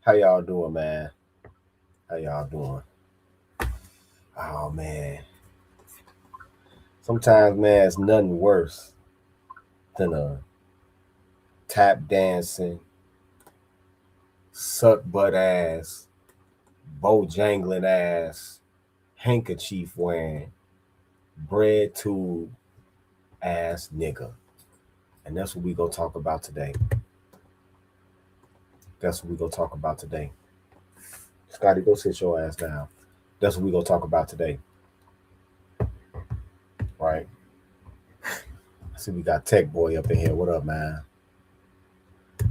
How y'all doing, man? How y'all doing? Oh man. Sometimes, man, it's nothing worse than a tap dancing, suck butt ass, bojangling ass, handkerchief wearing, bread tube ass nigga. And that's what we gonna talk about today. That's what we gonna talk about today. Scotty, go sit your ass down. That's what we gonna talk about today. Right? I see we got Tech Boy up in here. What up, man?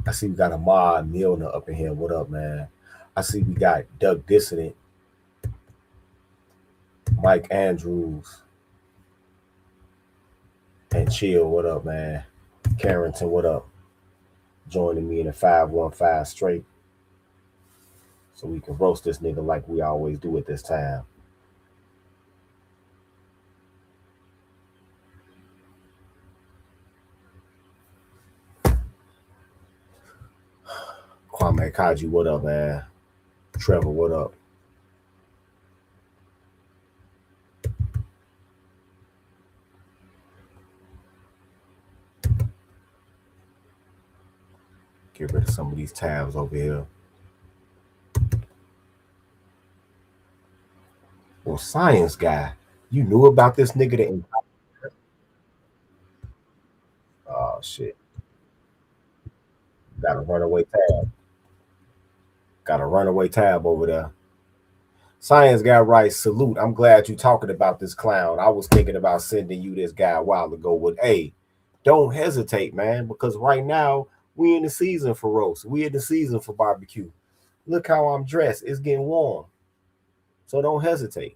I see we got Ahmad Milner up in here. What up, man? I see we got Doug Dissident, Mike Andrews, and Chill. What up, man? Carrington, what up? Joining me in the 515 straight so we can roast this nigga like we always do at this time. Kwame Kaji, what up, man? Trevor, what up? Get rid of some of these tabs over here. Well, science guy, you knew about this nigga that. Oh shit. Got a runaway tab. Got a runaway tab over there. Science guy writes, salute. I'm glad you talking about this clown. I was thinking about sending you this guy a while ago with don't hesitate, man, because right now we in the season for roast. We in the season for barbecue. Look how I'm dressed. It's getting warm. So don't hesitate.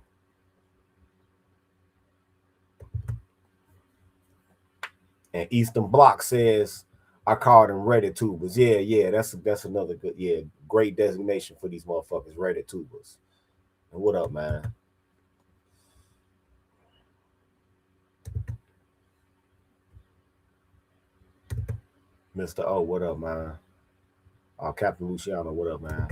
And Eastern Block says, I called them Reddit tubers. Yeah, that's another good, great designation for these motherfuckers, Reddit tubers. And what up, man? Mr. O, what up, man? Captain Luciano, what up, man?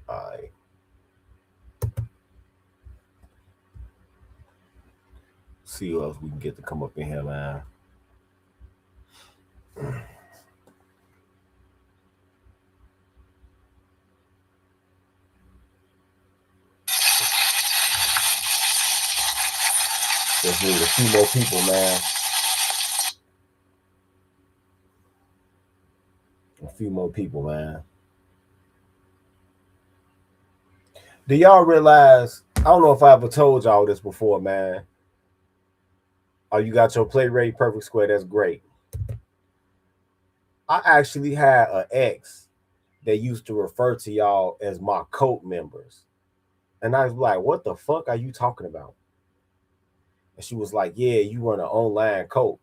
All right. See who else we can get to come up in here, man. Just need a few more people, man. A few more people, man. Do y'all realize? I don't know if I ever told y'all this before, man. Oh, you got your play ready perfect square. That's great. I actually had an ex that used to refer to y'all as my cult members. And I was like, what the fuck are you talking about? And she was like, yeah, you run an online cult.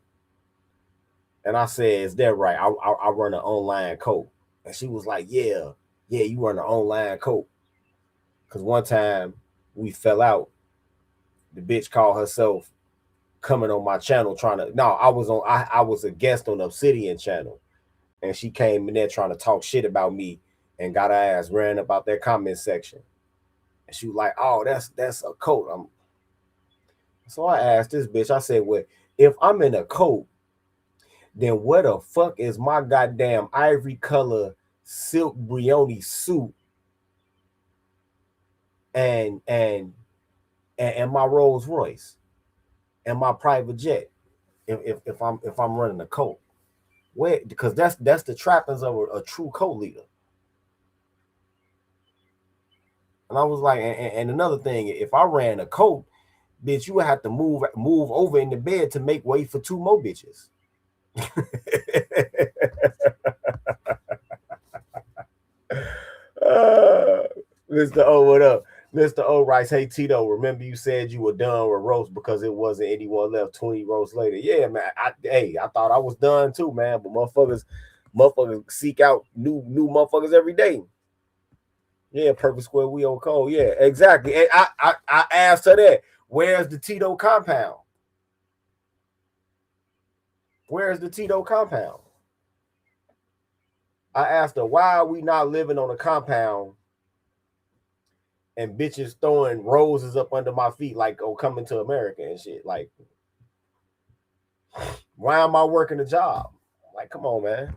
And I said, is that right? I run an online cult. And she was like, yeah, you run an online cult. Because one time we fell out. The bitch called herself coming on my channel trying to, no, I was a guest on Obsidian channel. And she came in there trying to talk shit about me and got her ass ran about that comment section. And she was like, oh, that's a cult. So I asked this bitch, I said, well, if I'm in a cult, then where the fuck is my goddamn ivory color silk Brioni suit and my Rolls Royce and my private jet if I'm running a cult? Where, because that's the trappings of a true cult leader. And I was like, and another thing, if I ran a cult, bitch, you would have to move over in the bed to make way for two more bitches. Mr. O, what up? Mr. O writes, hey Tito, remember you said you were done with roast because it wasn't anyone left 20 roasts later. Yeah, man. I thought I was done too, man. But motherfuckers seek out new motherfuckers every day. Yeah, Perfect Square, we on code. Yeah, exactly. And I asked her that. Where's the Tito compound? Where's the Tito compound? I asked her, why are we not living on a compound and bitches throwing roses up under my feet like, oh, Coming to America and shit? Like, why am I working a job? Like, come on, man.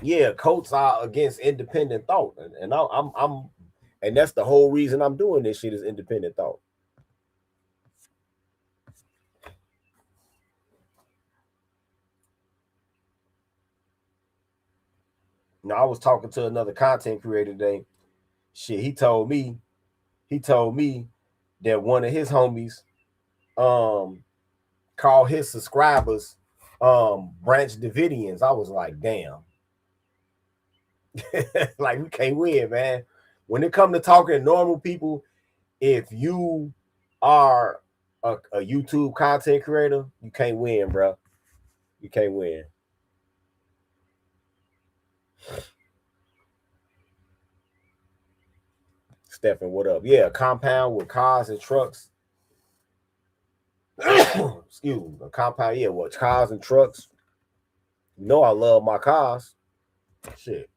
Yeah, coats are against independent thought, and I'm, and that's the whole reason I'm doing this shit is independent thought. Now, I was talking to another content creator today. Shit, he told me that one of his homies called his subscribers Branch Davidians. I was like, damn. Like, we can't win, man. When it comes to talking to normal people, if you are a YouTube content creator, you can't win, bro. You can't win. Stephen, what up? Yeah, a compound with cars and trucks. Excuse me, a compound, yeah, with cars and trucks. You know I love my cars. Shit.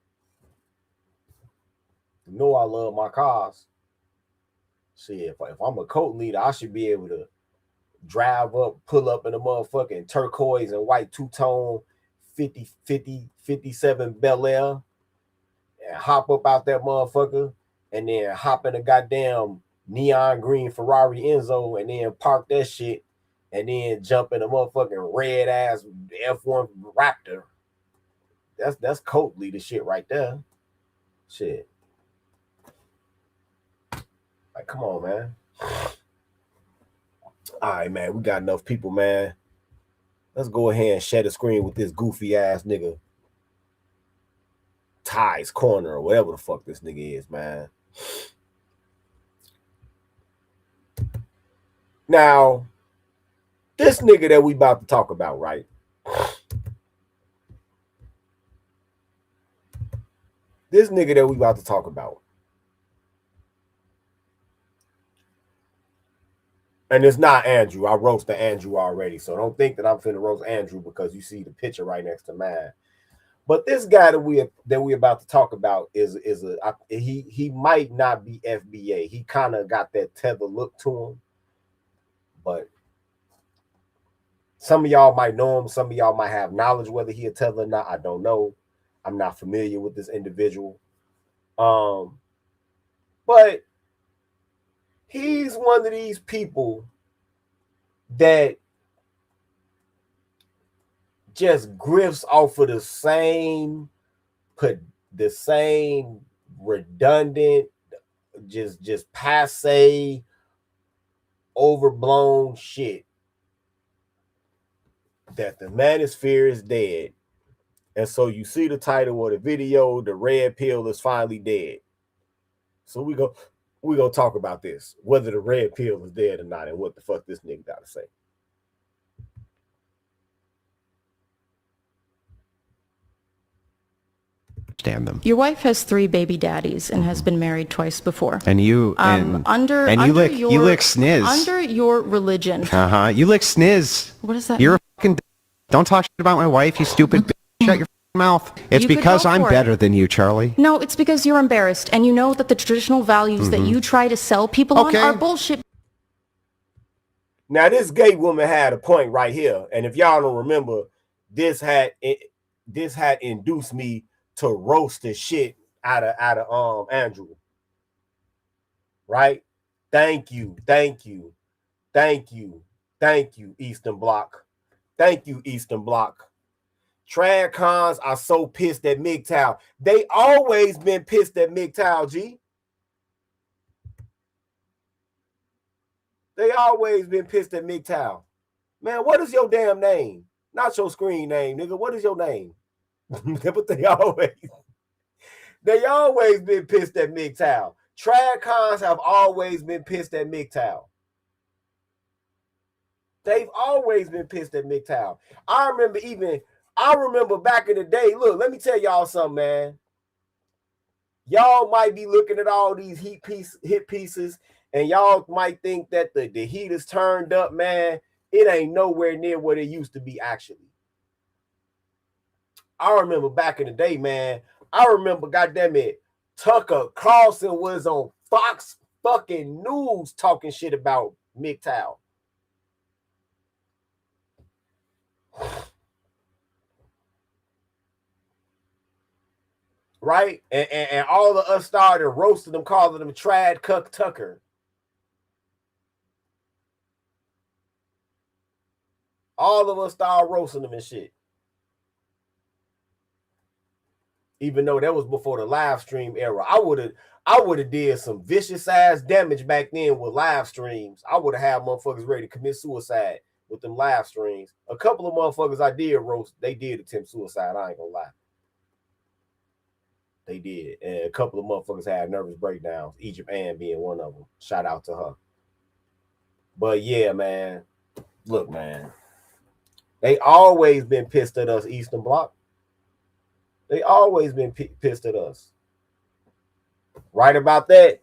You know I love my cars. Shit, if I'm a cult leader, I should be able to drive up, pull up in a motherfucking turquoise and white two-tone 57 Bel Air and hop up out that motherfucker and then hop in a goddamn neon green Ferrari Enzo and then park that shit and then jump in a motherfucking red ass F1 Raptor. That's cult leader shit right there. Shit. Like, come on, man. All right, man. We got enough people, man. Let's go ahead and share the screen with this goofy ass nigga. Ty's Corner or whatever the fuck this nigga is, man. Now, this nigga that we about to talk about, right? This nigga that we about to talk about. And it's not Andrew. I roasted Andrew already. So don't think that I'm finna roast Andrew because you see the picture right next to mine. But this guy that we about to talk about he might not be FBA. He kind of got that tether look to him. But some of y'all might know him. Some of y'all might have knowledge whether he a tether or not. I don't know. I'm not familiar with this individual. But he's one of these people that just grifts off of the same redundant, just passe, overblown shit that the manosphere is dead. And so you see the title of the video, the red pill is finally dead. So we're gonna talk about this, whether the red pill is dead or not, and what the fuck this nigga gotta say. Understand them. Your wife has 3 baby daddies and has been married twice before. And you you lick sniz. Under your religion. You lick sniz. What is that? You're a fucking don't talk shit about my wife, you stupid bitch. Shut your mouth. It's because I'm better than you, Charlie. No, it's because you're embarrassed and you know that the traditional values that you try to sell people on are bullshit. Now this gay woman had a point right here, and if y'all don't remember, this had induced me to roast the shit out of Andrew. Right? Thank you, Eastern Bloc. Thank you, Eastern Bloc. Trad cons are so pissed at MGTOW. They always been pissed at MGTOW, G. They always been pissed at MGTOW. Man, what is your damn name? Not your screen name, nigga. What is your name? But they always been pissed at MGTOW. Trad cons have always been pissed at MGTOW. They've always been pissed at MGTOW. I I remember back in the day, look, let me tell y'all something, man. Y'all might be looking at all these hit pieces, and y'all might think that the heat is turned up, man. It ain't nowhere near what it used to be, actually. I remember back in the day, man. I remember, goddamn it, Tucker Carlson was on Fox fucking News talking shit about MGTOW. Right? And all of us started roasting them, calling them Trad Cuck Tucker. All of us started roasting them and shit. Even though that was before the live stream era. I would have did some vicious ass damage back then with live streams. I would have had motherfuckers ready to commit suicide with them live streams. A couple of motherfuckers I did roast, they did attempt suicide. I ain't gonna lie. They did. And a couple of motherfuckers had nervous breakdowns. Egypt Ann being one of them. Shout out to her. But yeah, man. Look, man. They always been pissed at us, Eastern Bloc. They always been pissed at us. Right about that.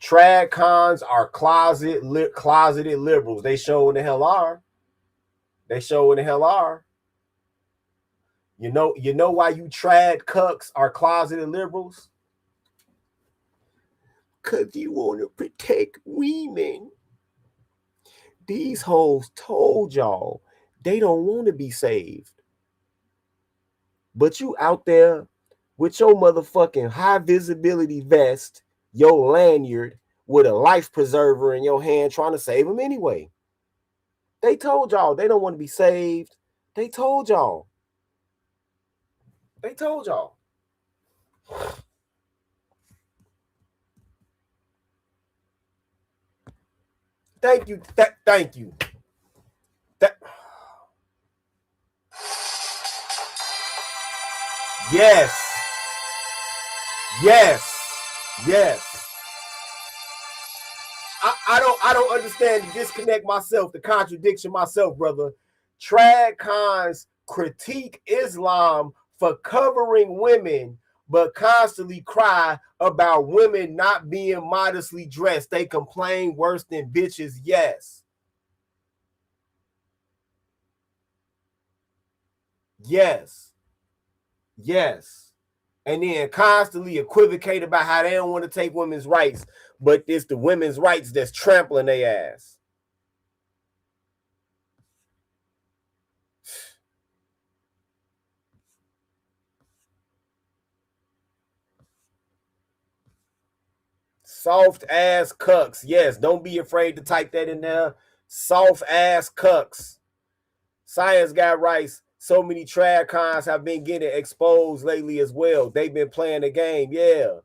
Trad cons are closeted liberals. They show in the hell are. They show in the hell are. You know why you trad cucks are closeted liberals? Because you want to protect women. These hoes told y'all they don't want to be saved. But you out there with your motherfucking high visibility vest, your lanyard, with a life preserver in your hand trying to save them anyway. They told y'all they don't want to be saved. They told y'all. They told y'all. Thank you. Thank you. Yes. I don't understand the disconnect myself, the contradiction myself, brother. Trad cons critique Islam for covering women, but constantly cry about women not being modestly dressed. They complain worse than bitches. Yes. And then constantly equivocate about how they don't want to take women's rights, but it's the women's rights that's trampling their ass. Soft ass cucks. Yes, don't be afraid to type that in there. Soft ass cucks. Science got rights. So many trad cons have been getting exposed lately as well. They've been playing the game. Yeah,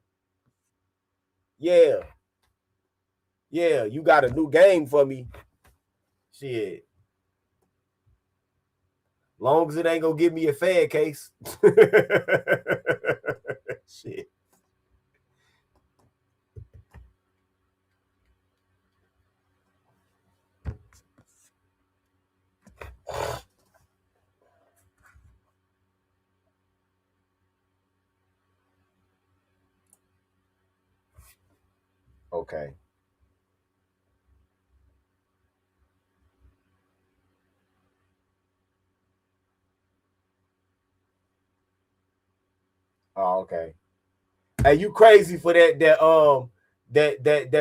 you got a new game for me. Shit. Long as it ain't gonna give me a Fed case. Shit. Okay. Oh, okay. Hey, you crazy for that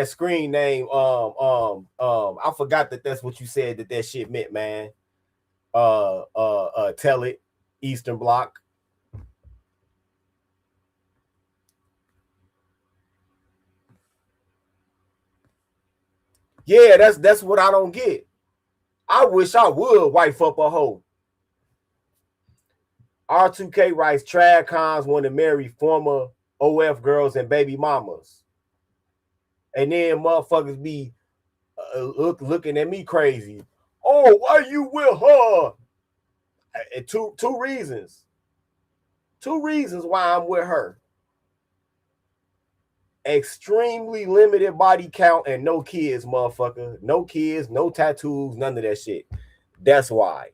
screen name? I forgot that's what you said that shit meant, man. Tell it, Eastern Bloc. Yeah, that's what I don't get. I wish I would wife up a hoe. R2K writes, trad cons want to marry former OF girls and baby mamas. And then motherfuckers be looking at me crazy. Oh, why you with her? Two reasons. Two reasons why I'm with her. Extremely limited body count and no kids, motherfucker. No kids, no tattoos, none of that shit. That's why.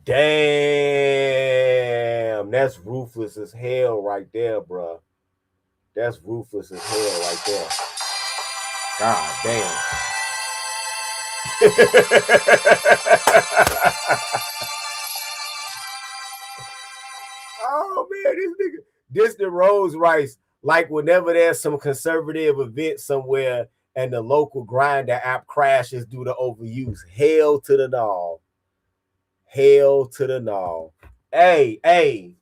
Damn, that's ruthless as hell right there, bro. That's ruthless as hell right there. God damn. Oh man, this the Rose Rice. Like whenever there's some conservative event somewhere and the local grinder app crashes due to overuse, hell to the no. Hell to the no. Hey, hey,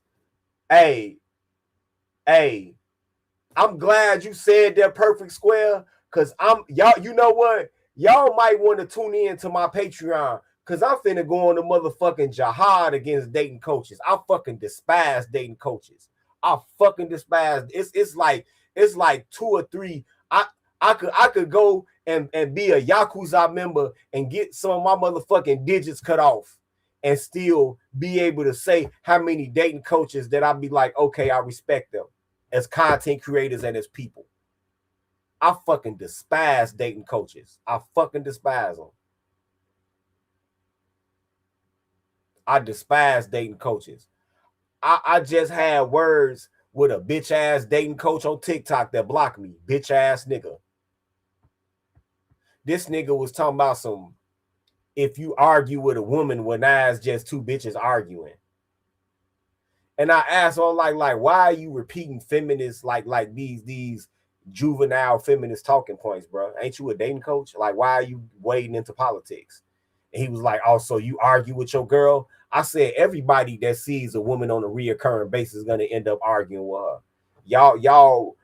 hey, hey. I'm glad you said that perfect square. Cause y'all, you know what? Y'all might want to tune in to my Patreon. Cause I'm finna go on the motherfucking jihad against dating coaches. I fucking despise dating coaches. I fucking despise. It's like 2 or 3. I could go and be a Yakuza member and get some of my motherfucking digits cut off and still be able to say how many dating coaches that I'd be like, okay, I respect them as content creators and as people. I fucking despise dating coaches. I fucking despise them. I despise dating coaches. I just had words with a bitch ass dating coach on TikTok that blocked me. Bitch ass nigga. This nigga was talking about some, if you argue with a woman, when now it's just 2 bitches arguing. And I asked her, like, why are you repeating feminists like these juvenile feminist talking points, bro? Ain't you a dating coach? Like, why are you wading into politics? And he was like, oh, so you argue with your girl? I said, everybody that sees a woman on a reoccurring basis is gonna end up arguing with her. Y'all,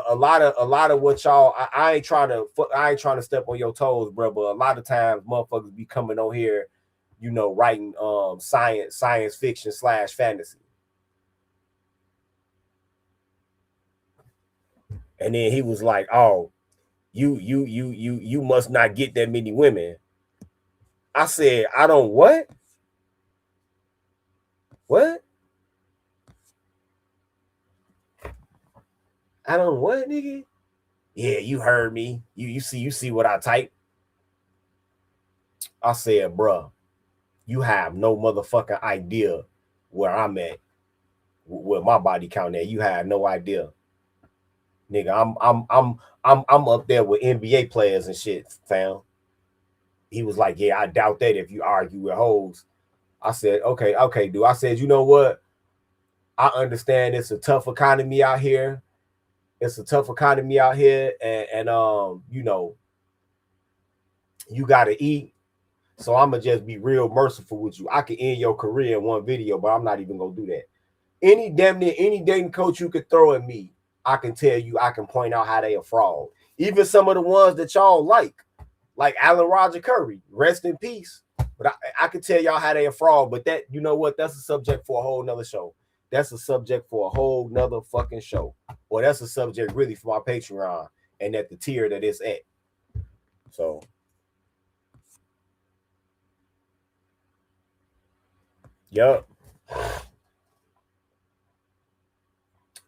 a lot of what y'all, I ain't trying to step on your toes, bro, but a lot of times motherfuckers be coming on here, you know, writing science fiction / fantasy. And then he was like, oh, you must not get that many women. I said, I don't what? What? I don't what, nigga? Yeah, you heard me. You see what I typed? I said, bruh, you have no motherfucking idea where I'm at, where my body count at. You have no idea. Nigga, I'm up there with NBA players and shit, fam. He was like, yeah, I doubt that if you argue with hoes. I said, okay, dude. I said, you know what? I understand it's a tough economy out here. It's a tough economy out here, and you know, you gotta eat. So I'm gonna just be real merciful with you. I can end your career in one video, but I'm not even gonna do that. Any dating coach you could throw at me, I can tell you, I can point out how they a fraud. Even some of the ones that y'all like Alan Roger Curry, rest in peace. But I can tell y'all how they a fraud. But that, you know what? That's a subject for a whole nother show. That's a subject for a whole nother fucking show. Or that's a subject really for my Patreon and at the tier that it's at. So. Yup.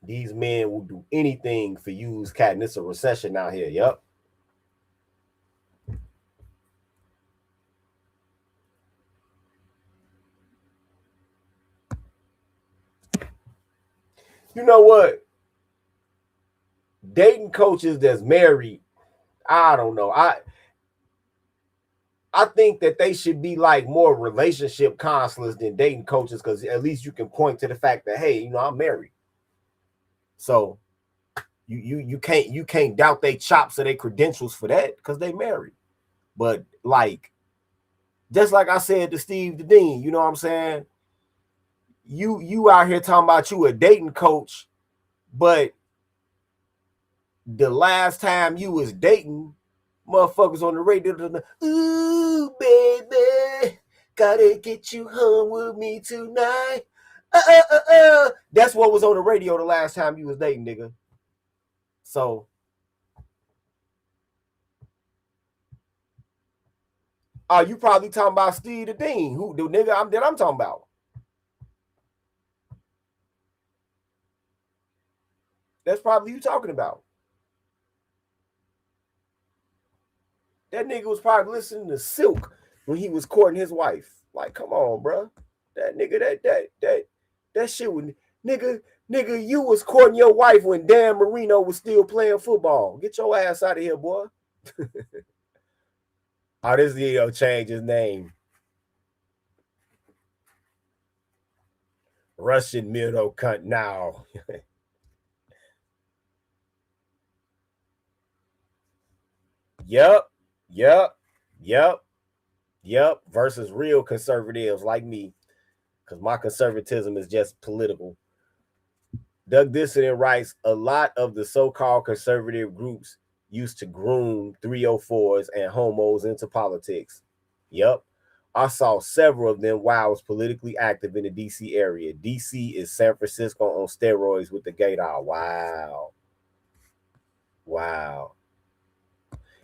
These men will do anything for you, cat, and it's a recession out here. Yup. You know what? Dating coaches that's married, I don't know. I think that they should be like more relationship counselors than dating coaches, because at least you can point to the fact that, hey, you know, I'm married. So you can't doubt their chops or their credentials for that because they married. But like, just like I said to Steve the Dean, you know what I'm saying? You out here talking about you a dating coach, but the last time you was dating, motherfuckers on the radio, ooh, baby, gotta get you home with me tonight. That's what was on the radio the last time you was dating, nigga. So, you probably talking about Steve the Dean, who the nigga I'm talking about. That's probably you talking about. That nigga was probably listening to Silk when he was courting his wife. Like, come on, bro. That nigga, that shit would, nigga, you was courting your wife when Dan Marino was still playing football. Get your ass out of here, boy. Oh, this video changed his name. Russian middle cunt now. Yep. Versus real conservatives like me, because my conservatism is just political. Doug Dissident writes, a lot of the so-called conservative groups used to groom 304s and homos into politics. Yep. I saw several of them while I was politically active in the DC area. DC is San Francisco on steroids with the gaydar. Wow.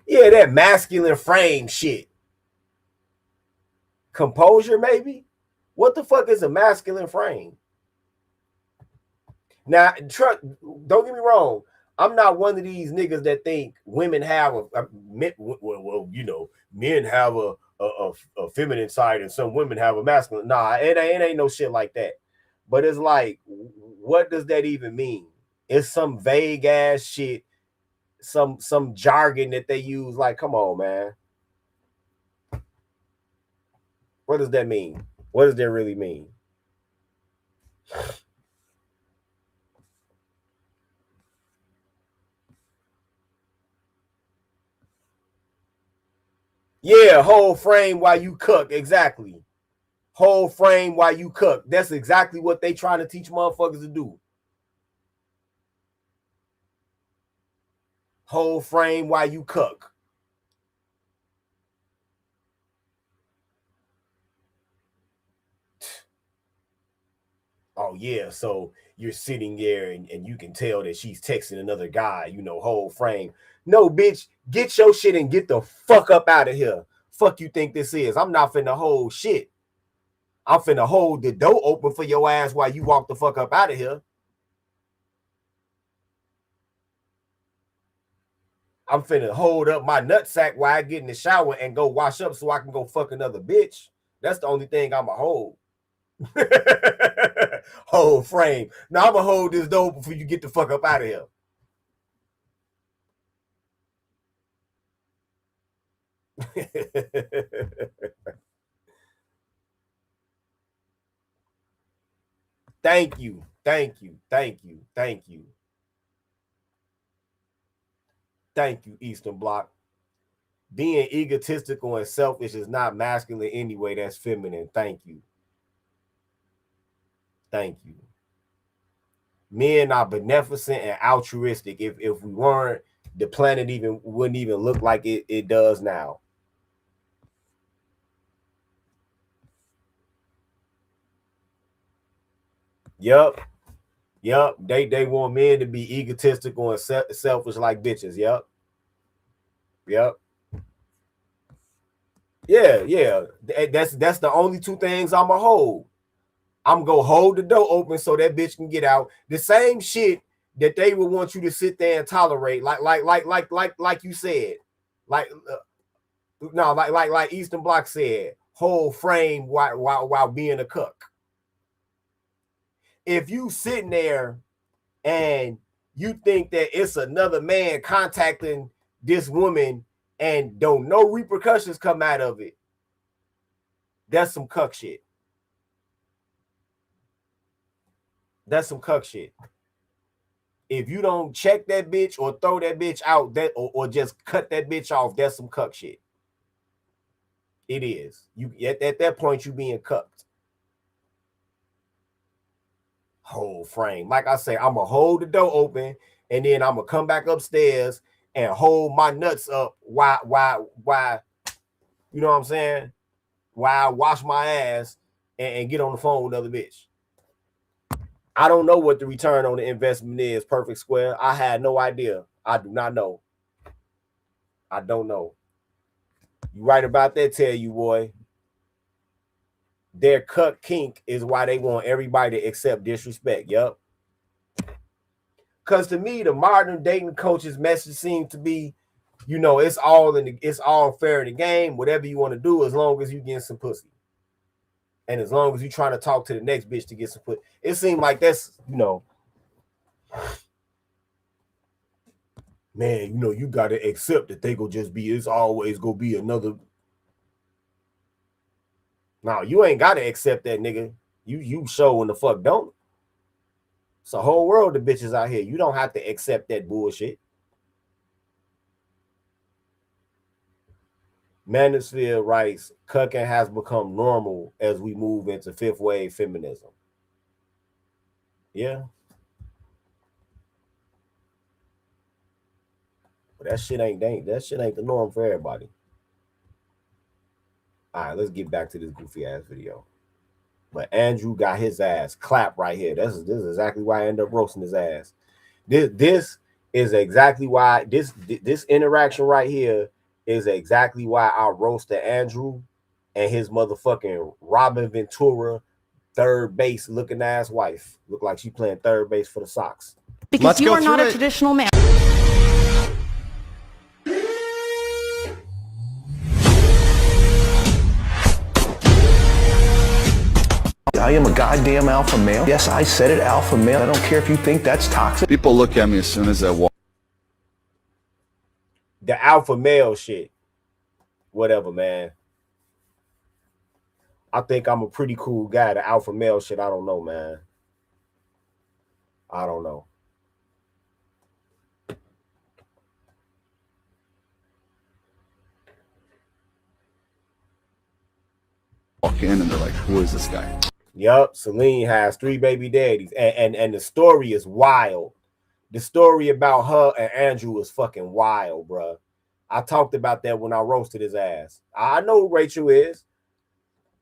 Yeah, that masculine frame shit. Composure, maybe? What the fuck is a masculine frame? Now, don't get me wrong. I'm not one of these niggas that think women have men have a feminine side and some women have a masculine. Nah, it ain't no shit like that. But it's like, what does that even mean? It's some vague ass shit, some jargon that they use. Like, come on, man. What does that mean? What does that really mean? Yeah, whole frame while you cook. Exactly. Whole frame while you cook. That's exactly what they trying to teach motherfuckers to do. Whole frame while you cook. Oh, yeah. So you're sitting there and you can tell that she's texting another guy, whole frame. No, bitch, get your shit and get the fuck up out of here. Fuck you think this is? I'm not finna hold shit. I'm finna hold the door open for your ass while you walk the fuck up out of here. I'm finna hold up my nutsack while I get in the shower and go wash up so I can go fuck another bitch. That's the only thing I'ma hold. Whole frame. Now I'ma hold this door before you get the fuck up out of here. Thank you. Thank you, Eastern Bloc. Being egotistical and selfish is not masculine anyway. That's feminine. Thank you. Men are beneficent and altruistic. If we weren't, the planet wouldn't even look like it does now. Yep. They want men to be egotistical and selfish like bitches. Yep. Yeah. That's the only two things I'ma hold. I'm gonna hold the door open so that bitch can get out. The same shit that they would want you to sit there and tolerate, like you said, like Eastern Bloc said, whole frame while being a cook. If you sitting there and you think that it's another man contacting this woman and don't no repercussions come out of it, that's some cuck shit. That's some cuck shit. If you don't check that bitch or throw that bitch out, or just cut that bitch off, that's some cuck shit. It is. You at that point, you being cucked. Whole frame. Like I say, I'm gonna hold the door open and then I'm gonna come back upstairs and hold my nuts up while you know what I'm saying? While I wash my ass and get on the phone with another bitch. I don't know what the return on the investment is, Perfect Square. I had no idea. I do not know. I don't know. You right about that, tell you, boy. Their cut kink is why they want everybody to accept disrespect. Yep. Because to me, the modern dating coach's message seems to be, it's all fair in the game. Whatever you want to do, as long as you get some pussy. And as long as you trying to talk to the next bitch to get some put, it seemed like that's, man, you got to accept that they go just be, it's always go be another. Now, you ain't got to accept that, nigga. You show when the fuck don't. It's a whole world of bitches out here. You don't have to accept that bullshit. Manosphere writes, cucking has become normal as we move into fifth wave feminism. Yeah. But that shit ain't the norm for everybody. All right, let's get back to this goofy ass video. But Andrew got his ass clapped right here. This is exactly why I ended up roasting his ass. This is exactly why this interaction right here is exactly why I roasted Andrew and his motherfucking Robin Ventura third base looking ass wife. Look like she playing third base for the Sox. Because you are not a traditional man. I am a goddamn alpha male. Yes, I said it, alpha male. I don't care if you think that's toxic. People look at me as soon as I walk. The alpha male shit. Whatever, man. I think I'm a pretty cool guy. The alpha male shit, I don't know, man. I don't know. Walk in and they're like, who is this guy? Yep, Celine has 3 baby daddies. And the story is wild. The story about her and Andrew is fucking wild, bro. I talked about that when I roasted his ass. I know who Rachel is.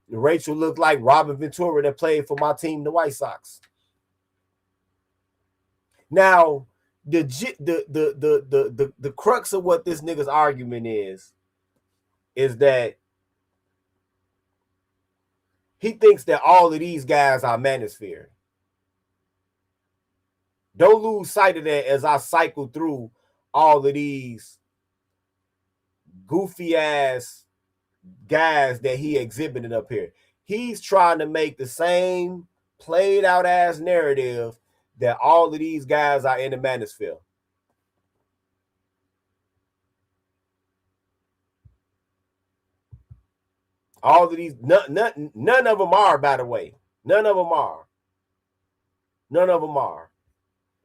Rachel looked like Robin Ventura that played for my team, the White Sox. Now, the crux of what this nigga's argument is that he thinks that all of these guys are manosphere. Don't lose sight of that as I cycle through all of these goofy ass guys that he exhibited up here. He's trying to make the same played out ass narrative that all of these guys are in the manosphere. All of these, none of them are, by the way. None of them are. None of them are.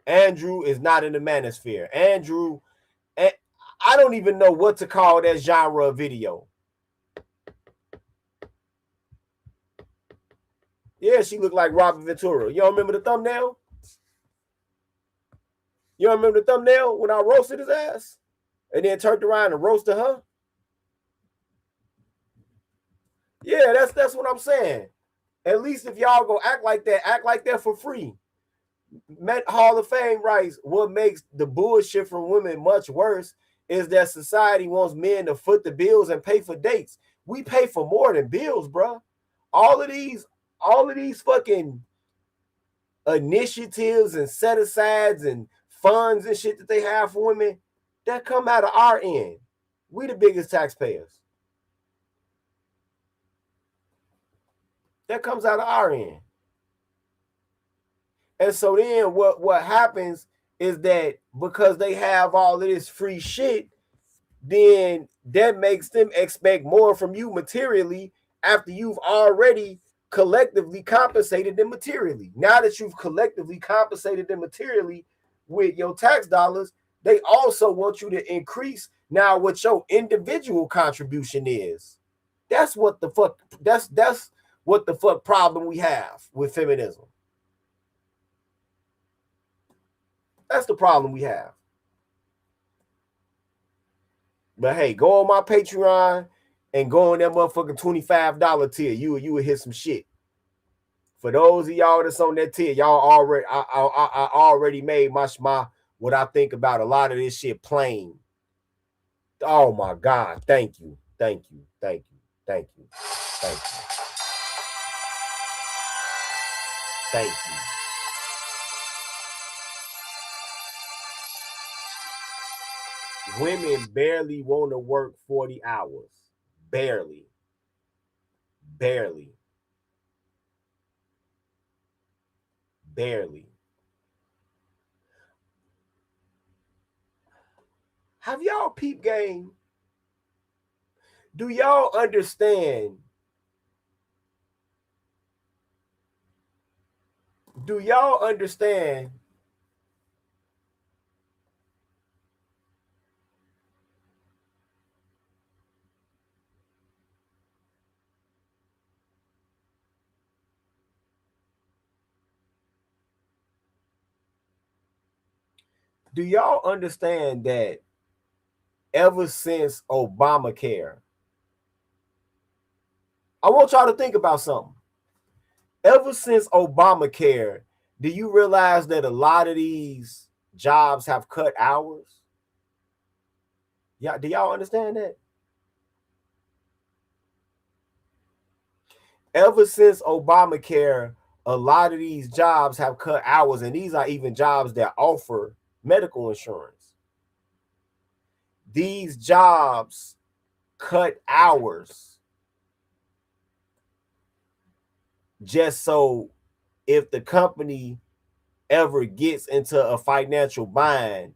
Andrew is not in the manosphere. Andrew, I don't even know what to call that genre of video. Yeah, she looked like Robin Ventura. You don't remember the thumbnail? You don't remember the thumbnail when I roasted his ass? And then turned around and roasted her? Yeah, that's what I'm saying. At least if y'all go act like that for free. Met Hall of Fame writes, what makes the bullshit from women much worse is that society wants men to foot the bills and pay for dates. We pay for more than bills, bro. All of these fucking initiatives and set-asides and funds and shit that they have for women, that come out of our end. We the biggest taxpayers. That comes out of our end. And so then what happens is that because they have all of this free shit, then that makes them expect more from you materially after you've already collectively compensated them materially. Now that you've collectively compensated them materially with your tax dollars, they also want you to increase now what your individual contribution is. That's what the fuck, that's what the fuck problem we have with feminism. That's the problem we have. But hey, go on my Patreon and go on that motherfucking $25 tier. You would hit some shit. For those of y'all that's on that tier, y'all already, I already made my what I think about a lot of this shit plain. Oh my God. Thank you. Thank you. Thank you. Thank you. Thank you. Thank you. Women barely want to work 40 hours. Barely. Barely. Have y'all peep game? Do y'all understand? Do y'all understand? Do y'all understand that ever since Obamacare, I want y'all to think about something. Ever since Obamacare, do you realize that a lot of these jobs have cut hours? Yeah, do y'all understand that? Ever since Obamacare, a lot of these jobs have cut hours, and these are even jobs that offer medical insurance. These jobs cut hours just so if the company ever gets into a financial bind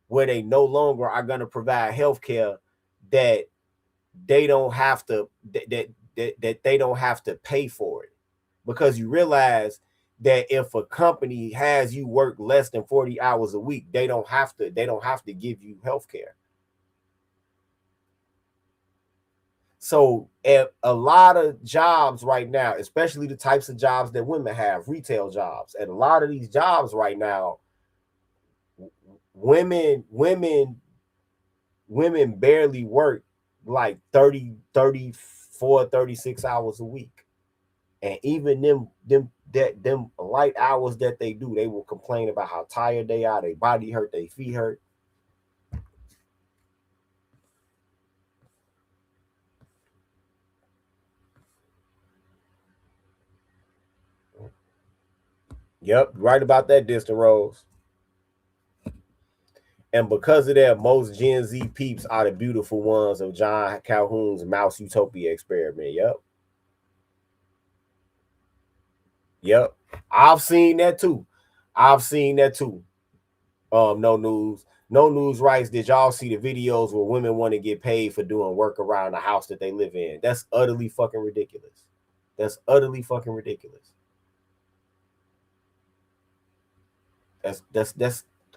where they no longer are going to provide health care, that they don't have to that they don't have to pay for it. Because you realize that if a company has you work less than 40 hours a week, they don't have to give you health care. So at a lot of jobs right now, especially the types of jobs that women have, retail jobs, and a lot of these jobs right now, women barely work like 30, 34, 36 hours a week. And even them light hours that they do, they will complain about how tired they are, their body hurt, their feet hurt. Yep, right about that, Distant Rose. And because of that, most Gen Z peeps are the beautiful ones of John Calhoun's Mouse Utopia experiment. Yep. I've seen that too. No news rights. Did y'all see the videos where women want to get paid for doing work around the house that they live in? That's utterly fucking ridiculous. That's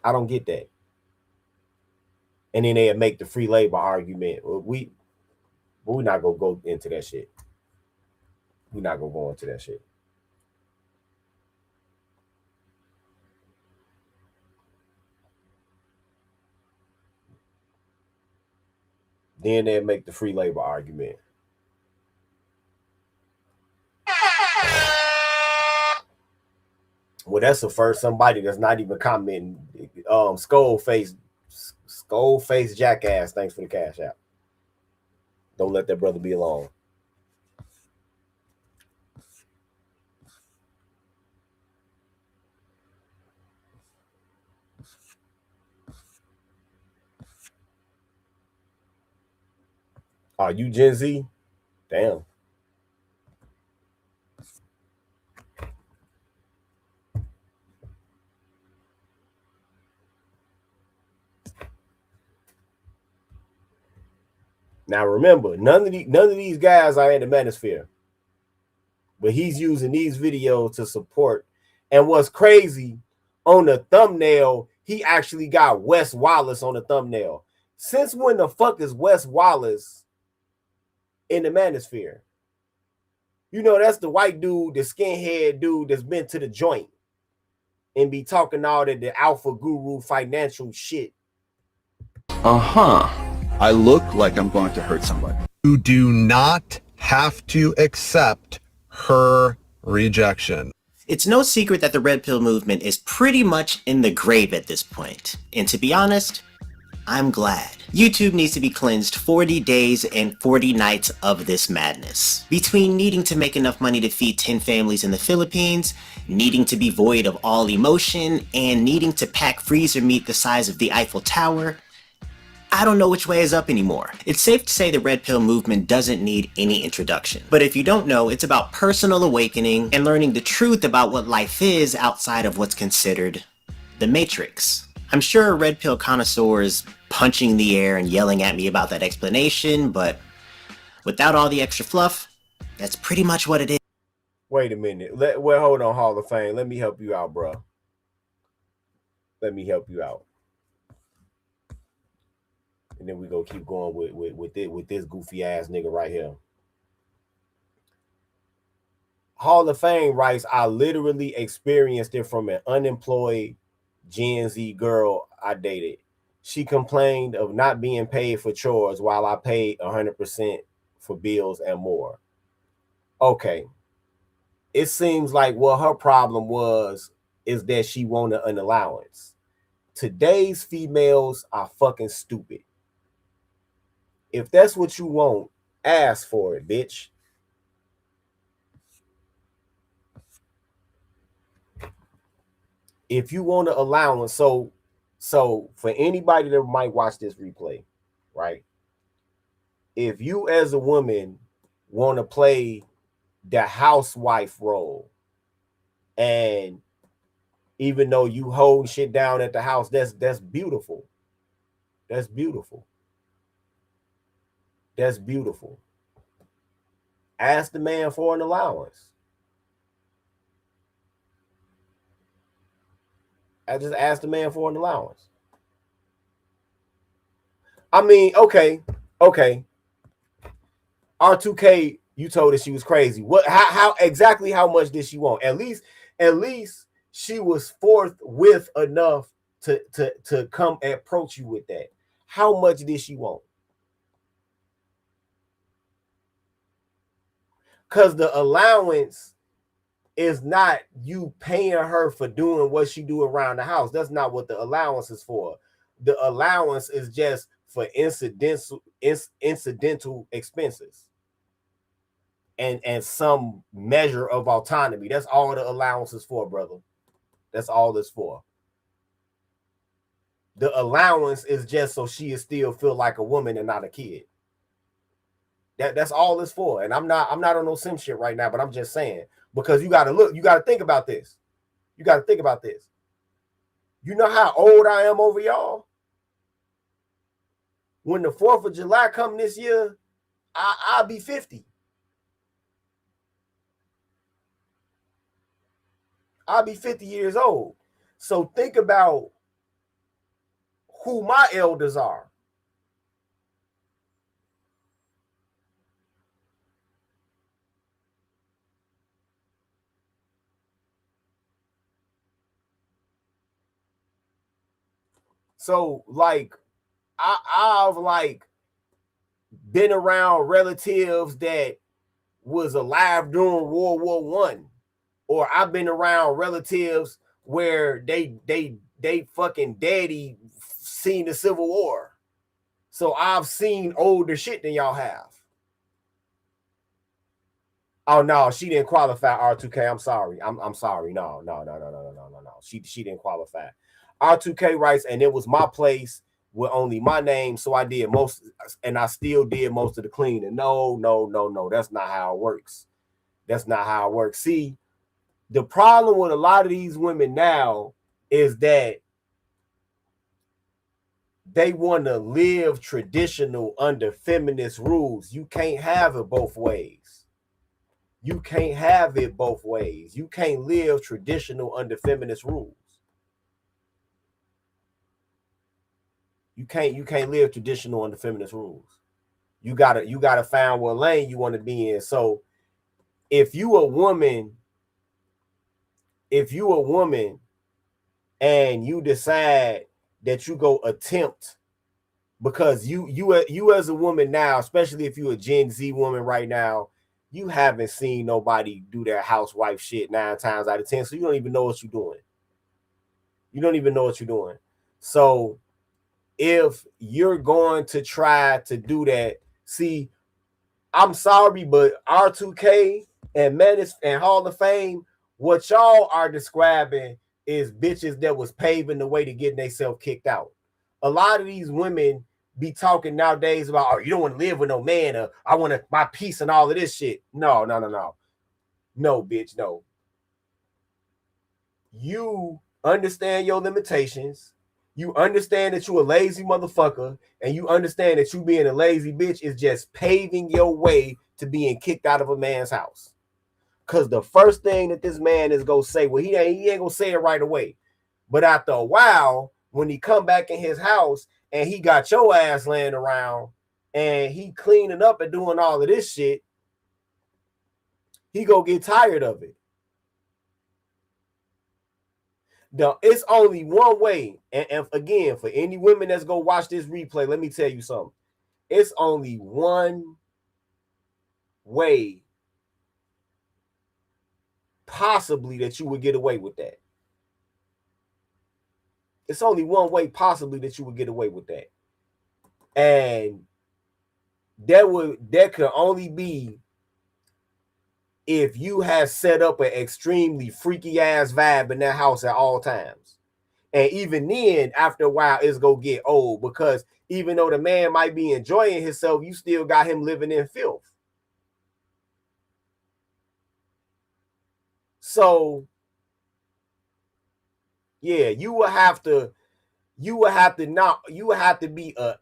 I don't get that. And then they make the free labor argument. We're not gonna go into that shit. We're not gonna go into that shit. Then they make the free labor argument. Well, that's the first somebody that's not even commenting. Skull face jackass. Thanks for the cash out. Don't let that brother be alone. Are you Gen Z? Damn. Now remember, none of these guys are in the manosphere, but he's using these videos to support. And what's crazy, on the thumbnail, he actually got Wes Wallace on the thumbnail. Since when the fuck is Wes Wallace in the manosphere? You know, that's the white dude, the skinhead dude that's been to the joint and be talking all that the alpha guru financial shit. I look like I'm going to hurt somebody. You do not have to accept her rejection. It's no secret that the Red Pill movement is pretty much in the grave at this point. And to be honest, I'm glad. YouTube needs to be cleansed 40 days and 40 nights of this madness. Between needing to make enough money to feed 10 families in the Philippines, needing to be void of all emotion, and needing to pack freezer meat the size of the Eiffel Tower, I don't know which way is up anymore. It's safe to say the red pill movement doesn't need any introduction. But if you don't know, it's about personal awakening and learning the truth about what life is outside of what's considered the matrix. I'm sure red pill connoisseurs punching the air and yelling at me about that explanation, but without all the extra fluff, that's pretty much what it is. Wait a minute. Well, hold on, Hall of Fame. Let me help you out, bro. Let me help you out. And then we go keep going with this goofy ass nigga right here. Hall of Fame writes, I literally experienced it from an unemployed Gen Z girl I dated. She complained of not being paid for chores while I paid 100% for bills and more. Okay. It seems like what her problem is that she wanted an allowance. Today's females are fucking stupid. If that's what you want, ask for it, bitch. If you want an allowance, so for anybody that might watch this replay, right? If you as a woman want to play the housewife role, and even though you hold shit down at the house, that's beautiful. That's beautiful. That's beautiful. Ask the man for an allowance. I just asked the man for an allowance. I mean, okay. R2K, you told her she was crazy. What? How exactly? How much did she want? At least she was forthwith enough to come and approach you with that. How much did she want? Because the allowance is not you paying her for doing what she do around the house. That's not what the allowance is for. The allowance is just for incidental expenses and some measure of autonomy. That's all the allowance is for, brother. That's all it's for. The allowance is just so she still feel like a woman and not a kid. That's all it's for. And I'm not on no sim shit right now, but I'm just saying, because you gotta think about this. You know how old I am over y'all? When the 4th of July come this year, I'll be 50. I'll be 50 years old. So think about who my elders are. So like I've like been around relatives that was alive during World War I, or I've been around relatives where they fucking daddy seen the Civil War. So I've seen older shit than y'all have. Oh no, she didn't qualify, R2K. I'm sorry. I'm sorry. No. She didn't qualify. R2K writes, and it was my place with only my name, so I did most, and I still did most of the cleaning. No. That's not how it works. See, the problem with a lot of these women now is that they want to live traditional under feminist rules. You can't have it both ways. You can't live traditional under feminist rules. You can't live traditional under feminist rules. You gotta find what lane you want to be in. So if you a woman and you decide that you go attempt, because you as a woman now, especially if you're a Gen Z woman right now, you haven't seen nobody do their housewife shit 9 times out of 10, so you don't even know what you're doing. So if you're going to try to do that, see, I'm sorry, but R2K and Menace and Hall of Fame, what y'all are describing is bitches that was paving the way to getting themselves kicked out. A lot of these women be talking nowadays about, oh, you don't want to live with no man, or I want my peace and all of this shit. No, bitch, no. You understand your limitations. You understand that you a lazy motherfucker, and you understand that you being a lazy bitch is just paving your way to being kicked out of a man's house. Cause the first thing that this man is gonna say, well, he ain't gonna say it right away, but after a while, when he come back in his house and he got your ass laying around and he cleaning up and doing all of this shit, he gonna get tired of it. It's only one way, and again, for any women that's gonna watch this replay, let me tell you something. It's only one way possibly that you would get away with that. It's only one way possibly that you would get away with that. And that could only be if you have set up an extremely freaky ass vibe in that house at all times. And even then, after a while, it's gonna get old, because even though the man might be enjoying himself, you still got him living in filth. So yeah, you would have to be a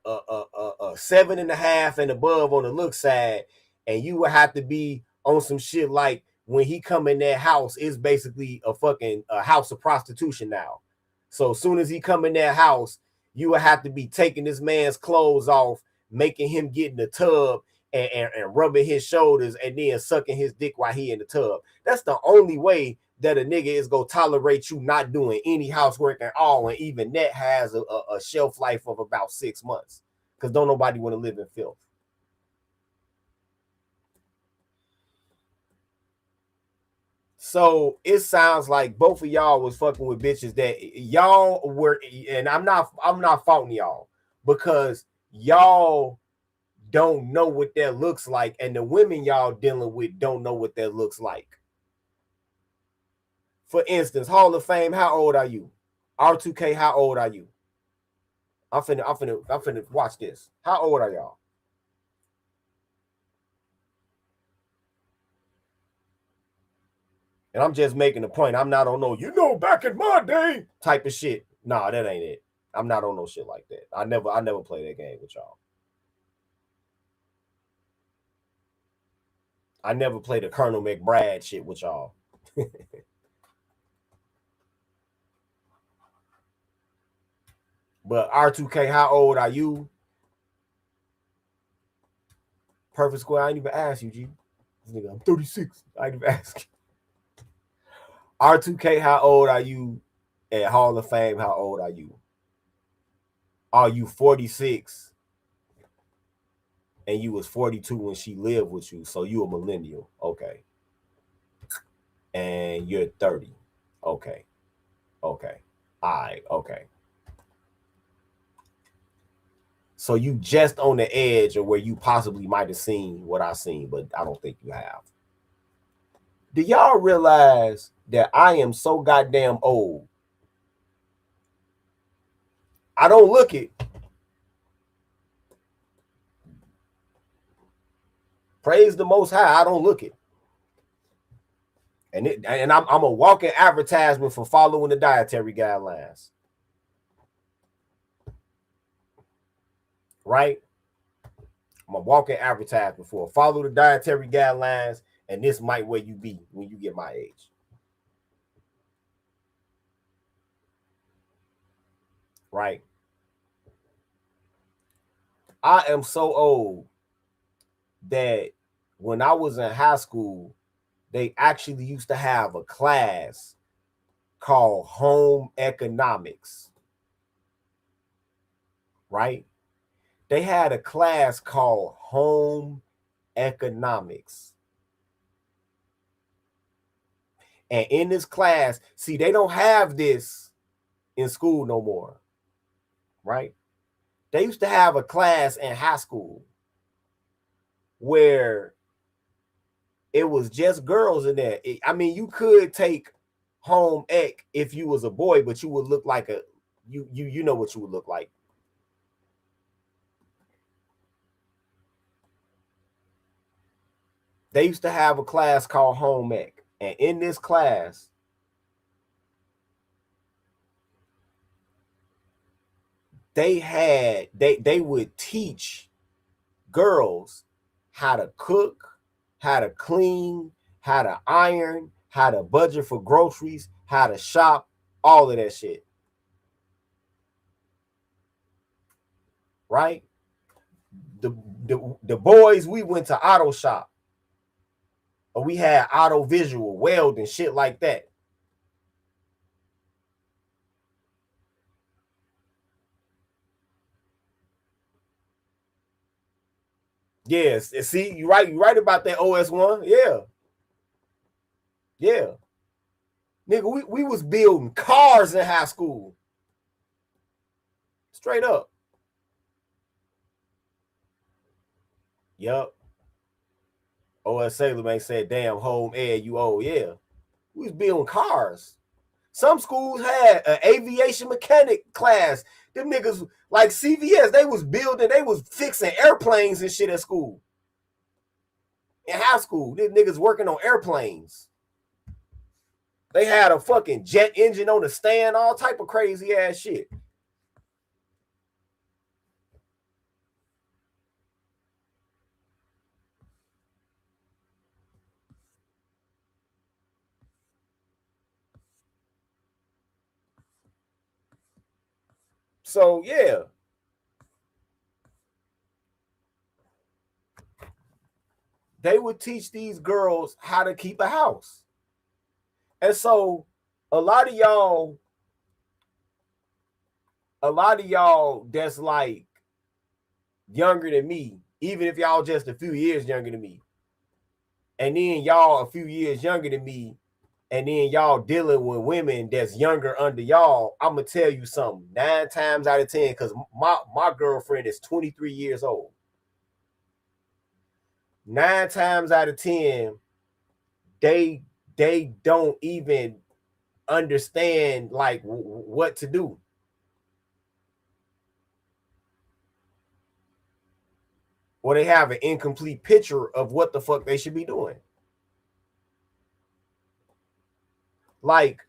7.5 and above on the look side, and you would have to be on some shit like when he come in that house, it's basically a house of prostitution now. So as soon as he come in that house, you would have to be taking this man's clothes off, making him get in the tub and rubbing his shoulders and then sucking his dick while he in the tub. That's the only way that a nigga is gonna tolerate you not doing any housework at all, and even that has a shelf life of about 6 months, because don't nobody want to live in filth. So it sounds like both of y'all was fucking with bitches that y'all were, and I'm not faulting y'all, because y'all don't know what that looks like, and the women y'all dealing with don't know what that looks like. For instance, Hall of Fame, how old are you? R2K, how old are you? I'm finna watch this. How old are y'all? And I'm just making a point. I'm not on no, back in my day type of shit. Nah, that ain't it. I'm not on no shit like that. I never play that game with y'all. I never played the Colonel McBride shit with y'all. But R2K, how old are you? Perfect Square, I ain't even ask you, G. This nigga, I'm 36. I ain't even ask you. R2K, how old are you? At Hall of Fame, how old are you? Are you 46? And you was 42 when she lived with you, so you a millennial. Okay. And you're 30. Okay. All right. Okay. So you just on the edge of where you possibly might have seen what I seen, but I don't think you have. Do y'all realize that I am so goddamn old? I don't look it. Praise the Most High, I don't look it. And I'm a walking advertisement for following the dietary guidelines. Right? I'm a walking advertisement for follow the dietary guidelines, and this might where you be when you get my age. Right? I am so old that when I was in high school, they actually used to have a class called home economics. Right? They had a class called home economics. And in this class, see, they don't have this in school no more. Right? They used to have a class in high school where it was just girls in there. I mean, you could take home ec if you was a boy, but you would look like you know what you would look like. they used to have a class called home ec, and in this class, they would teach girls how to cook, how to clean, how to iron, how to budget for groceries, how to shop, all of that shit. Right? The boys, we went to auto shop, or we had auto visual, welding, shit like that. Yes, see, you right about that OS1. Yeah. Yeah. Nigga, we was building cars in high school. Straight up. Yup. OS Sailor Man said, damn, home ed, you old. Yeah. We was building cars. Some schools had an aviation mechanic class. Them niggas, like CVS, they was fixing airplanes and shit at school. In high school, these niggas working on airplanes. They had a fucking jet engine on the stand, all type of crazy ass shit. So yeah. They would teach these girls how to keep a house. And so a lot of y'all that's like younger than me, even if y'all just a few years younger than me, and then y'all a few years younger than me, and then y'all dealing with women that's younger under y'all, I'm gonna tell you something. 9 times out of 10, because my girlfriend is 23 years old. 9 times out of 10, they don't even understand like what to do. Or they have an incomplete picture of what the fuck they should be doing. Like,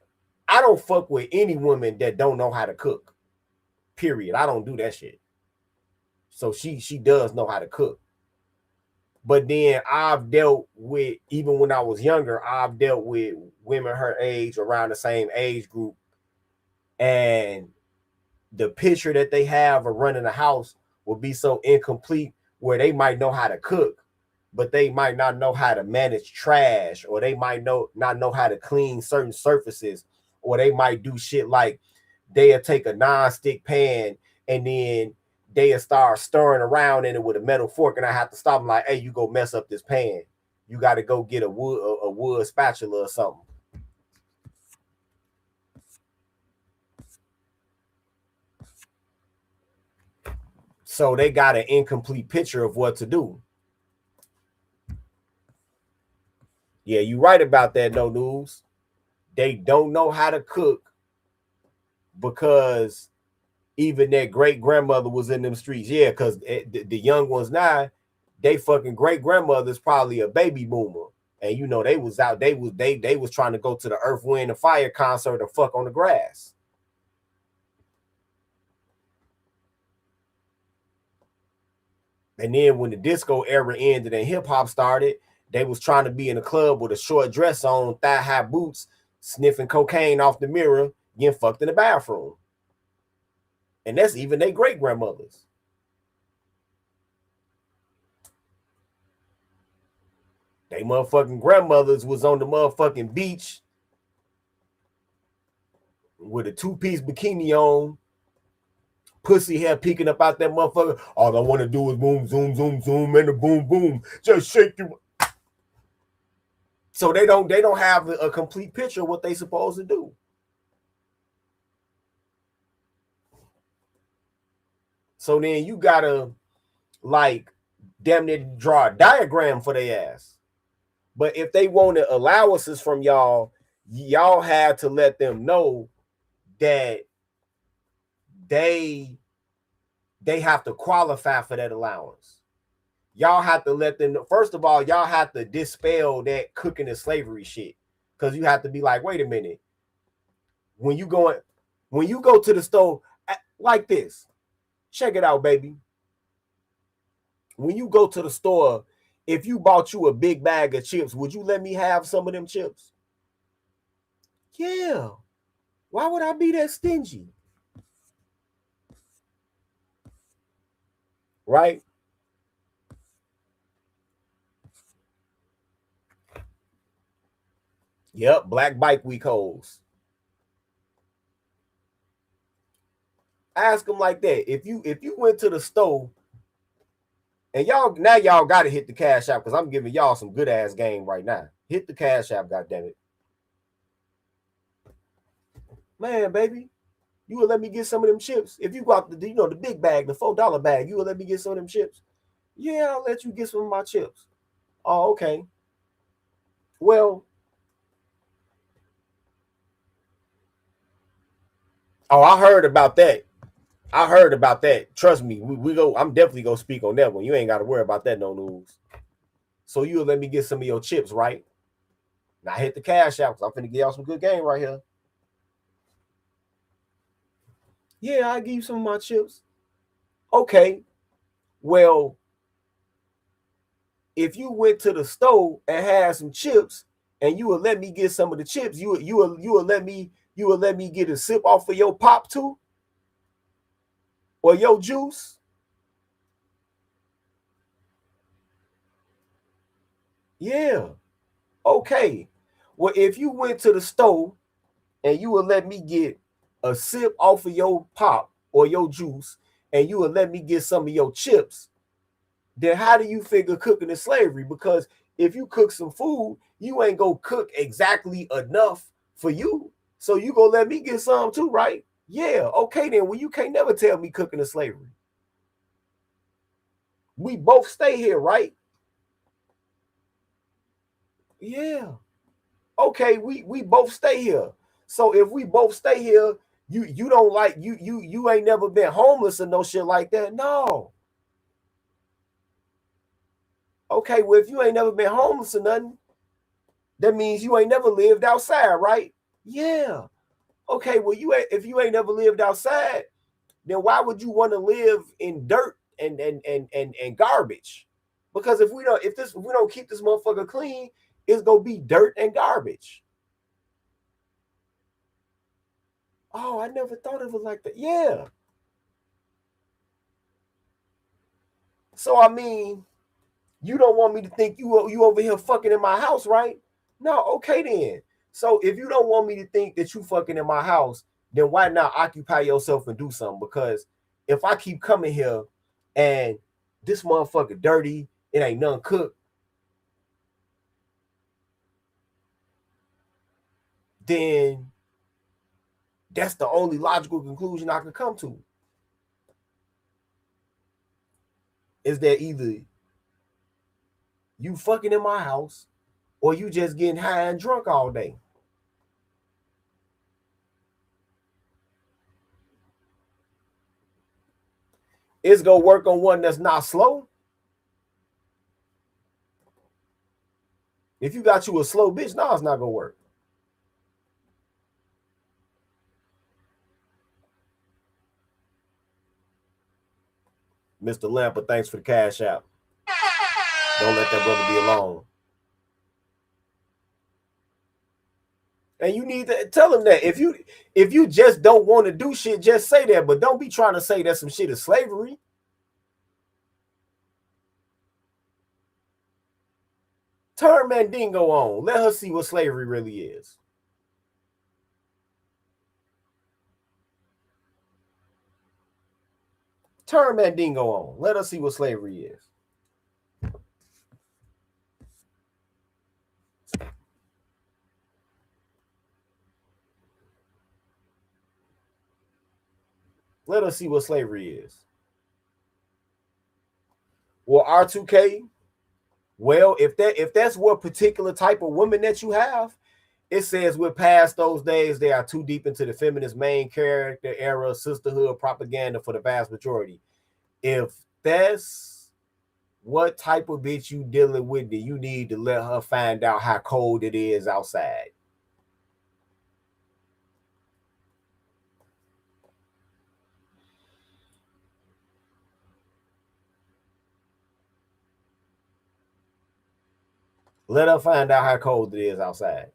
I don't fuck with any woman that don't know how to cook. Period. I don't do that shit. So she does know how to cook. But then I've dealt with, even when I was younger, I've dealt with women her age, around the same age group, and the picture that they have of running a house will be so incomplete, where they might know how to cook, but they might not know how to manage trash, or they might not know how to clean certain surfaces, or they might do shit like they'll take a non-stick pan and then they'll start stirring around in it with a metal fork, and I have to stop them like, hey, you go mess up this pan. You got to go get a wood spatula or something. So they got an incomplete picture of what to do. Yeah, you right about that, no news. They don't know how to cook because even their great grandmother was in them streets. Yeah, because the young ones now, they fucking great grandmother's probably a baby boomer, and you know they was out. They was trying to go to the Earth, Wind, and Fire concert and fuck on the grass. And then when the disco era ended and hip hop started, they was trying to be in a club with a short dress on, thigh high boots, sniffing cocaine off the mirror, getting fucked in the bathroom. And that's even their great grandmothers. They motherfucking grandmothers was on the motherfucking beach with a 2-piece bikini on, pussy hair peeking up out that motherfucker. All I want to do is boom, zoom, zoom, zoom, and a boom, boom. Just shake you. So they don't have a complete picture of what they supposed to do. So then you gotta like damn near draw a diagram for their ass. But if they wanted allowances from y'all have to let them know that they have to qualify for that allowance. y'all have to let them know. First of all, y'all have to dispel that cooking and slavery shit. Because you have to be like, wait a minute. When you go to the store like this, check it out, baby. When you go to the store, if you bought you a big bag of chips, would you let me have some of them chips? Yeah. Why would I be that stingy? Right? Yep, Black Bike Week hoes. Ask them like that. If you went to the store and y'all got to hit the Cash App because I'm giving y'all some good ass game right now. Hit the Cash App, goddammit. Man, baby, you will let me get some of them chips. If you got the the big bag, the $4 bag, you will let me get some of them chips. Yeah, I'll let you get some of my chips. Oh, okay. Well, I heard about that. Trust me, we go. I'm definitely gonna speak on that one. You ain't got to worry about that. No news. So you'll let me get some of your chips, right? Now hit the Cash App because I'm finna get y'all some good game right here. Yeah, I'll give you some of my chips. Okay. Well, if you went to the store and had some chips and you would let me get some of the chips, you will let me get a sip off of your pop too? Or your juice? Yeah. Okay. Well, if you went to the store and you would let me get a sip off of your pop or your juice and you would let me get some of your chips, then how do you figure cooking is slavery? Because if you cook some food, you ain't gonna cook exactly enough for you. So you gonna let me get some too, right? Yeah, okay then. Well, you can't never tell me cooking is slavery. We both stay here, right? Yeah. Okay, we both stay here. So if we both stay here, you don't like you ain't never been homeless or no shit like that. No. Okay, well, if you ain't never been homeless or nothing, that means you ain't never lived outside, right? Yeah. Okay, well, if you ain't never lived outside, then why would you want to live in dirt and garbage? Because if we don't keep this motherfucker clean, it's gonna be dirt and garbage. Oh, I never thought of it like that. Yeah. So I mean, you don't want me to think you over here fucking in my house, right? No, okay then. So if you don't want me to think that you fucking in my house, then why not occupy yourself and do something? Because if I keep coming here and this motherfucker dirty, it ain't none cooked, then that's the only logical conclusion I can come to. Is that either you fucking in my house or you just getting high and drunk all day? It's gonna work on one that's not slow. If you got you a slow bitch, no, it's not gonna work. Mr. Lamper, thanks for the Cash App. Don't let that brother be alone. And you need to tell him that if you just don't want to do shit, just say that. But don't be trying to say that some shit is slavery. Turn Mandingo on. Let her see what slavery really is. Turn Mandingo on. Let her see what slavery is. Let us see what slavery is. Well, R2K, well, if that's what particular type of woman that you have, it says we're past those days. They are too deep into the feminist main character era, sisterhood propaganda for the vast majority. If that's what type of bitch you dealing with that you need to let her find out how cold it is outside? Let her find out how cold it is outside.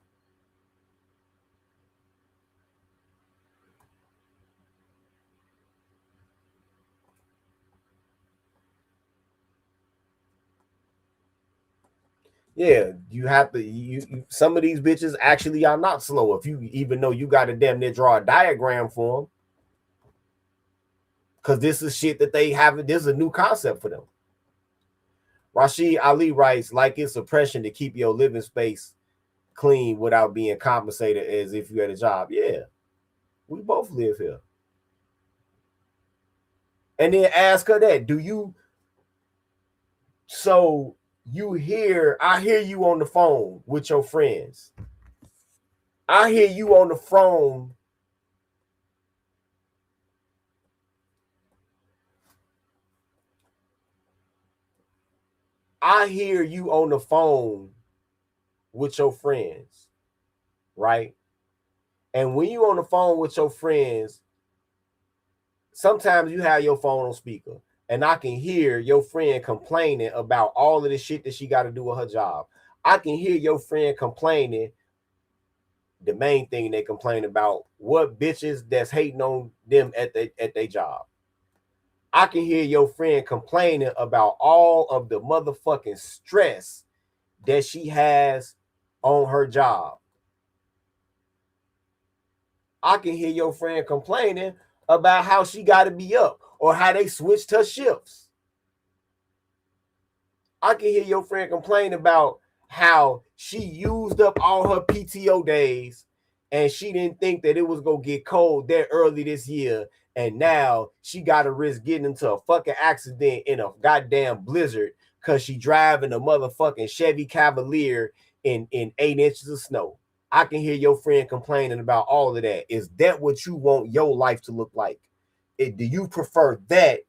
Yeah, you have to. You some of these bitches actually are not slow. If you even know you got to damn near draw a diagram for them, because this is shit that they haven't. This is a new concept for them. Rashid Ali writes, like it's oppression to keep your living space clean without being compensated as if you had a job. Yeah, we both live here. And then ask her that. Do you? So I hear you on the phone with your friends. I hear you on the phone. I hear you on the phone with your friends, right? And when you on the phone with your friends, sometimes you have your phone on speaker, and I can hear your friend complaining about all of the shit that she got to do with her job. I can hear your friend complaining. The main thing they complain about, what bitches that's hating on them at their job. I can hear your friend complaining about all of the motherfucking stress that she has on her job. I can hear your friend complaining about how she got to be up or how they switched her shifts. I can hear your friend complain about how she used up all her PTO days and she didn't think that it was going to get cold that early this year. And now she got to risk getting into a fucking accident in a goddamn blizzard because she driving a motherfucking Chevy Cavalier in 8 inches of snow. I can hear your friend complaining about all of that. Is that what you want your life to look like? Do you prefer that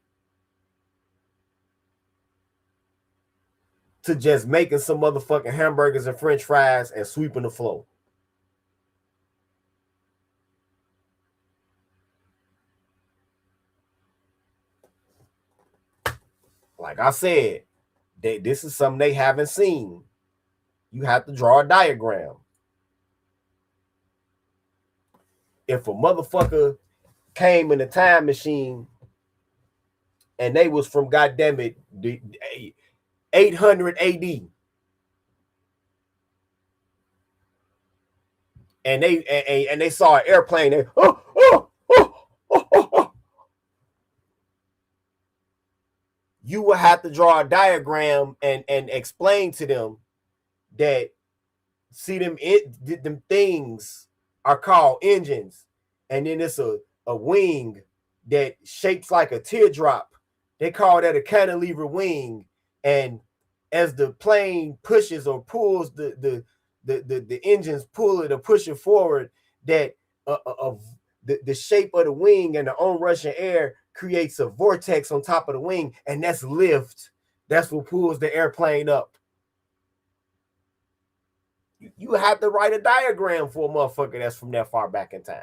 to just making some motherfucking hamburgers and french fries and sweeping the floor? Like I said, this is something they haven't seen. You have to draw a diagram. If a motherfucker came in a time machine and they was from goddamn it 800 AD, and they saw an airplane, they, you will have to draw a diagram and explain to them that, see, them things are called engines, and then it's a wing that shapes like a teardrop. They call that a cantilever wing, and as the plane pushes or pulls the engines pull it or push it forward, that the shape of the wing and the onrushing air creates a vortex on top of the wing, and that's lift. That's what pulls the airplane up. You have to write a diagram for a motherfucker that's from that far back in time.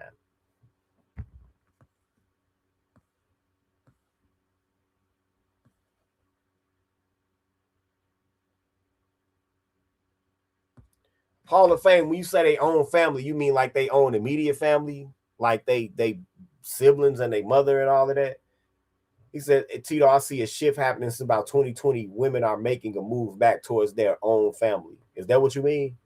Hall of Fame, when you say they own family, you mean like they own immediate family? Like they siblings and their mother and all of that? He said, Tito, I see a shift happening since about 2020. Women are making a move back towards their own family. Is that what you mean?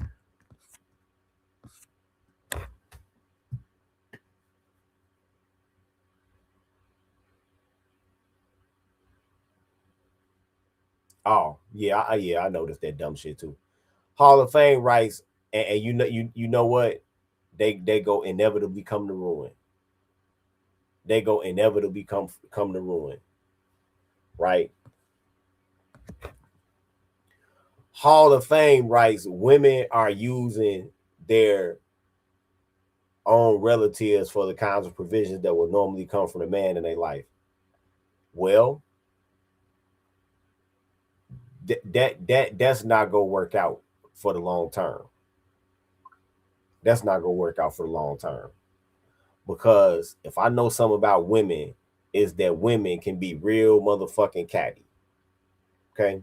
Oh, yeah, I noticed that dumb shit too. Hall of Fame writes, and you know what? They go inevitably come to ruin. They go inevitably come to ruin. Right? Hall of Fame writes, women are using their own relatives for the kinds of provisions that would normally come from a man in their life. Well, that's not gonna work out for the long term. That's not gonna work out for the long term. Because if I know something about women, is that women can be real motherfucking catty. Okay.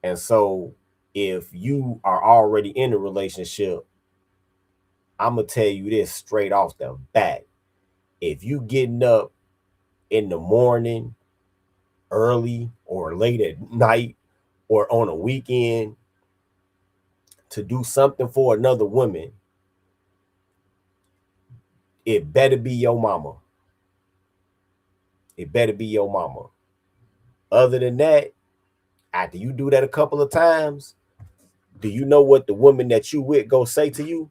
And so if you are already in a relationship, I'm gonna tell you this straight off the bat. If you getting up in the morning, early or late at night, or on a weekend to do something for another woman, it better be your mama. It better be your mama. Other than that, after you do that a couple of times, do you know what the woman that you with go say to you?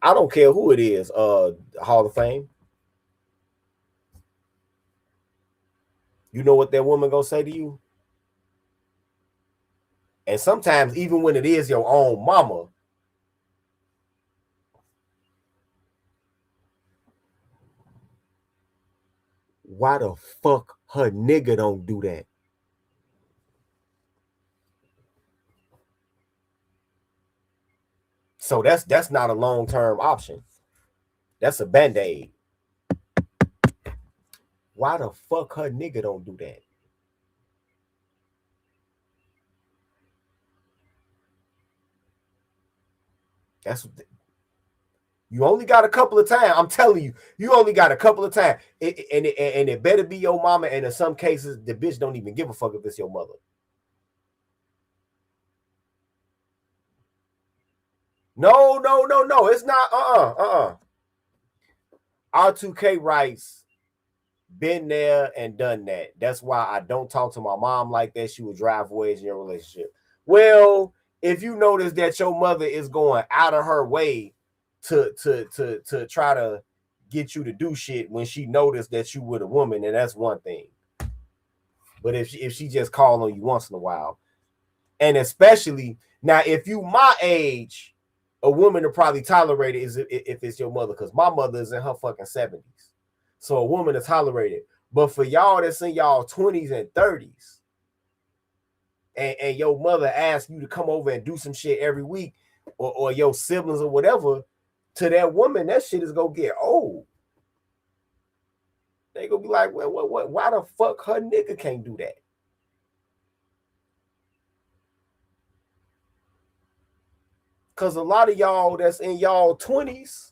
I don't care who it is, Hall of Fame. You know what that woman gonna say to you? And sometimes, even when it is your own mama, why the fuck her nigga don't do that? So that's not a long-term option. That's a band-aid. Why the fuck her nigga don't do that? That's you only got a couple of times. I'm telling you, you only got a couple of times. And it better be your mama. And in some cases, the bitch don't even give a fuck if it's your mother. No. It's not. R2K writes, been there and done that. That's why I don't talk to my mom like that. She would drive wedge in your relationship. Well, if you notice that your mother is going out of her way to try to get you to do shit when she noticed that you with a woman, and that's one thing. But if she just call on you once in a while, and especially now, if you my age, a woman to probably tolerate it is if it's your mother, because my mother is in her fucking 70s. So a woman is tolerated. But for y'all that's in y'all 20s and 30s, and your mother asks you to come over and do some shit every week, or your siblings or whatever, to that woman, that shit is gonna get old. They gonna be like, what, why the fuck her nigga can't do that? Cause a lot of y'all that's in y'all 20s,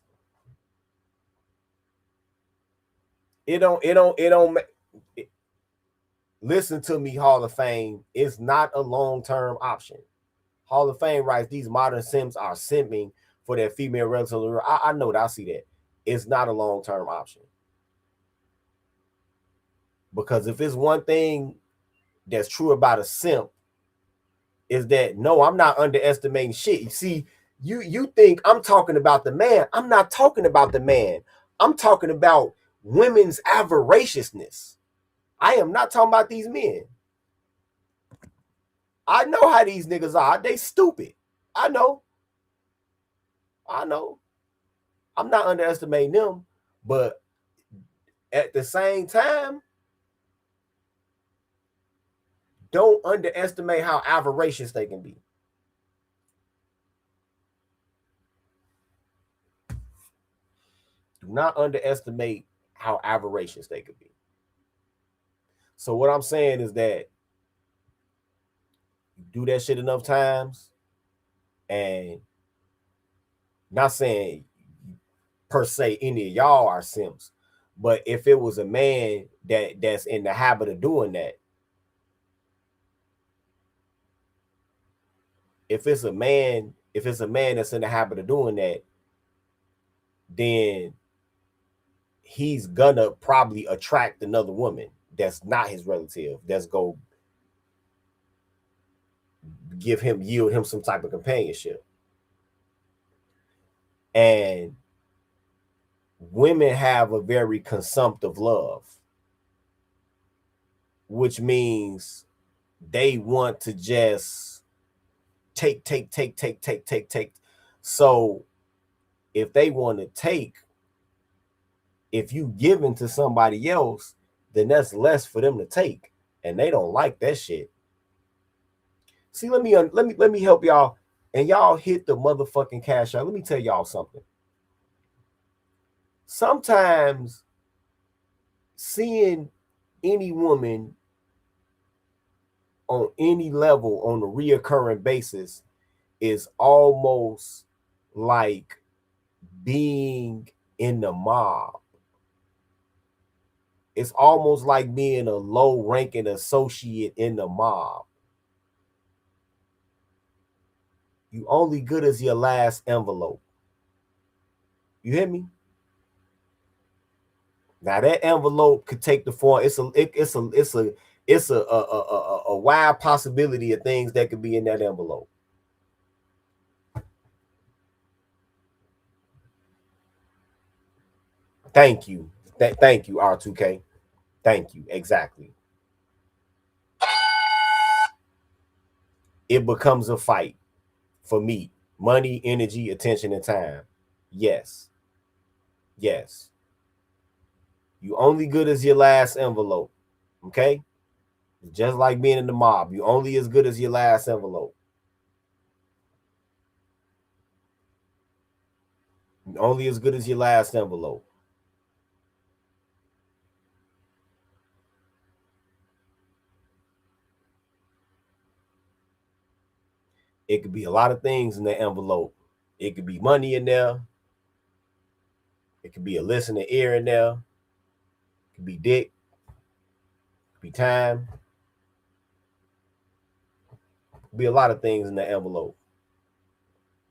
listen to me, Hall of Fame. It's not a long-term option. Hall of Fame writes, these modern Sims are simping for their female relatives. I know that. I see that. It's not a long-term option. Because if it's one thing that's true about a simp, is that no, I'm not underestimating shit. You see, you think I'm talking about the man. I'm not talking about the man. I'm talking about women's avariciousness. I am not talking about these men. I know how these niggas are. They stupid. I know. I'm not underestimating them, but at the same time, don't underestimate how avaricious they can be. Do not underestimate how avaricious they could be. So what I'm saying is that you do that shit enough times, and not saying per se any of y'all are simps, but if it was a man that's in the habit of doing that, if it's a man that's in the habit of doing that, then he's gonna probably attract another woman that's not his relative, that's go yield him some type of companionship. And women have a very consumptive love, which means they want to just take. So if they want to take, if you give in to somebody else, then that's less for them to take, and they don't like that shit. See, let me help y'all, and y'all hit the motherfucking cash out. Let me tell y'all something. Sometimes seeing any woman on any level on a reoccurring basis is almost like being in the mob. It's almost like being a low-ranking associate in the mob. You only good as your last envelope. You hear me? Now that envelope could take the form. It's a wide possibility of things that could be in that envelope. Thank you. Thank you, R2K. Thank you. Exactly. It becomes a fight for me. Money, energy, attention, and time. Yes. Yes. You only good as your last envelope. Okay? Just like being in the mob. You only as good as your last envelope. You only as good as your last envelope. It could be a lot of things in the envelope. It could be money in there. It could be a listening ear in there. It could be dick. It could be time. It could be a lot of things in the envelope.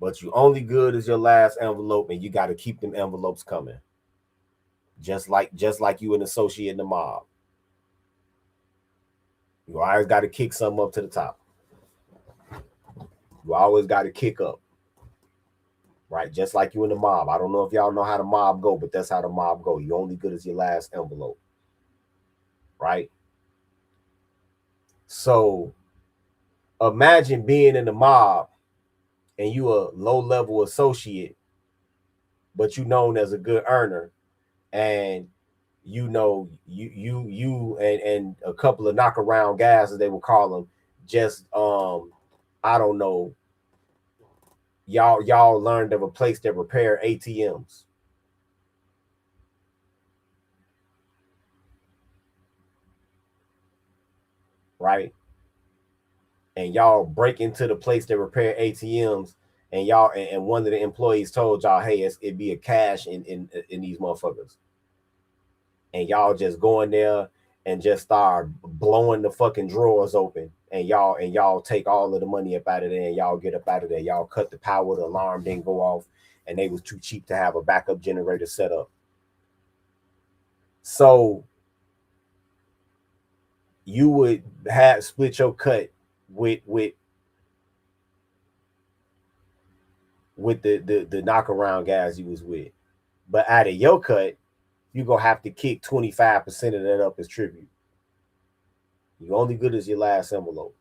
But you only good as your last envelope, and you got to keep them envelopes coming. Just like you an associate in the mob. You always got to kick something up to the top. You always got to kick up. Right? Just like you in the mob. I don't know if y'all know how the mob go, but that's how the mob go. You only good as your last envelope. Right? So imagine being in the mob and you a low-level associate, but you known as a good earner, and you know you and a couple of knock-around guys, as they would call them, just I don't know, y'all learned of a place that repair ATMs. Right? And y'all break into the place that repair ATMs, and y'all and one of the employees told y'all, hey, it'd be a cash in these motherfuckers. And y'all just go in there and just start blowing the fucking drawers open, and y'all take all of the money up out of there, and y'all get up out of there. Y'all cut the power, the alarm didn't go off, and they was too cheap to have a backup generator set up. So you would have split your cut with the knockaround guys you was with. But out of your cut, you're gonna have to kick 25% of that up as tribute. You only good as your last envelope.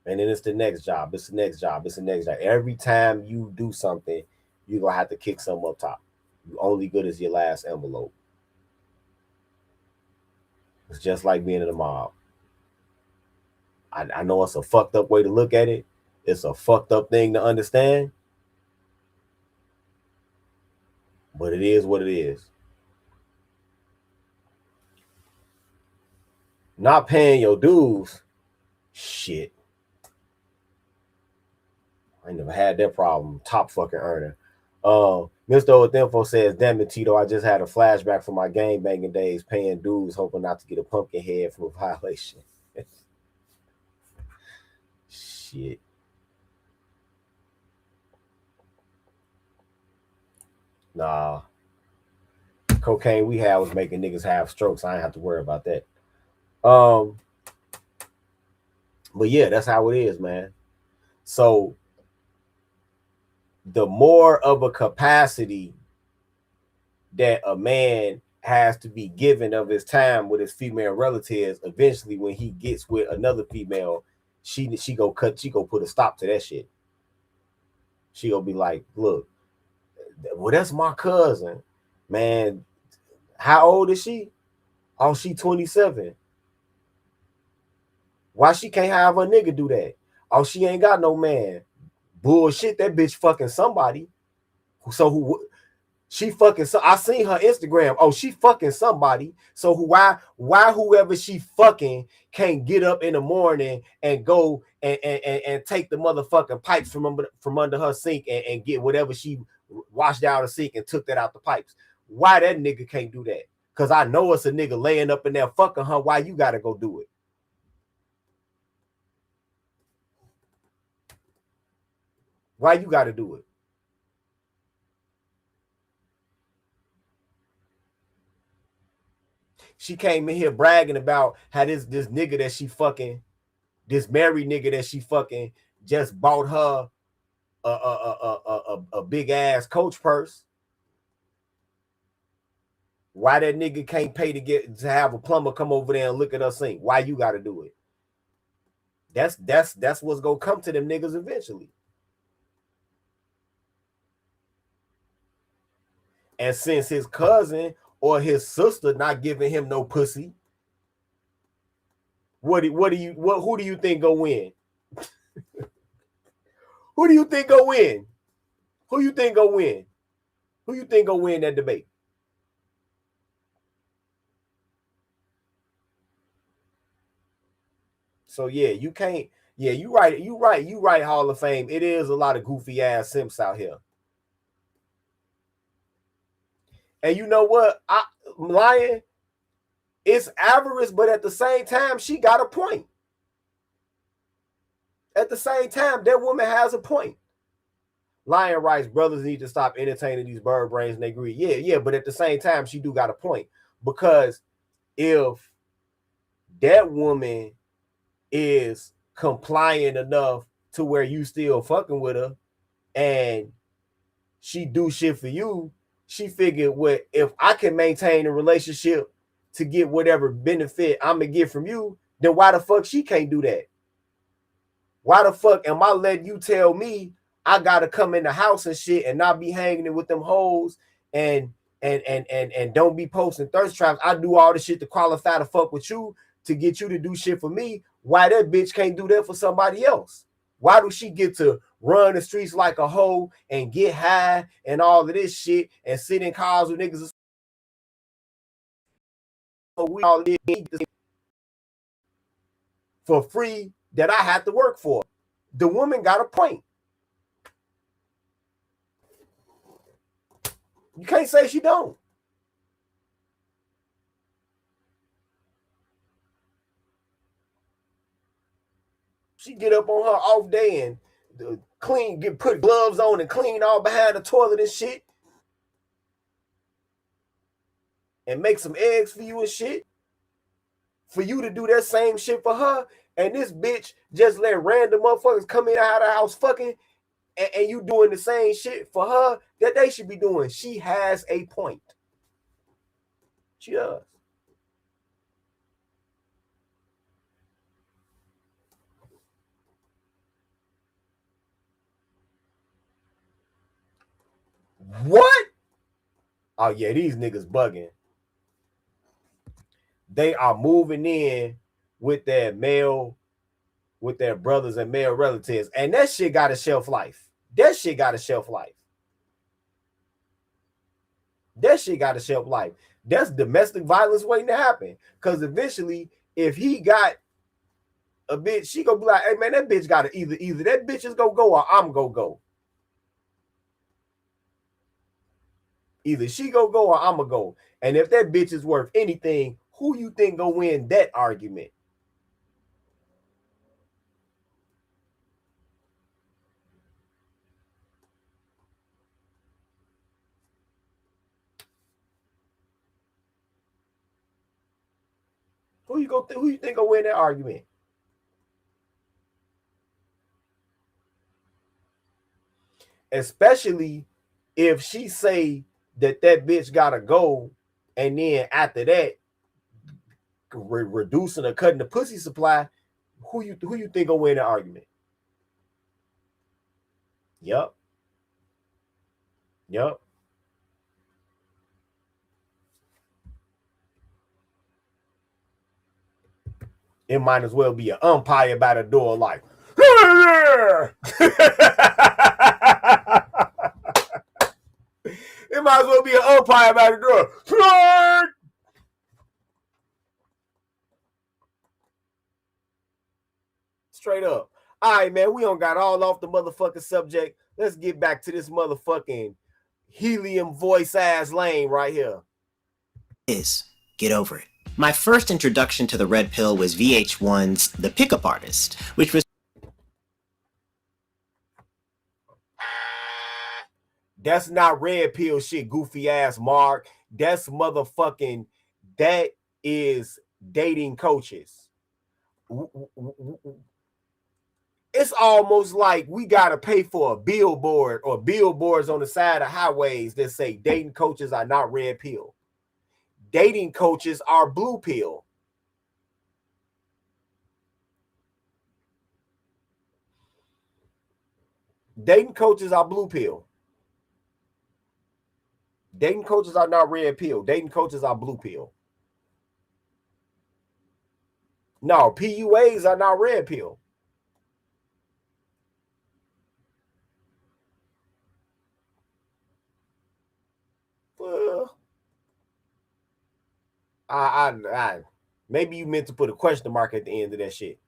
And then it's the next job, it's the next job, it's the next job. Every time you do something, you're gonna have to kick something up top. You only good as your last envelope. It's just like being in a mob. I know it's a fucked up way to look at it. It's a fucked up thing to understand. But it is what it is. Not paying your dues, shit. I ain't never had that problem. Top fucking earner. Mr. Othemfo says, damn it, Tito, I just had a flashback from my game banging days, paying dues, hoping not to get a pumpkin head from a violation. Shit. Nah. Cocaine we had was making niggas have strokes. I ain't have to worry about that. But yeah, that's how it is, man. So the more of a capacity that a man has to be given of his time with his female relatives, eventually when he gets with another female, she go put a stop to that shit. She gonna be like, look, well, that's my cousin. Man, how old is she? Oh, she 27. Why she can't have her nigga do that? Oh, she ain't got no man. Bullshit, that bitch fucking somebody. So who she fucking so I seen her Instagram. Oh, she fucking somebody. So why whoever she fucking can't get up in the morning and go and take the motherfucking pipes from under her sink and get whatever she washed out the sink and took that out the pipes. Why that nigga can't do that? Cause I know it's a nigga laying up in there fucking her. Why you gotta go do it? Why you gotta do it? She came in here bragging about how this nigga that she fucking, this married nigga that she fucking just bought her a big ass Coach purse. Why that nigga can't pay to have a plumber come over there and look at her sink? Why you gotta do it? That's what's gonna come to them niggas eventually. And since his cousin or his sister not giving him no pussy, who do you think go win? Who do you think go win? Who you think go win? Who you think go win that debate? So yeah, you can't. Yeah, you right. Hall of Fame. It is a lot of goofy ass simps out here. And you know what? Lying, it's avarice, but at the same time, she got a point. At the same time, that woman has a point. Lion writes, brothers need to stop entertaining these bird brains and they agree. Yeah, but at the same time, she do got a point. Because if that woman is compliant enough to where you still fucking with her and she do shit for you, she figured, what if I can maintain a relationship to get whatever benefit I'm gonna get from you, then why the fuck she can't do that? Why the fuck am I letting you tell me I gotta come in the house and shit and not be hanging it with them hoes and don't be posting thirst traps? I do all the shit to qualify to fuck with you to get you to do shit for me. Why that bitch can't do that for somebody else? Why do she get to run the streets like a hoe and get high and all of this shit and sit in cars with niggas? We all live for free that I had to work for. The woman got a point. You can't say she don't. She get up on her off day and put gloves on and clean all behind the toilet and shit. And make some eggs for you and shit. For you to do that same shit for her. And this bitch just let random motherfuckers come in out of the house fucking. And you doing the same shit for her that they should be doing. She has a point. She does. What? Oh yeah, these niggas bugging. They are moving in with their brothers and male relatives, and that shit got a shelf life. That shit got a shelf life. That's domestic violence waiting to happen. Because eventually, if he got a bitch, she gonna be like, hey man, that bitch gotta either that bitch is gonna go or I'm gonna go. Either she gonna go or I'm gonna go. And if that bitch is worth anything, who you think gonna win that argument? Who you think gonna win that argument? Especially if she say that bitch gotta go, and then after that, reducing or cutting the pussy supply, who you think gonna win the argument? Yup. It might as well be an umpire by the door, like. It might as well be an umpire by the door. Straight up. All right, man, we don't got all off the motherfucking subject. Let's get back to this motherfucking helium voice ass lane right here. Get over it. My first introduction to the red pill was VH1's The Pickup Artist, which was... That's not red pill shit, goofy ass Mark. That's motherfucking, that is dating coaches. It's almost like we got to pay for a billboard or billboards on the side of highways that say dating coaches are not red pill. Dating coaches are blue pill. Dating coaches are blue pill. Dating coaches are not red pill. Dating coaches are blue pill. No, PUAs are not red pill. Well, I maybe you meant to put a question mark at the end of that shit.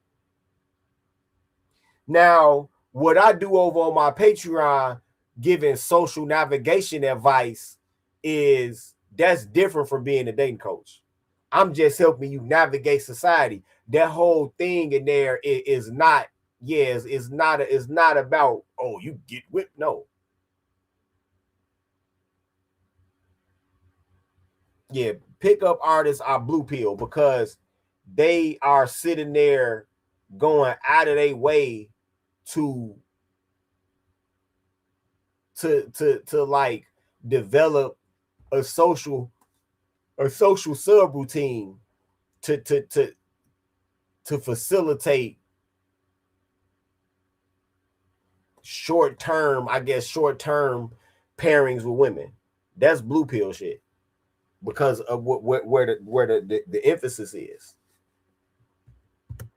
Now, what I do over on my Patreon, giving social navigation advice, is that's different from being a dating coach. I'm just helping you navigate society. That whole thing in there is not, yes, it's not about, oh, you get whipped. No. Yeah, pickup artists are blue pill because they are sitting there going out of their way to like develop a social subroutine to facilitate short-term pairings with women. That's blue pill shit because of where the emphasis is.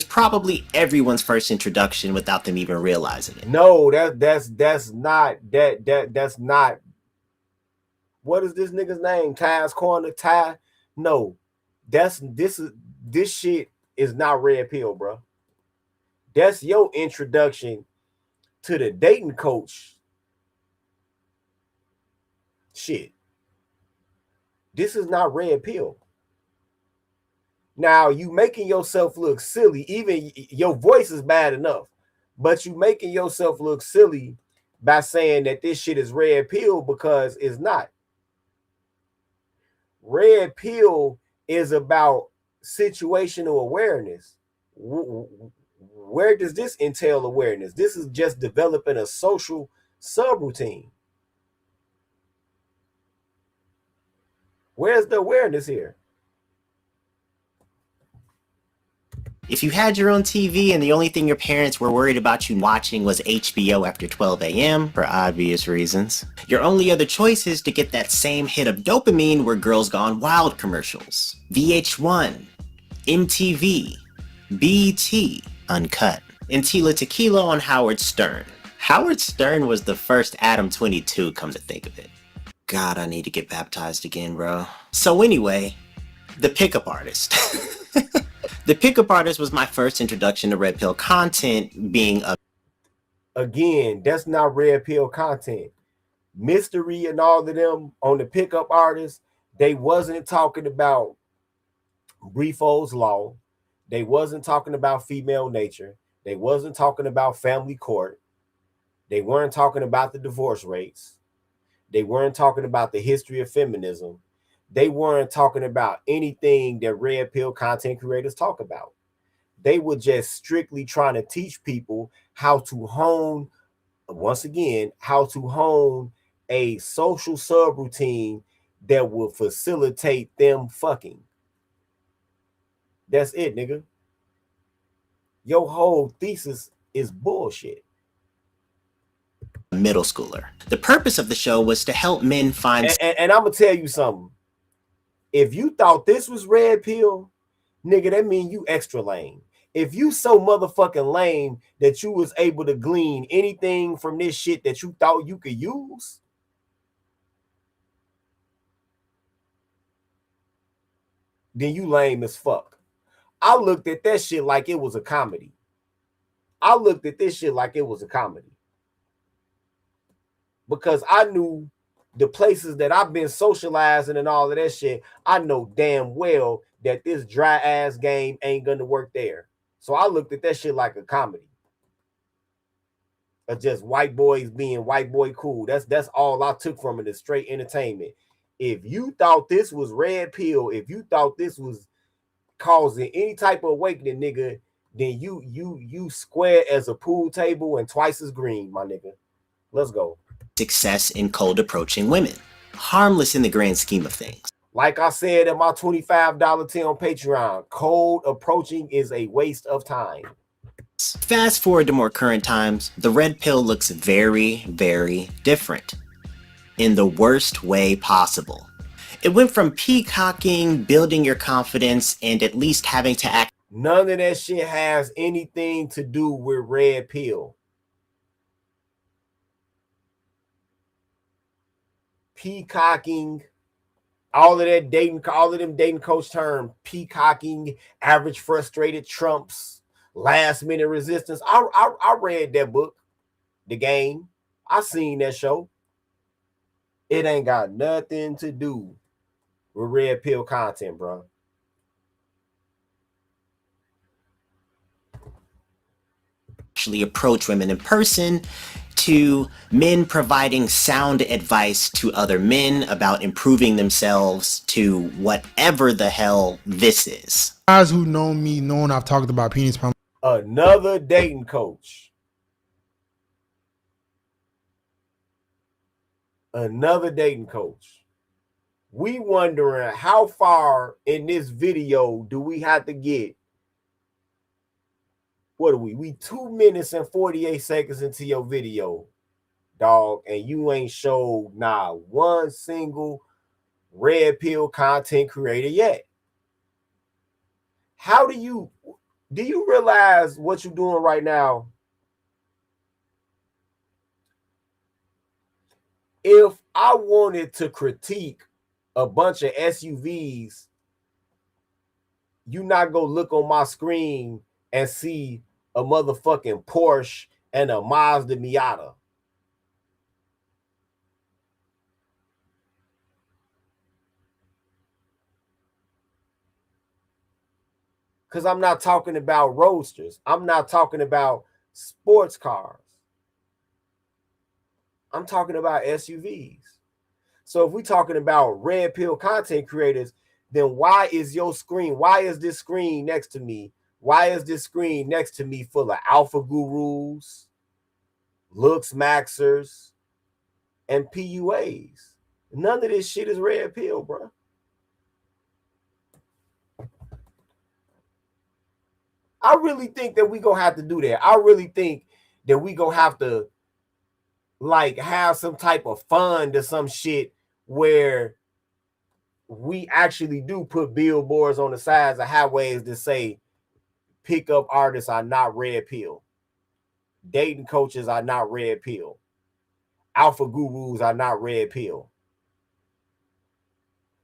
Probably everyone's first introduction without them even realizing it. No, that's not. What is this nigga's name? Ty's Corner, Ty? No, this shit is not red pill, bro. That's your introduction to the dating coach shit. This is not red pill. Now, you making yourself look silly. Even your voice is bad enough, but you making yourself look silly by saying that this shit is red pill because it's not. Red pill is about situational awareness. Where does this entail awareness? This is just developing a social subroutine. Where's the awareness here? If you had your own TV and the only thing your parents were worried about you watching was HBO after 12 a.m. for obvious reasons, your only other choice is to get that same hit of dopamine were Girls Gone Wild commercials. VH1, MTV, BET, Uncut, and Tila Tequila on Howard Stern. Howard Stern was the first Adam 22, come to think of it. God, I need to get baptized again, bro. So anyway, The Pickup Artist. The Pickup Artist was my first introduction to red pill content, being a... Again, that's not red pill content. Mystery and all of them on The Pickup Artist, they wasn't talking about Brifo's Law. They wasn't talking about female nature. They wasn't talking about family court. They weren't talking about the divorce rates. They weren't talking about the history of feminism. They weren't talking about anything that red pill content creators talk about. They were just strictly trying to teach people how to hone, once again, how to hone a social subroutine that will facilitate them fucking. That's it, nigga. Your whole thesis is bullshit. Middle schooler. The purpose of the show was to help men find... And I'm going to tell you something. If you thought this was red pill, nigga, that mean you extra lame. If you so motherfucking lame that you was able to glean anything from this shit that you thought you could use, then you lame as fuck. I looked at that shit like it was a comedy. Because I knew the places that I've been socializing and all of that shit, I know damn well that this dry ass game ain't gonna work there. So I looked at that shit like a comedy. Of just white boys being white boy cool. That's all I took from it, is straight entertainment. If you thought this was red pill, if you thought this was causing any type of awakening, nigga, then you square as a pool table and twice as green, my nigga. Let's go. Success in cold approaching women. Harmless in the grand scheme of things. Like I said at my $25 tier on Patreon, cold approaching is a waste of time. Fast forward to more current times, the red pill looks very, very different. In the worst way possible. It went from peacocking, building your confidence, and at least having to act. None of that shit has anything to do with red pill. Peacocking, all of them dating coach term, peacocking, average frustrated trumps, last minute resistance. I read that book, The Game. I seen that show. It ain't got nothing to do with red pill content, bro. Actually approach women in person, to men providing sound advice to other men about improving themselves, to whatever the hell this is. Guys who know me, knowing I've talked about penis pump. Another dating coach. We wondering how far in this video do we have to get? What are we 2 minutes and 48 seconds into your video, dog, and you ain't showed one single red pill content creator yet. How do you realize what you're doing right now? If I wanted to critique a bunch of SUVs, you not go look on my screen and see a motherfucking Porsche and a Mazda Miata. Because I'm not talking about roadsters. I'm not talking about sports cars. I'm talking about SUVs. So if we're talking about red pill content creators, then why is this screen next to me? Why is this screen next to me full of alpha gurus, looks maxers, and PUAs? None of this shit is red pill, bro. I really think that we gonna have to do that. I really think that we gonna have to like have some type of fund or some shit where we actually do put billboards on the sides of highways that say pickup artists are not red pill, dating coaches are not red pill, alpha gurus are not red pill.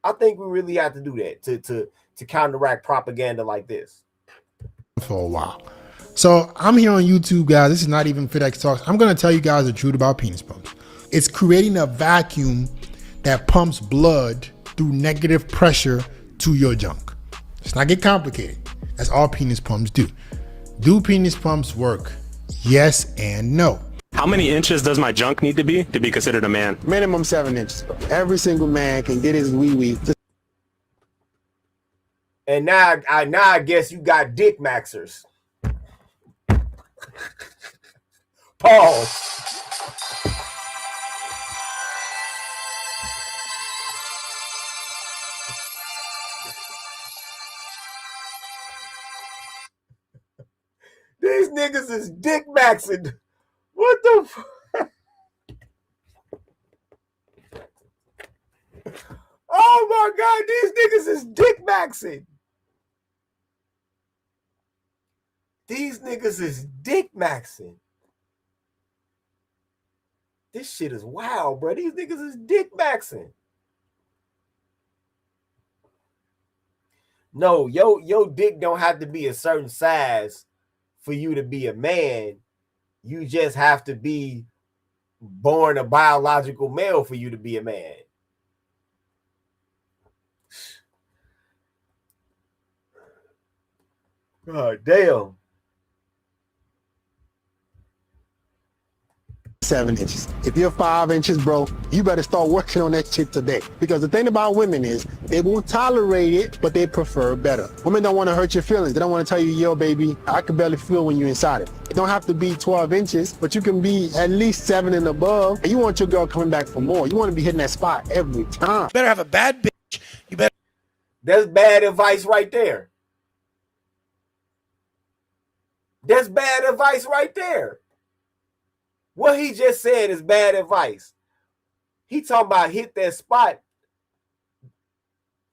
I think we really have to do that to counteract propaganda like this. For a while. So I'm here on YouTube, guys. This is not even FitX Talks. I'm going to tell you guys the truth about penis pumps. It's creating a vacuum that pumps blood through negative pressure to your junk. Let's not get complicated. That's all penis pumps do. Do penis pumps work? Yes and no. How many inches does my junk need to be considered a man? Minimum 7 inches. Every single man can get his wee-wee. And now I guess you got dick maxers. Pause. These niggas is dick maxing. What the fuck? Oh my God, these niggas is dick maxing. These niggas is dick maxing. This shit is wild, bro. These niggas is dick maxing. No, your dick don't have to be a certain size for you to be a man. You just have to be born a biological male for you to be a man. God damn. 7 inches. If you're 5 inches, bro, you better start working on that shit today. Because the thing about women is they won't tolerate it, but they prefer better. Women don't want to hurt your feelings. They don't want to tell you, yo, baby, I can barely feel when you're inside it. It don't have to be 12 inches, but you can be at least 7 and above. And you want your girl coming back for more. You want to be hitting that spot every time. You better have a bad bitch. You better. That's bad advice right there. That's bad advice right there. What he just said is bad advice. He talking about hit that spot.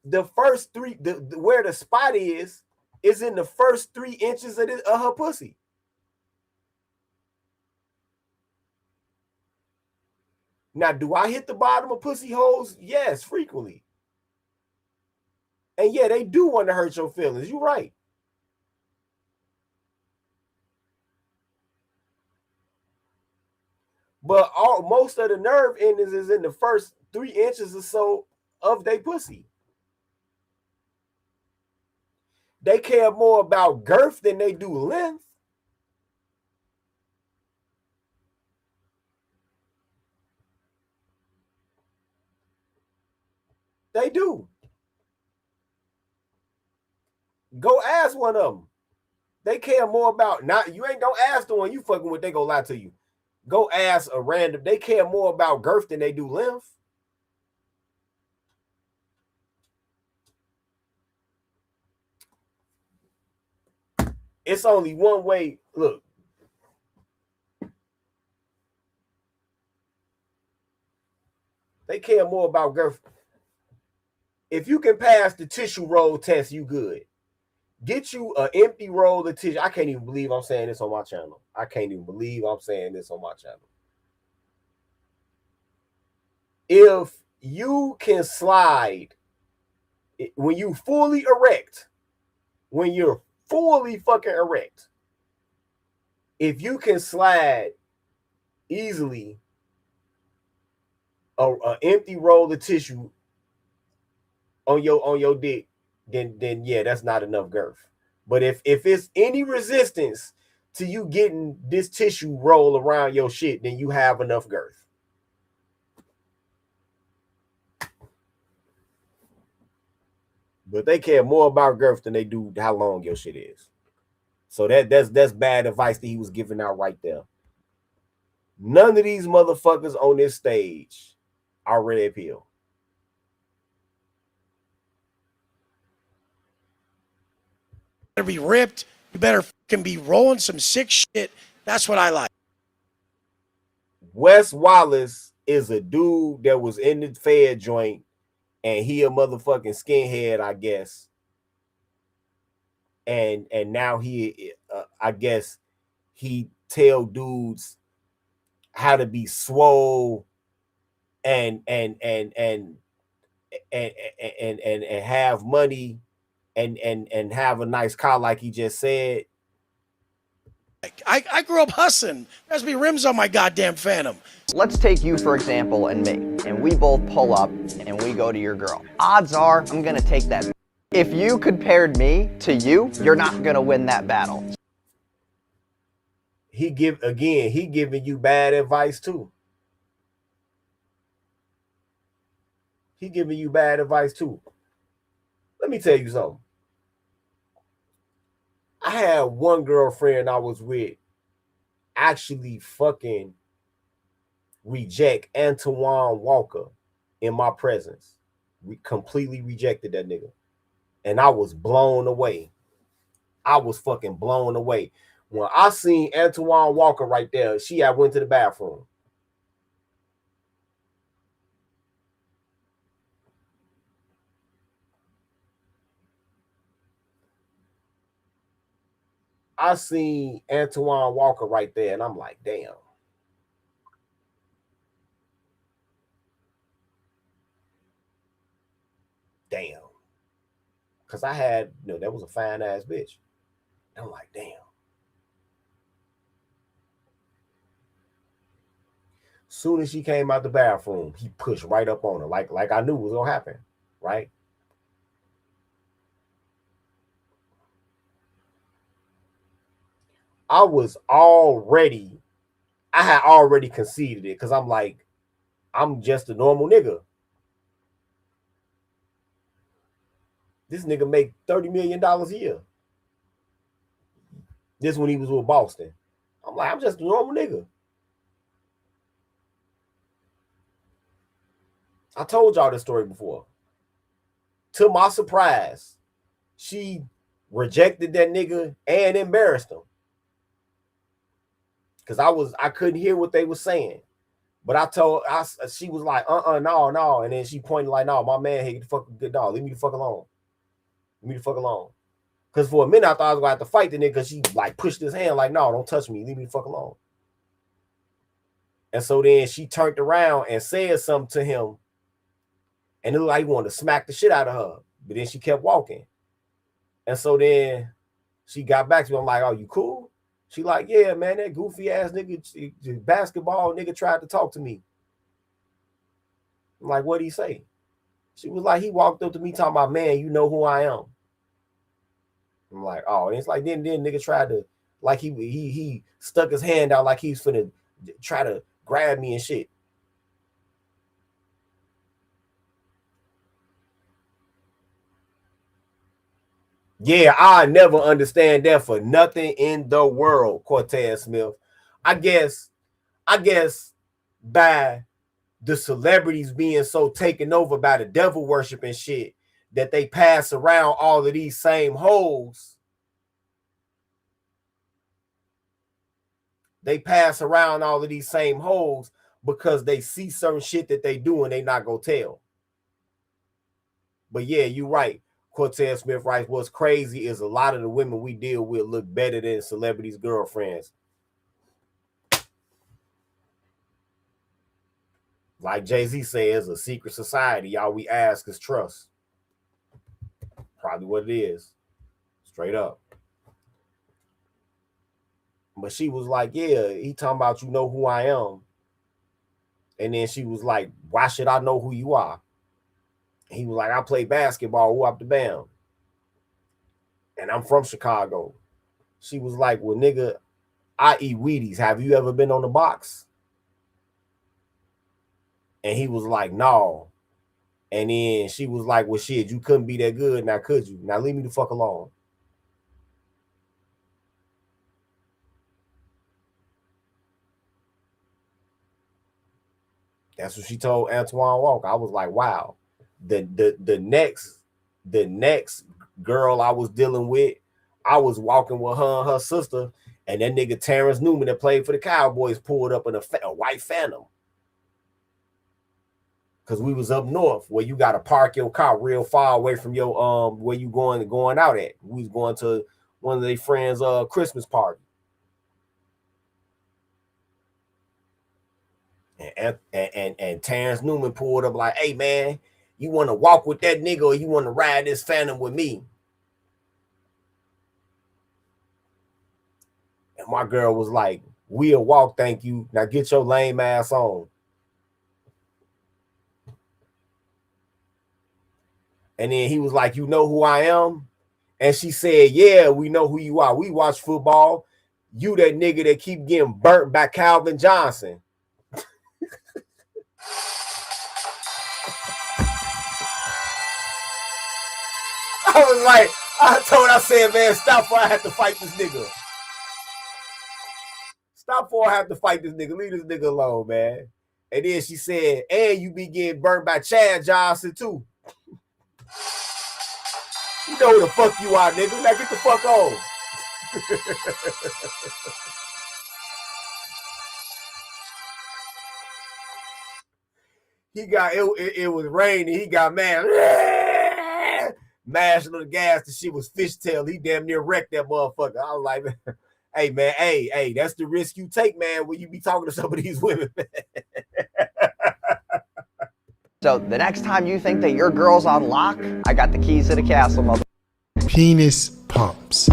The first three, where the spot is in the first 3 inches of her pussy. Now, do I hit the bottom of pussy holes? Yes, frequently. And yeah, they do want to hurt your feelings. You're right. But most of the nerve endings is in the first 3 inches or so of their pussy. They care more about girth than they do length. They do. Go ask one of them. They care more about, not, you ain't gonna ask the one you fucking with, they gonna lie to you. Go ask a random, they care more about girth than they do length. It's only one way. Look. They care more about girth. If you can pass the tissue roll test, you good. Get you an empty roll of tissue. I can't even believe I'm saying this on my channel. I can't even believe I'm saying this on my channel. If you can slide when you fully erect, when you're fully fucking erect, if you can slide easily a empty roll of tissue on your dick, then yeah, that's not enough girth. But if it's any resistance to you getting this tissue roll around your shit, then you have enough girth. But they care more about girth than they do how long your shit is. So that's bad advice that he was giving out right there. None of these motherfuckers on this stage are red pill. You better be ripped. You better fucking be rolling some sick shit. That's what I like. Wes Wallace is a dude that was in the Fed joint, and he a motherfucking skinhead, I guess. And now he, I guess, he tell dudes how to be swole and have money and have a nice car, like he just said. I grew up hustling. There has to be rims on my goddamn Phantom. Let's take you, for example, and me, and we both pull up and we go to your girl. Odds are I'm gonna take that. If you compared me to you, you're not gonna win that battle. He giving you bad advice too. He giving you bad advice too. Let me tell you something. I had one girlfriend I was with actually fucking reject Antoine Walker in my presence. We completely rejected that nigga. And I was blown away. I was fucking blown away. When I seen Antoine Walker right there, she had went to the bathroom. I seen Antoine Walker right there, and I'm like, damn. Damn. Because I had, that was a fine ass bitch. I'm like, damn. Soon as she came out the bathroom, he pushed right up on her, like I knew was gonna happen, right? I had already conceded it because I'm like, I'm just a normal nigga. This nigga make $30 million a year. This when he was with Boston. I'm like, I'm just a normal nigga. I told y'all this story before. To my surprise, she rejected that nigga and embarrassed him. Cause I couldn't hear what they were saying. But she was like, no. And then she pointed like, no, my man, hey, get the fuck good dog. Leave me the fuck alone. Leave me the fuck alone. Cause for a minute I thought I was gonna have to fight the nigga because she like pushed his hand like, no, don't touch me. Leave me the fuck alone. And so then she turned around and said something to him. And it looked like he wanted to smack the shit out of her. But then she kept walking. And so then she got back to me. I'm like, oh, you cool? She like, yeah, man, that goofy ass nigga, basketball nigga tried to talk to me. I'm like, what'd he say? She was like, he walked up to me talking about, man, you know who I am. I'm like, oh, and it's like, then nigga tried to, like he stuck his hand out like he's finna try to grab me and shit. Yeah, I never understand that for nothing in the world, Cortez Smith. I guess by the celebrities being so taken over by the devil worship and shit that they pass around all of these same hoes. They pass around all of these same hoes because they see certain shit that they do and they not gonna tell. But yeah, you're right. Cortez Smith writes, what's crazy is a lot of the women we deal with look better than celebrities' girlfriends. Like Jay-Z says, a secret society. All we ask is trust. Probably what it is. Straight up. But she was like, yeah, he talking about you know who I am. And then she was like, why should I know who you are? He was like, I play basketball, who up the bam. And I'm from Chicago. She was like, well, nigga, I eat Wheaties. Have you ever been on the box? And he was like, no. And then she was like, well, shit, you couldn't be that good. Now, could you? Now, leave me the fuck alone. That's what she told Antoine Walker. I was like, wow. The next girl I was dealing with, I was walking with her and her sister, and that nigga Terrence Newman that played for the Cowboys pulled up in a white Phantom. Cause we was up north where you gotta park your car real far away from your where you going out at. We was going to one of their friends' Christmas party. And Terrence Newman pulled up like, hey man, you want to walk with that nigga or you want to ride this Phantom with me? And my girl was like, we'll walk, thank you. Now get your lame ass on. And then he was like, you know who I am? And she said, yeah, we know who you are. We watch football. You that nigga that keep getting burnt by Calvin Johnson. I was like, I said, man, stop before I have to fight this nigga. Stop before I have to fight this nigga. Leave this nigga alone, man. And then she said, and you be getting burnt by Chad Johnson too. You know who the fuck you are, nigga. Now get the fuck on. He got it was raining. He got mad. mashing on the gas. The shit was fishtail. He damn near wrecked that motherfucker. I was like, hey, man, hey, that's the risk you take, man, when you be talking to some of these women, man. So the next time you think that your girl's on lock, I got the keys to the castle, mother. Penis pumps.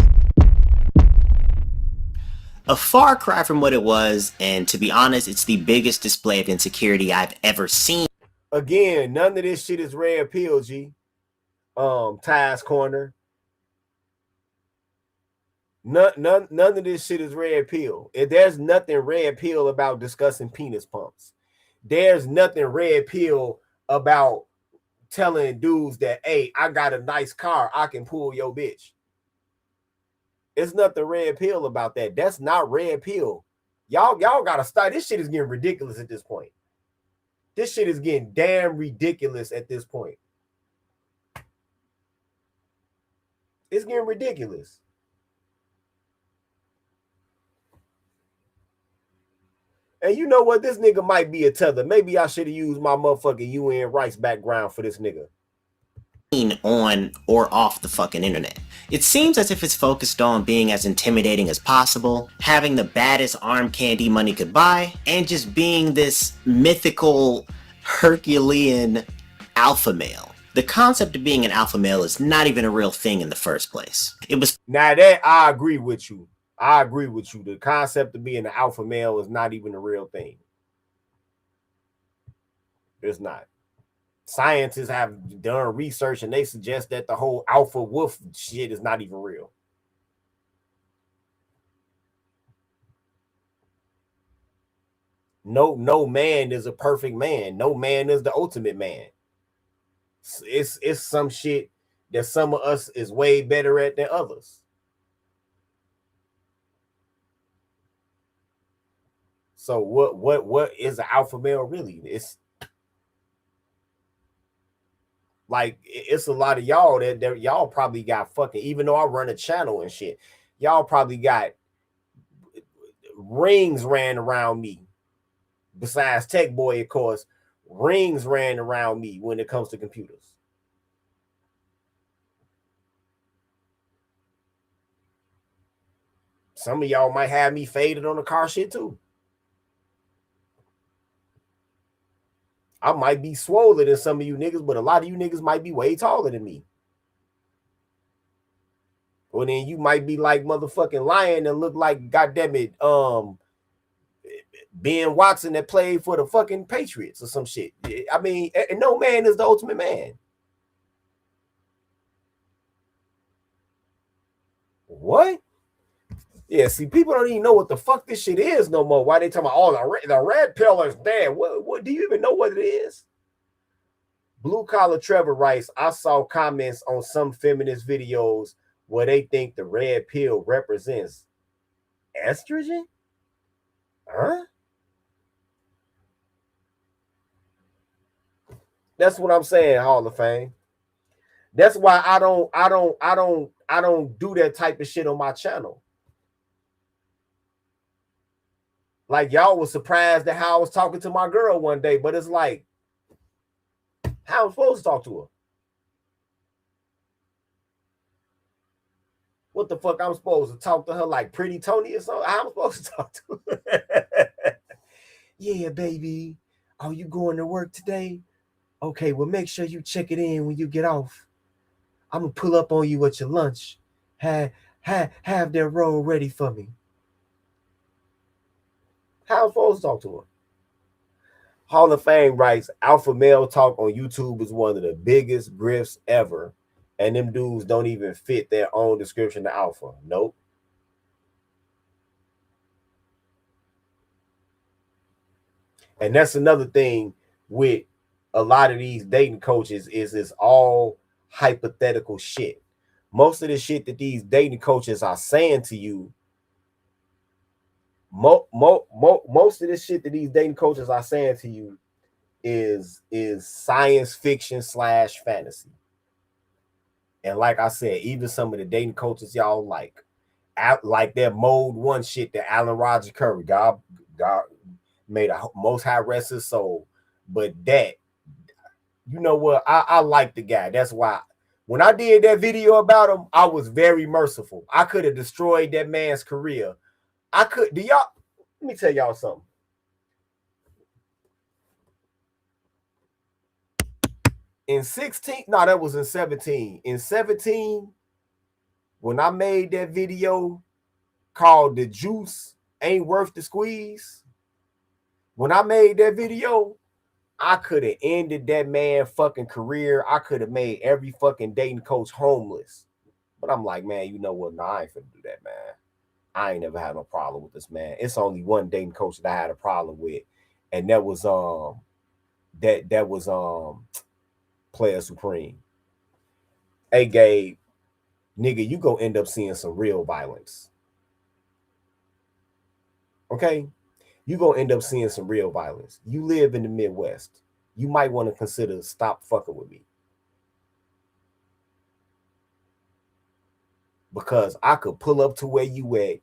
A far cry from what it was, and to be honest, it's the biggest display of insecurity I've ever seen. Again, none of this shit is red pill, G. Ty's Corner. None of this shit is red pill. There's nothing red pill about discussing penis pumps. There's nothing red pill about telling dudes that, hey, I got a nice car, I can pull your bitch. It's nothing red pill about that. That's not red pill. Y'all gotta start. This shit is getting ridiculous at this point. This shit is getting damn ridiculous at this point. It's getting ridiculous. And you know what? This nigga might be a tether. Maybe I should have used my motherfucking UN Rice background for this nigga. On or off the fucking internet. It seems as if it's focused on being as intimidating as possible, having the baddest arm candy money could buy, and just being this mythical Herculean alpha male. The concept of being an alpha male is not even a real thing in the first place. It was now that I agree with you. I agree with you. The concept of being an alpha male is not even a real thing. It's not. Scientists have done research and they suggest that the whole alpha wolf shit is not even real. No man is a perfect man. No man is the ultimate man. It's some shit that some of us is way better at than others. So what is an alpha male really? It's like, it's a lot of y'all that y'all probably got fucking, even though I run a channel and shit, y'all probably got rings ran around me. Besides Tech Boy, of course, rings ran around me when it comes to computers. Some of y'all might have me faded on the car shit too. I might be swollen than some of you niggas, but a lot of you niggas might be way taller than me. Well, then you might be like motherfucking Lion and look like, goddammit, Ben Watson that played for the fucking Patriots or some shit. I mean, no man is the ultimate man. What? Yeah, see, people don't even know what the fuck this shit is no more. Why they talking about, oh, the red pill is dead? What do you even know what it is? Blue Collar Trevor writes, I saw comments on some feminist videos where they think the red pill represents estrogen? Huh? That's what I'm saying, Hall of Fame. That's why I don't do that type of shit on my channel. Like, y'all was surprised at how I was talking to my girl one day, but it's like, how am I supposed to talk to her? What the fuck I'm supposed to talk to her like Pretty Tony or something? How am I supposed to talk to her? Yeah, baby. Are you going to work today? Okay, well, make sure you check it in when you get off. I'm gonna pull up on you at your lunch. Have that roll ready for me. How am I supposed to talk to her? Hall of Fame writes, alpha male talk on YouTube is one of the biggest grifts ever, and them dudes don't even fit their own description of alpha. Nope. And that's another thing with a lot of these dating coaches is it's all hypothetical shit. Most of the shit that these dating coaches are saying to you, most of the shit that these dating coaches are saying to you is science fiction / fantasy. And like I said, even some of the dating coaches y'all like that mode 1 shit that Alan Roger Curry, God made a most high rest his soul. But that, you know what? I like the guy. That's why When I did that video about him, I was very merciful. I could have destroyed that man's career. I could. Do y'all? Let me tell y'all something. In 16, no, that was in 17. In 17, when I made that video called "The Juice Ain't Worth the Squeeze," when I made that video, I could have ended that man's fucking career. I could have made every fucking dating coach homeless. But I'm like, man, you know what? Nah, I ain't finna do that, man. I ain't never had no problem with this man. It's only one dating coach that I had a problem with, and that was Player Supreme. Hey, Gabe, nigga, you gonna end up seeing some real violence. Okay? You gonna end up seeing some real violence. You live in the Midwest. You might want to consider stop fucking with me. Because I could pull up to where you at,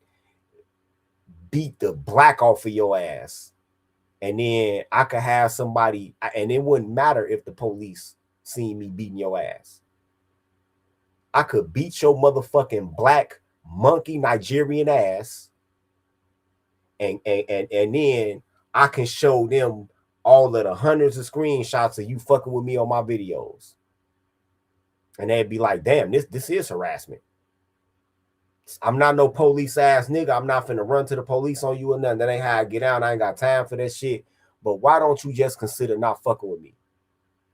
beat the black off of your ass, and then I could have somebody, and it wouldn't matter if the police seen me beating your ass. I could beat your motherfucking black monkey Nigerian ass, and then I can show them all of the hundreds of screenshots of you fucking with me on my videos, and they'd be like, "Damn, this is harassment." I'm not no police ass nigga. I'm not finna run to the police on you or nothing. That ain't how I get out. I ain't got time for that shit. But why don't you just consider not fucking with me?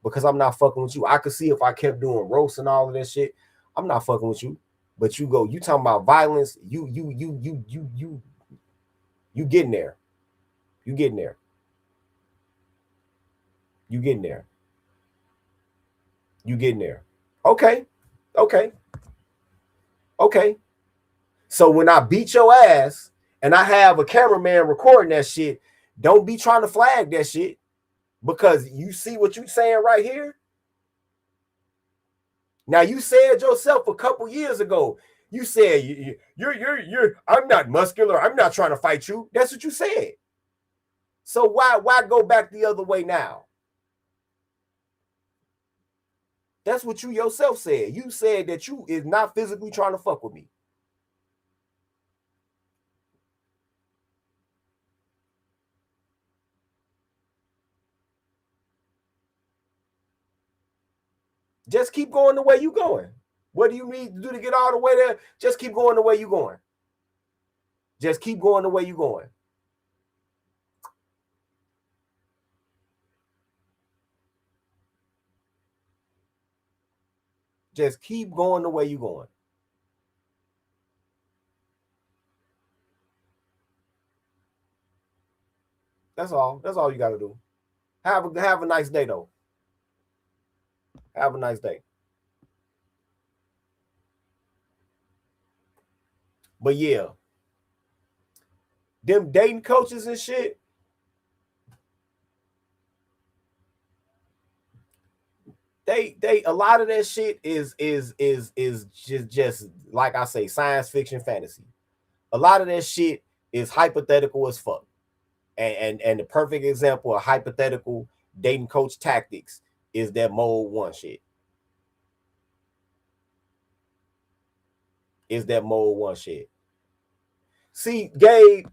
Because I'm not fucking with you. I could see if I kept doing roasts and all of that shit. I'm not fucking with you. But you talking about violence. You getting there. You getting there. You getting there. You getting there. Okay. So when I beat your ass and I have a cameraman recording that shit, don't be trying to flag that shit, because you see what you saying right here. Now, you said yourself a couple years ago, you said you're I'm not muscular. I'm not trying to fight you. That's what you said. So why go back the other way now? That's what you yourself said. You said that you is not physically trying to fuck with me. Just keep going the way you going. What do you need to do to get all the way there? Just keep going the way you going. Just keep going the way you going. Just keep going the way you going. That's all. That's all you got to do. Have a nice day, though. Have a nice day. But yeah, them dating coaches and shit, they a lot of that shit is just like I say, science fiction fantasy. A lot of that shit is hypothetical as fuck. And the perfect example of hypothetical dating coach tactics is that mode 1 shit. See, Gabe,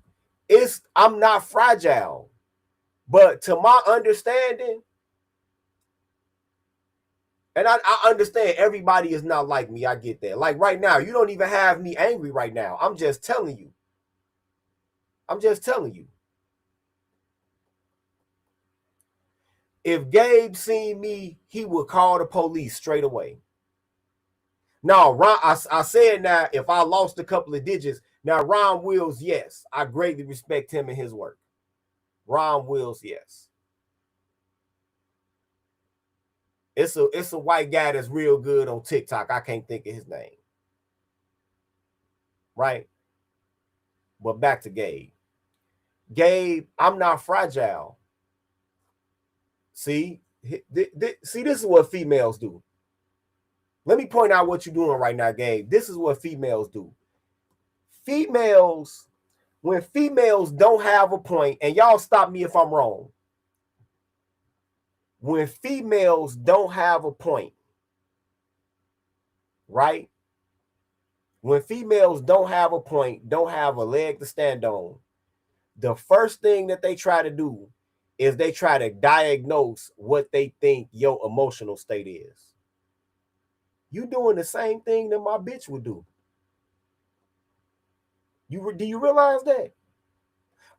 I'm not fragile, but to my understanding, and I understand everybody is not like me. I get that. Like right now, you don't even have me angry right now. I'm just telling you. If Gabe seen me, he would call the police straight away. Now, Ron, I said now, if I lost a couple of digits, now Ron Wills, yes, I greatly respect him and his work. Ron Wills, yes. It's a white guy that's real good on TikTok. I can't think of his name. Right? But back to Gabe. Gabe, I'm not fragile. See, this is what females do. Let me point out what you're doing right now, Gabe. This is what females do. When females don't have a point, and y'all stop me if I'm wrong. When females don't have a point, right? When females don't have a point, don't have a leg to stand on, the first thing that they try to do is they try to diagnose what they think your emotional state is. You doing the same thing that my bitch would do. Do you realize that?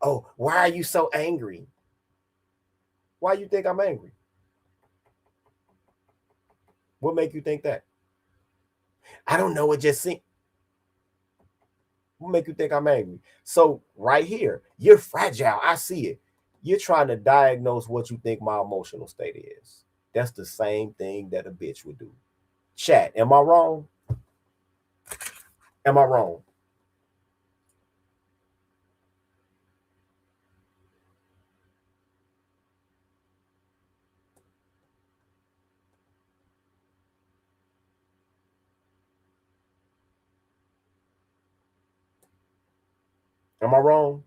Oh, why are you so angry? Why you think I'm angry? What make you think that? I don't know. It just seems. What make you think I'm angry? So right here, you're fragile. I see it. You're trying to diagnose what you think my emotional state is. That's the same thing that a bitch would do. Chat, am I wrong? Am I wrong? Am I wrong?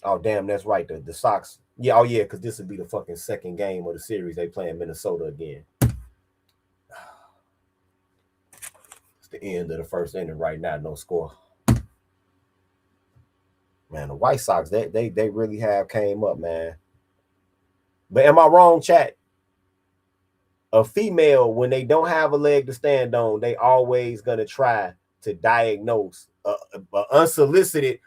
Oh, damn, that's right. The Sox. Yeah, oh, yeah, because this would be the fucking second game of the series. They playing Minnesota again. It's the end of the first inning right now. No score. Man, the White Sox, they really have came up, man. But am I wrong, chat? A female, when they don't have a leg to stand on, they always gonna try to diagnose unsolicited,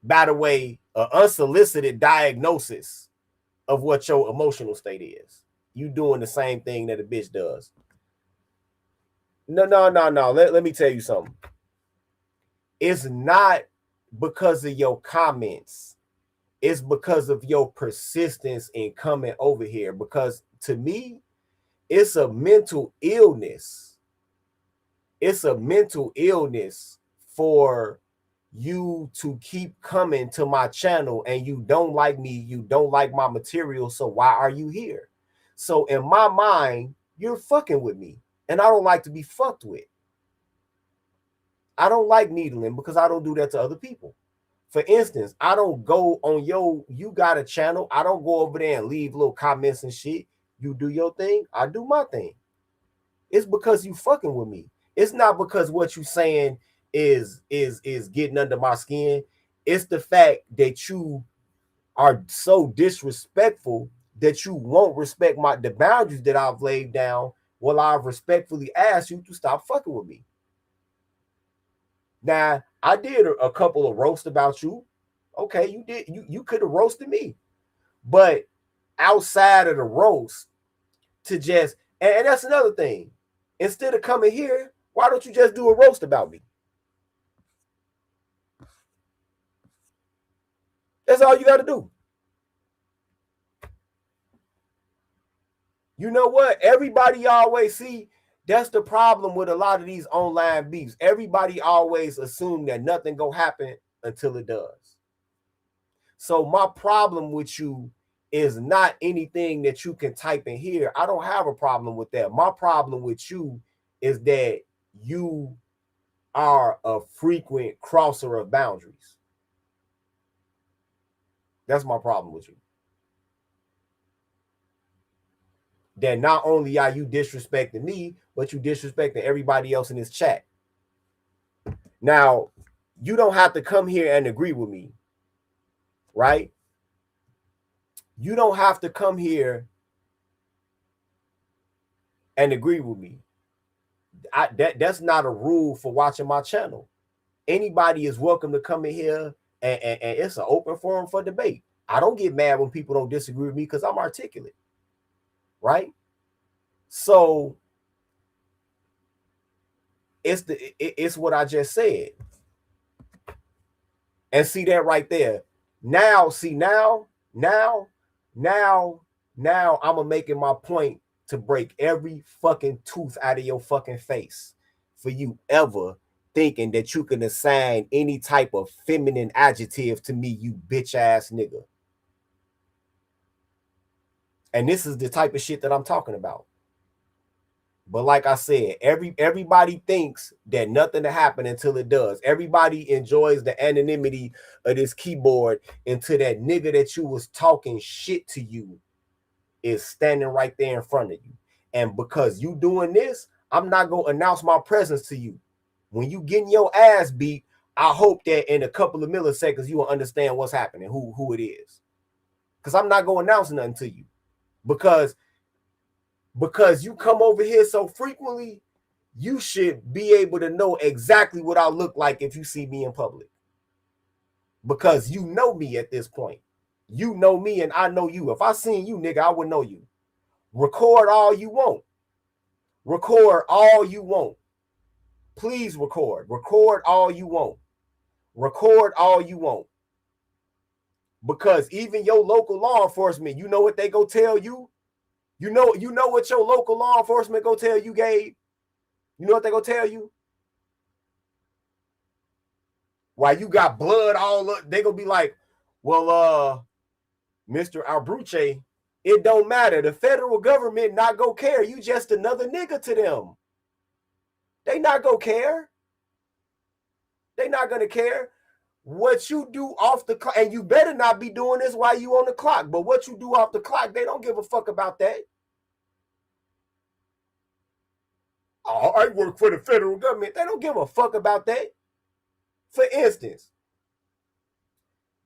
by the way, unsolicited diagnosis of what your emotional state is. You doing the same thing that a bitch does. No. Let me tell you something. It's not because of your comments. It's because of your persistence in coming over here. Because to me, it's a mental illness. It's a mental illness for you to keep coming to my channel and you don't like me, you don't like my material, so why are you here? So in my mind, you're fucking with me, and I don't like to be fucked with. I don't like needling because I don't do that to other people. For instance, I don't go on you got a channel, I don't go over there and leave little comments and shit. You do your thing, I do my thing. It's because you fucking with me. It's not because what you saying is getting under my skin. It's the fact that you are so disrespectful that you won't respect the boundaries that I've laid down. Well, I've respectfully asked you to stop fucking with me. Now, I did a couple of roasts about you. Okay, you did. You could have roasted me. But outside of the roast, to just, and that's another thing. Instead of coming here, why don't you just do a roast about me? That's all you got to do. You know what? Everybody always see, that's the problem with a lot of these online beefs. Everybody always assume that nothing gonna happen until it does. So my problem with you is not anything that you can type in here. I don't have a problem with that. My problem with you is that you are a frequent crosser of boundaries. That's my problem with you. That not only are you disrespecting me, but you disrespecting everybody else in this chat. Now, you don't have to come here and agree with me, right? You don't have to come here and agree with me. That's not a rule for watching my channel. Anybody is welcome to come in here, and it's an open forum for debate. I don't get mad when people don't disagree with me because I'm articulate, right? So it's what I just said. And see that right there. Now, I'm making my point to break every fucking tooth out of your fucking face for you ever thinking that you can assign any type of feminine adjective to me, you bitch ass nigga. And this is the type of shit that I'm talking about. But like I said, everybody thinks that nothing will happen until it does. Everybody enjoys the anonymity of this keyboard until that nigga that you was talking shit to you is standing right there in front of you. And because you doing this, I'm not going to announce my presence to you. When you getting your ass beat, I hope that in a couple of milliseconds you will understand what's happening, who it is. Because I'm not going to announce nothing to you. Because you come over here so frequently, you should be able to know exactly what I look like if you see me in public. Because you know me at this point. You know me and I know you. If I seen you, nigga, I would know you. Record all you want. Record all you want. Please record. Record all you want. Record all you want. Because even your local law enforcement, you know what they go tell you? You know what your local law enforcement go tell you, Gabe? You know what they go tell you? Why you got blood all up, they gonna be like, well, Mr. Albruche, it don't matter. The federal government not gonna care. You just another nigga to them. They not gonna care. They not gonna care. What you do off the clock, and you better not be doing this while you on the clock, but what you do off the clock, they don't give a fuck about that. Oh, I work for the federal government. They don't give a fuck about that. For instance,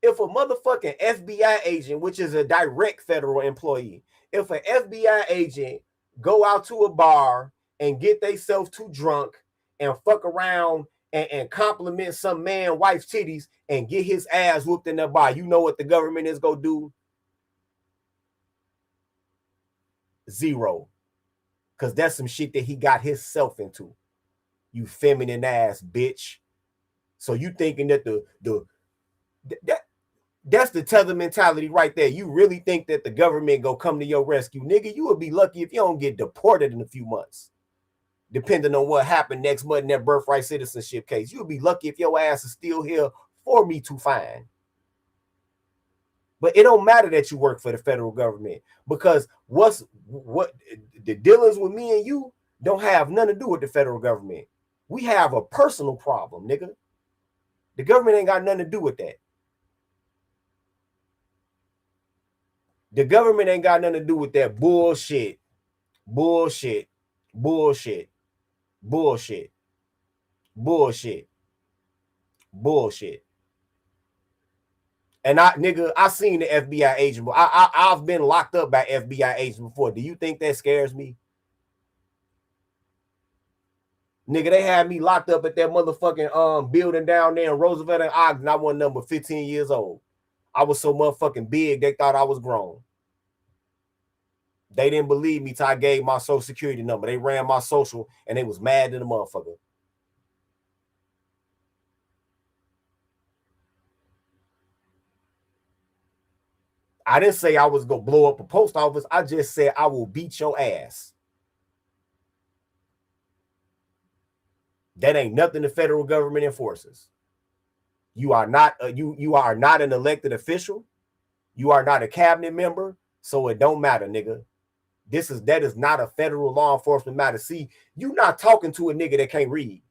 if a motherfucking FBI agent, which is a direct federal employee, if an FBI agent go out to a bar and get themselves too drunk and fuck around and compliment some man wife's titties and get his ass whooped in that bar, you know what the government is gonna do? Zero. Because that's some shit that he got himself into. You feminine ass bitch. So you thinking that that's the tether mentality right there. You really think that the government gonna come to your rescue? Nigga, you would be lucky if you don't get deported in a few months. Depending on what happened next month in that birthright citizenship case. You would be lucky if your ass is still here for me to find. But it don't matter that you work for the federal government, because what the dealings with me and you don't have nothing to do with the federal government. We have a personal problem, nigga. The government ain't got nothing to do with that. The government ain't got nothing to do with that bullshit. Bullshit. Bullshit. Bullshit. Bullshit. Bullshit. And I seen the FBI agent. I've been locked up by FBI agents before. Do you think that scares me? Nigga, they had me locked up at that motherfucking building down there in Roosevelt and Ogden. I wasn't number 15 years old. I was so motherfucking big, they thought I was grown. They didn't believe me till I gave my social security number. They ran my social and they was mad at the motherfucker. I didn't say I was going to blow up a post office. I just said I will beat your ass. That ain't nothing the federal government enforces. You are not you are not an elected official. You are not a cabinet member, so it don't matter, nigga. That is not a federal law enforcement matter. See, you not talking to a nigga that can't read.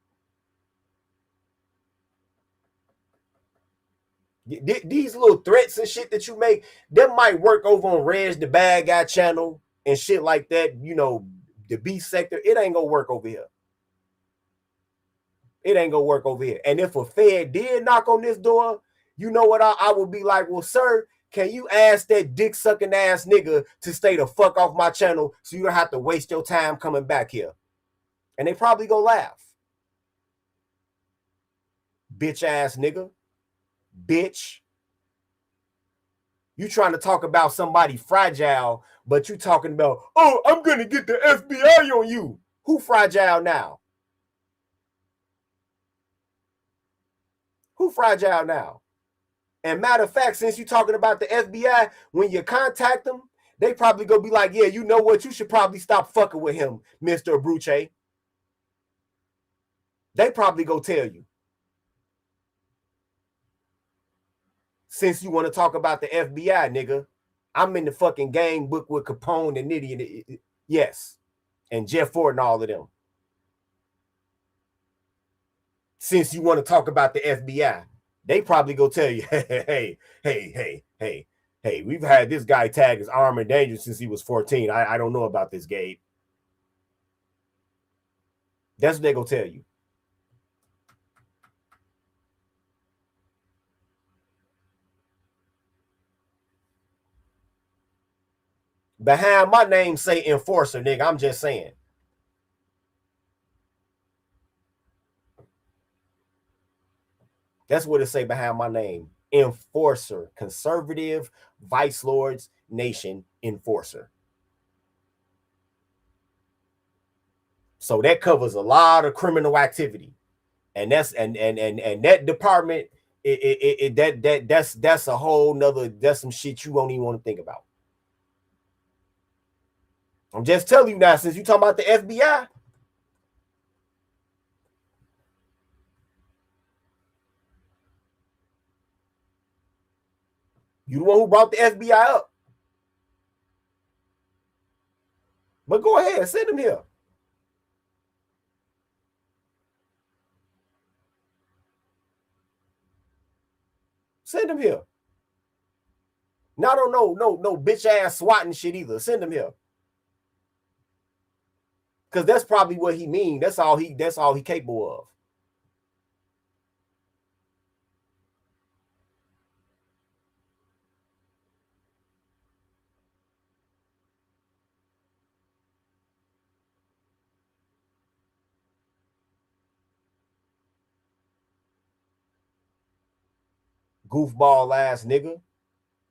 These little threats and shit that you make, them might work over on Reg the Bad Guy channel and shit like that, you know, the B sector. It ain't gonna work over here. It ain't gonna work over here. And if a Fed did knock on this door, you know what I would be like, well, sir, can you ask that dick sucking ass nigga to stay the fuck off my channel so you don't have to waste your time coming back here? And they probably gonna laugh. Bitch ass nigga. Bitch. You trying to talk about somebody fragile, but you talking about, oh, I'm gonna get the FBI on you. Who fragile now? Who fragile now? And matter of fact, since you're talking about the FBI, when you contact them, they probably gonna be like, yeah, you know what? You should probably stop fucking with him, Mr. Abruche. They probably go tell you. Since you want to talk about the FBI, nigga, I'm in the fucking gang book with Capone and Nitty. Yes. And Jeff Ford and all of them. Since you want to talk about the FBI, they probably go tell you, hey, Hey, we've had this guy tagged as armed and dangerous since he was 14. I don't know about this, Gabe. That's what they're going to tell you. Behind my name say enforcer, nigga. I'm just saying. That's what it say behind my name. Enforcer. Conservative Vice Lords Nation Enforcer. So that covers a lot of criminal activity. And that's and that department, that's a whole nother, that's some shit you won't even want to think about. I'm just telling you now, since you talking about the FBI, you the one who brought the FBI up. But go ahead, send him here. Send him here. Now, don't no bitch ass swatting shit either. Send him here. Because that's probably what he mean. That's all he capable of. Goofball ass nigga.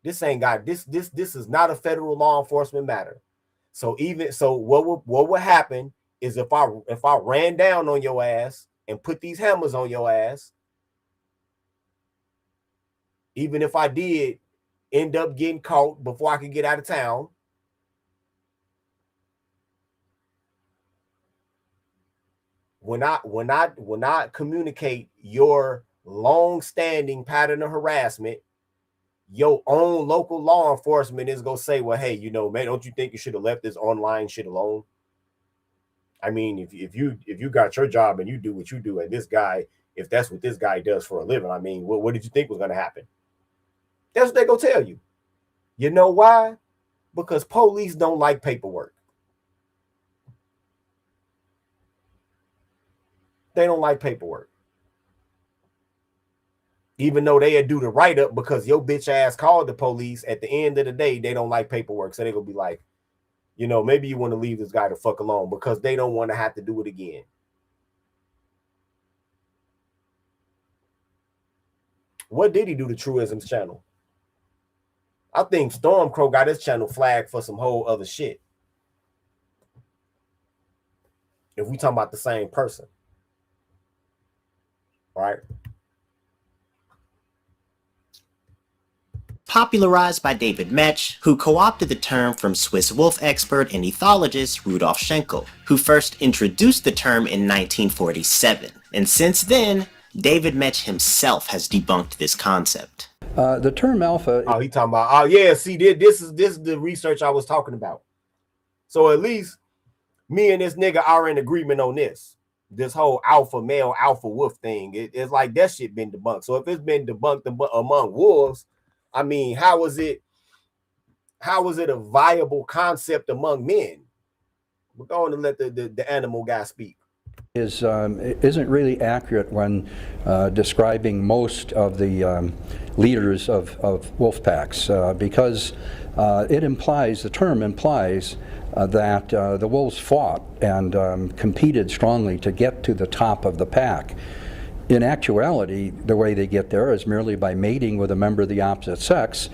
This ain't got this is not a federal law enforcement matter. So what would happen is if I ran down on your ass and put these hammers on your ass, even if I did end up getting caught before I could get out of town, when I communicate your long-standing pattern of harassment, your own local law enforcement is gonna say, well, hey, you know, man, don't you think you should have left this online shit alone? I mean, if you got your job and you do what you do, and this guy, if that's what this guy does for a living, I mean, what did you think was gonna happen? That's what they gonna tell you. You know why? Because police don't like paperwork. They don't like paperwork. Even though they do the write-up because your bitch ass called the police, at the end of the day, they don't like paperwork. So they're going to be like, you know, maybe you want to leave this guy the fuck alone because they don't want to have to do it again. What did he do to Truism's channel? I think Stormcrow got his channel flagged for some whole other shit. If we talking about the same person. All right. Popularized by David Metch, who co-opted the term from Swiss wolf expert and ethologist Rudolf Schenkel, who first introduced the term in 1947. And since then, David Metch himself has debunked this concept. The term alpha... Oh, he talking about, oh yeah, see, this is the research I was talking about. So at least me and this nigga are in agreement on this. This whole alpha male, alpha wolf thing. It's like that shit been debunked. So if it's been debunked among wolves, I mean, how is it a viable concept among men? We're going to let the animal guy speak. Isn't really accurate when describing most of the leaders of wolf packs because the term implies that the wolves fought and competed strongly to get to the top of the pack. In actuality, the way they get there is merely by mating with a member of the opposite sex,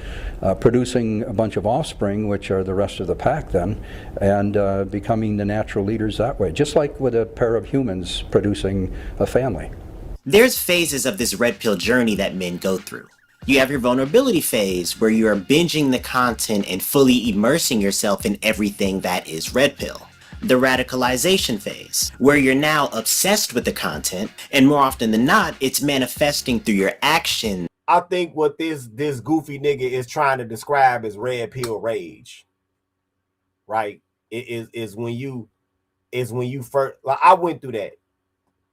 producing a bunch of offspring, which are the rest of the pack then, and becoming the natural leaders that way, just like with a pair of humans producing a family. There's phases of this red pill journey that men go through. You have your vulnerability phase, where you are binging the content and fully immersing yourself in everything that is red pill. The radicalization phase, where you're now obsessed with the content, and more often than not, it's manifesting through your action. I think what this goofy nigga is trying to describe is red pill rage. Right? It is when you first, like, I went through that,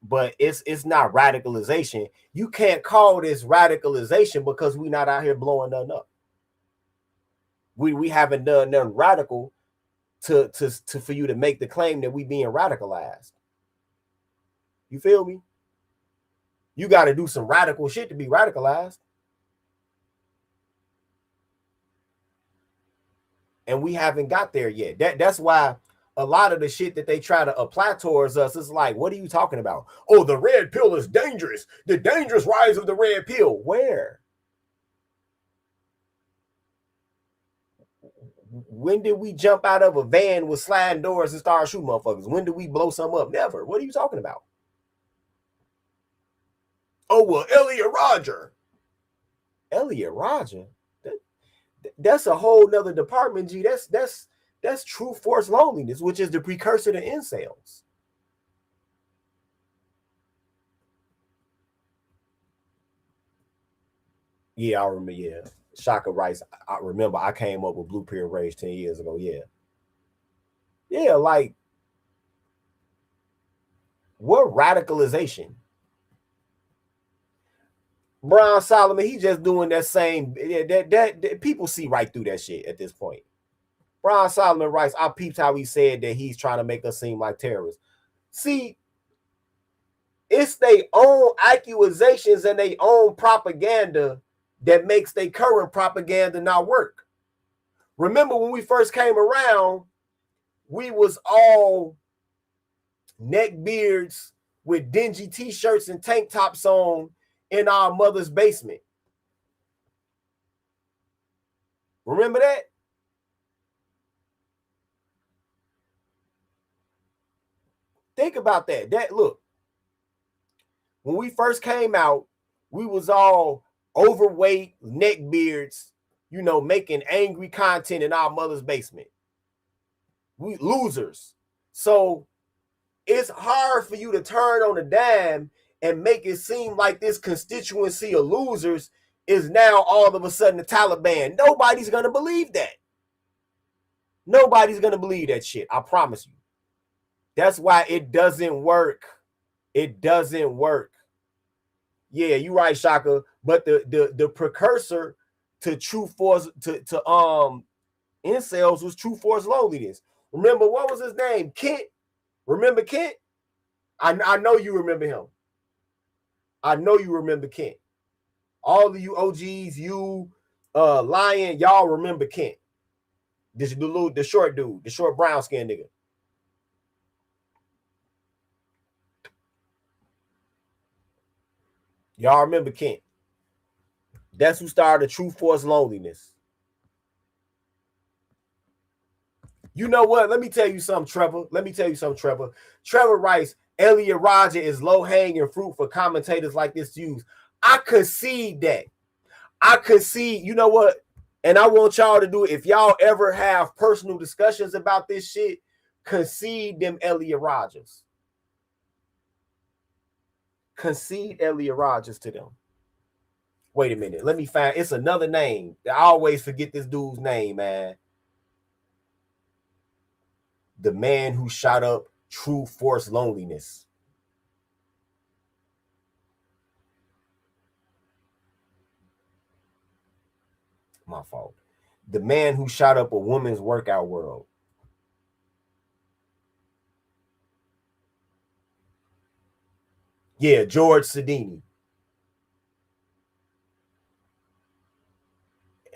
but it's not radicalization. You can't call this radicalization because we're not out here blowing nothing up. We haven't done nothing radical to for you to make the claim that we being radicalized. You feel me? You got to do some radical shit to be radicalized. And we haven't got there yet. That's why a lot of the shit that they try to apply towards us is like, what are you talking about? Oh, the red pill is dangerous. The dangerous rise of the red pill. Where? When did we jump out of a van with sliding doors and start shooting motherfuckers? When did we blow some up? Never. What are you talking about? Oh, well, Elliot Rodger. Elliot Rodger? That's a whole nother department, G. That's true force loneliness, which is the precursor to incels. Yeah, I remember. Yeah, Shaka Rice. I remember I came up with Blue Pill Rage 10 years ago. Yeah, like what radicalization? Brian Solomon, he just doing that same. That people see right through that shit at this point. Brian Solomon writes, I peeped how he said that he's trying to make us seem like terrorists. See, it's their own accusations and their own propaganda that makes their current propaganda not work. Remember when we first came around, we was all neck beards with dingy t-shirts and tank tops on in our mother's basement. Remember that? Think about that. Look, when we first came out, we was all overweight, neck beards, making angry content in our mother's basement. We losers. So it's hard for you to turn on a dime and make it seem like this constituency of losers is now all of a sudden the Taliban. Nobody's going to believe that. Nobody's going to believe that shit. I promise you. That's why it doesn't work. It doesn't work. Yeah, you're right, Shaka. But the precursor to true force to incels was true force loneliness. Remember, what was his name? Kent. Remember Kent? I know you remember him. I know you remember Kent. All of you OGs, you Lion, y'all remember Kent. The short dude, the short brown skin nigga. Y'all remember Kent. That's who started True Force Loneliness. You know what? Let me tell you something, Trevor. Trevor writes, Elliot Rodger is low-hanging fruit for commentators like this to use. I concede that. You know what? And I want y'all to do it. If y'all ever have personal discussions about this shit, concede them Elliot Rodgers. Concede Elliot Rodgers to them. Wait a minute. Let me find. It's another name. I always forget this dude's name, man. The man who shot up True Force Loneliness. My fault. The man who shot up a woman's workout world. Yeah, George Sidini.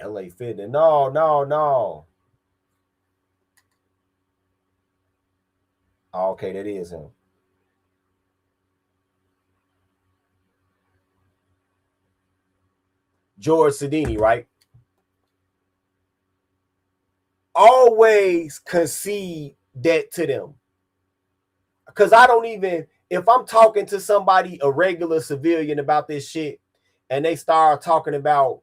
LA Fitness. No. Okay, that is him. George Sidini, right? Always concede that to them. Because I don't even, if I'm talking to somebody, a regular civilian about this shit, and they start talking about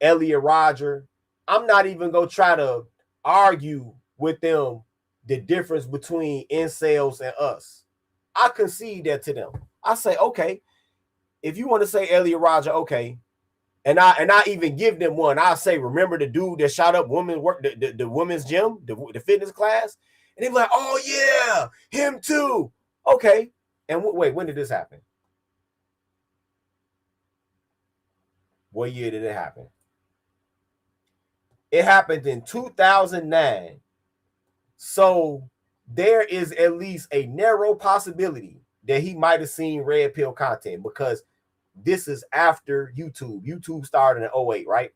Elliot Rodger, I'm not even going to try to argue with them the difference between incels and us. I concede that to them. I say, okay, if you want to say Elliot Rodger, okay. And I even give them one. I say, remember the dude that shot up the women's gym, the fitness class? And they be like, oh yeah, him too. Okay. And wait, when did this happen? What year did it happen? It happened in 2009. So there is at least a narrow possibility that he might have seen red pill content, because this is after YouTube. YouTube started in 08, right?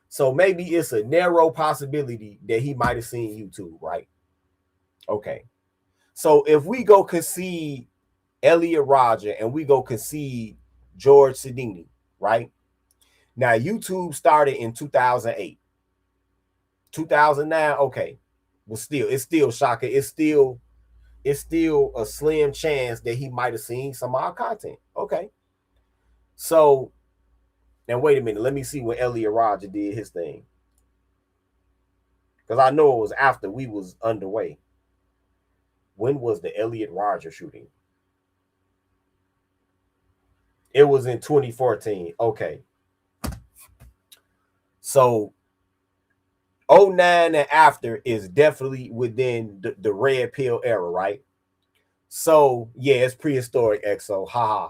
So maybe it's a narrow possibility that he might have seen YouTube, right? Okay. So if we go concede Elliot Rodger and we go concede George Sidini, right? Now, YouTube started in 2008. 2009, okay. Well, it's still shocking. It's still a slim chance that he might have seen some of our content. Okay. So, now wait a minute. Let me see when Elliot Rodger did his thing. Because I know it was after we was underway. When was the Elliot Rodger shooting? It was in 2014. Okay. So 09 and after is definitely within the red pill era, right? So yeah, it's prehistoric exo. Haha.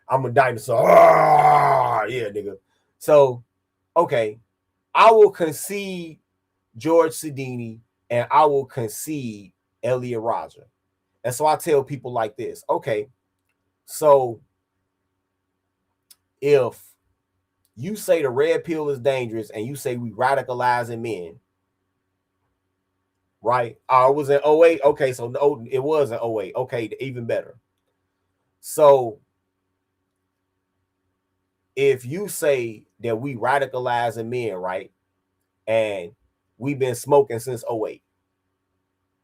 I'm a dinosaur. Ah, yeah, nigga. So, okay. I will concede George Sidini and I will concede Elliot Rodger. And so I tell people like this. Okay. So if you say the red pill is dangerous and you say we radicalizing men, right? Oh, it was in 08. Okay, so no, it was in 08. Okay, even better. So if you say that we radicalizing men, right? And we've been smoking since 08.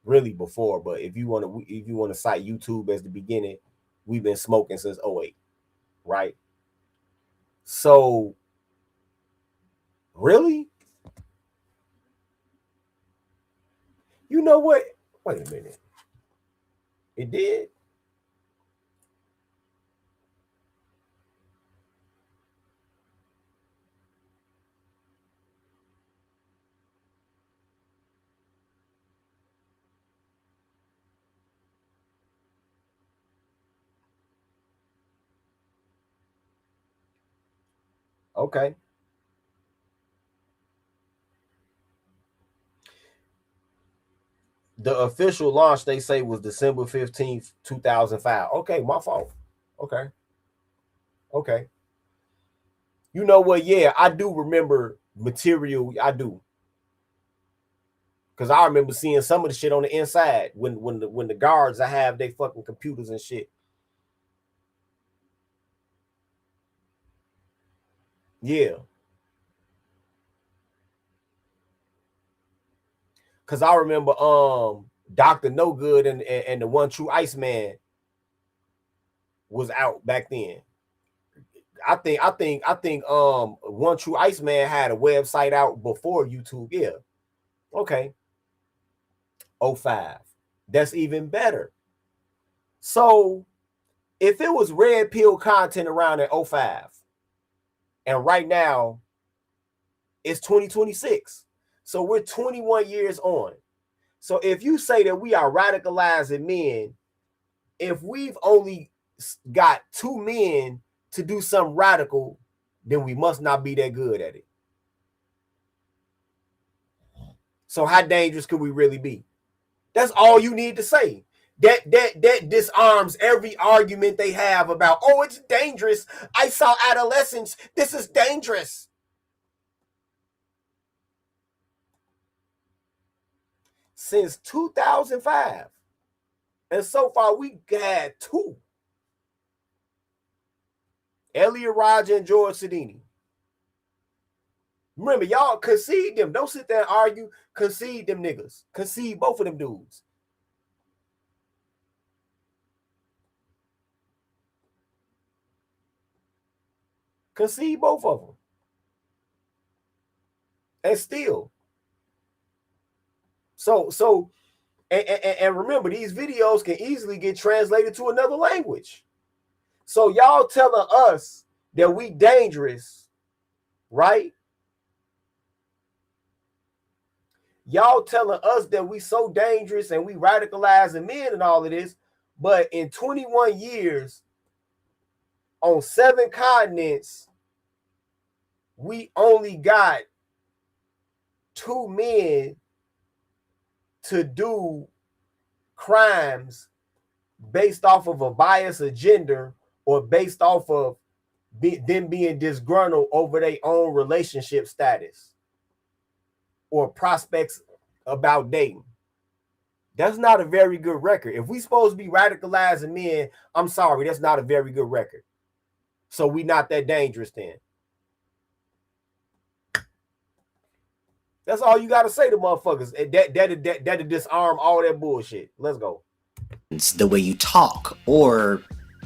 Really before, but if you want to cite YouTube as the beginning, we've been smoking since 08, right? So really? You know what? Wait a minute. It did? Okay. The official launch, they say, was December 15th, 2005. Okay, my fault. Okay. Okay. You know what? Yeah, I do remember material. I do. Because I remember seeing some of the shit on the inside when the guards I have they fucking computers and shit. Yeah. Because I remember Dr. No Good and the One True Iceman was out back then. I think One True Iceman had a website out before YouTube. Yeah. Okay. 05. That's even better. So if it was red pill content around in 05, and right now it's 2026. So we're 21 years on. So if you say that we are radicalizing men, if we've only got 2 men to do something radical, then we must not be that good at it. So how dangerous could we really be? That's all you need to say. That disarms every argument they have about, oh, it's dangerous. I saw adolescents. This is dangerous. Since 2005. And so far, we had 2. Elliot Rodger and George Sidini. Remember, y'all concede them. Don't sit there and argue. Concede them niggas. Concede both of them dudes. Concede both of them. And still. So, and remember, these videos can easily get translated to another language. So y'all telling us that we dangerous, right? Y'all telling us that we so dangerous and we radicalizing men and all of this, but in 21 years on 7 continents, we only got 2 men to do crimes based off of a biased agenda or based off of them being disgruntled over their own relationship status or prospects about dating. That's not a very good record. If we supposed to be radicalizing men, I'm sorry, that's not a very good record. So we not that dangerous then. That's all you got to say to motherfuckers. That'll disarm all that bullshit. Let's go. The way you talk, or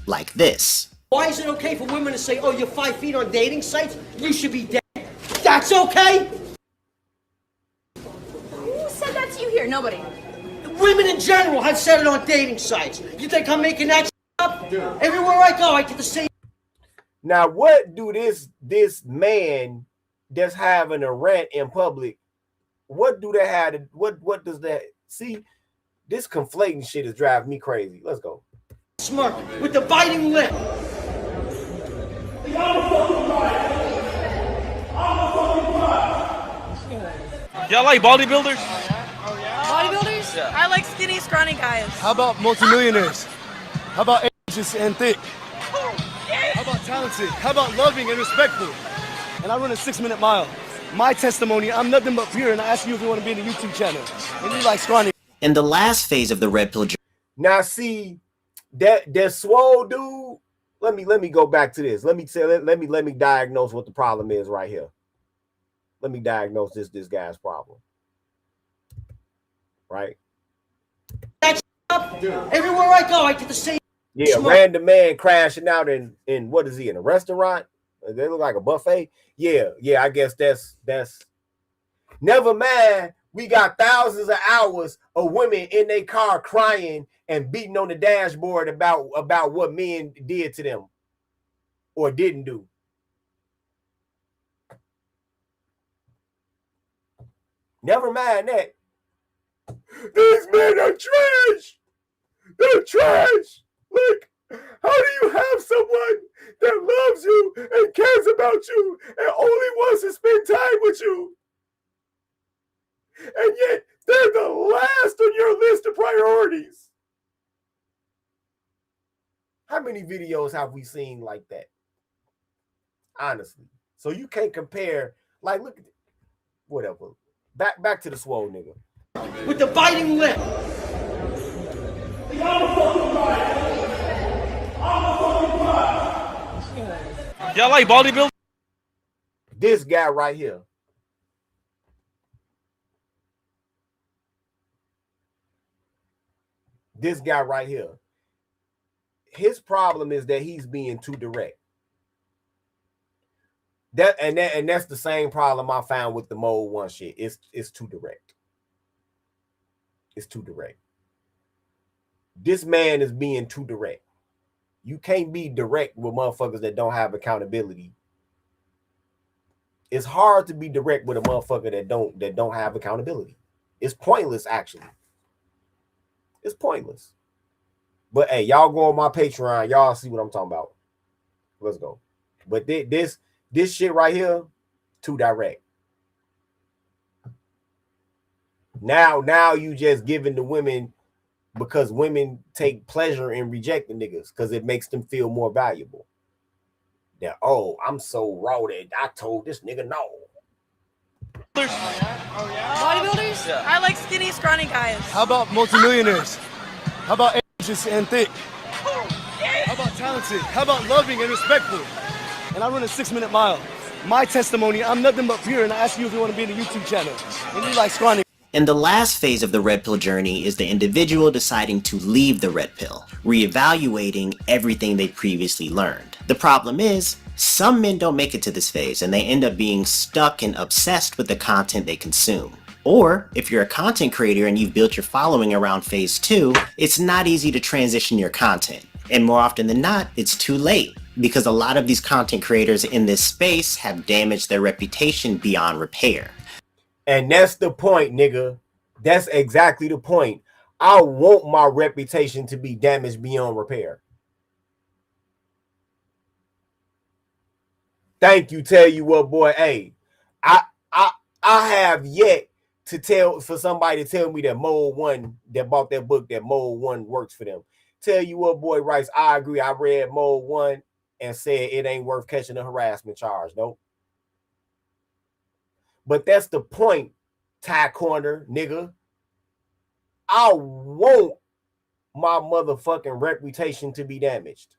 like this. Why is it okay for women to say, oh, you're 5 feet on dating sites? You should be dead. That's okay? Who said that to you here? Nobody. Women in general have said it on dating sites. You think I'm making that up? Everywhere I go, I get the same. Now, what do this man that's having a rant in public, what do they have to, what does that, see, this conflating shit is driving me crazy. Let's go. Smirk with the biting lip. Y'all like bodybuilders? Bodybuilders? Yeah. I like skinny, scrawny guys. How about multimillionaires? How about ages and thick? How about talented? How about loving and respectful? And I run a 6-minute mile. My testimony, I'm nothing but pure, and I ask you if you want to be in the YouTube channel. And you like scrawny. In the last phase of the red pill journey. Now see, that swole dude, let me go back to this. Let me diagnose what the problem is right here. Let me diagnose this guy's problem. Right? That's up. Everywhere I go, I get the same. Yeah, random man crashing out in what is he, in a restaurant? They look like a buffet. Yeah, I guess that's never mind. We got thousands of hours of women in their car crying and beating on the dashboard about what men did to them or didn't do. Never mind that. These men are trash. They're trash. Like, how do you have someone that loves you and cares about you and only wants to spend time with you? And yet they're the last on your list of priorities. How many videos have we seen like that? Honestly. So you can't compare, like, look at whatever. Back to the swole nigga. With the biting lip. Y'all like bodybuilders? This guy right here. This guy right here. His problem is that he's being too direct. That's the same problem I found with the Mode 1 shit. It's too direct. It's too direct. This man is being too direct. You can't be direct with motherfuckers that don't have accountability. It's hard to be direct with a motherfucker that don't have accountability. It's pointless, actually. It's pointless. But hey, y'all go on my Patreon, y'all see what I'm talking about. Let's go. But this shit right here, too direct. Now you just giving the women, because women take pleasure in rejecting niggas because it makes them feel more valuable. That, oh, I'm so raw that I told this nigga no. Bodybuilders? Yeah. I like skinny, scrawny guys. How about multimillionaires? How about ages and thick? How about talented? How about loving and respectful? And I run a 6-minute mile. My testimony, I'm nothing but pure, and I ask you if you want to be in the YouTube channel. And you like scrawny. And the last phase of the red pill journey is the individual deciding to leave the red pill, reevaluating everything they previously learned. The problem is, some men don't make it to this phase and they end up being stuck and obsessed with the content they consume. Or, if you're a content creator and you've built your following around phase 2, it's not easy to transition your content. And more often than not, it's too late, because a lot of these content creators in this space have damaged their reputation beyond repair. And that's the point, nigga. That's exactly the point. I want my reputation to be damaged beyond repair. Thank you. Tell you what, boy. Hey, I have yet to tell for somebody to tell me that Mode One that bought that book that Mode One works for them. Tell you what, boy, Rice. I agree. I read Mode One and said it ain't worth catching a harassment charge. Nope. But that's the point, Tie Corner, nigga. I want my motherfucking reputation to be damaged.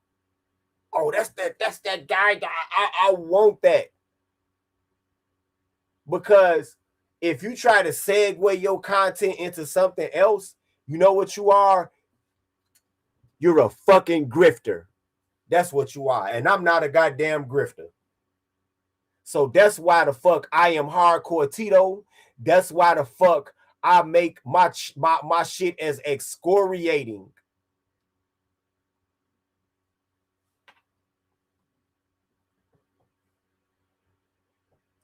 Oh, that's that guy. I want that. Because if you try to segue your content into something else, you know what you are? You're a fucking grifter. That's what you are. And I'm not a goddamn grifter. So that's why the fuck I am hardcore Tito. That's why the fuck I make my shit as excoriating.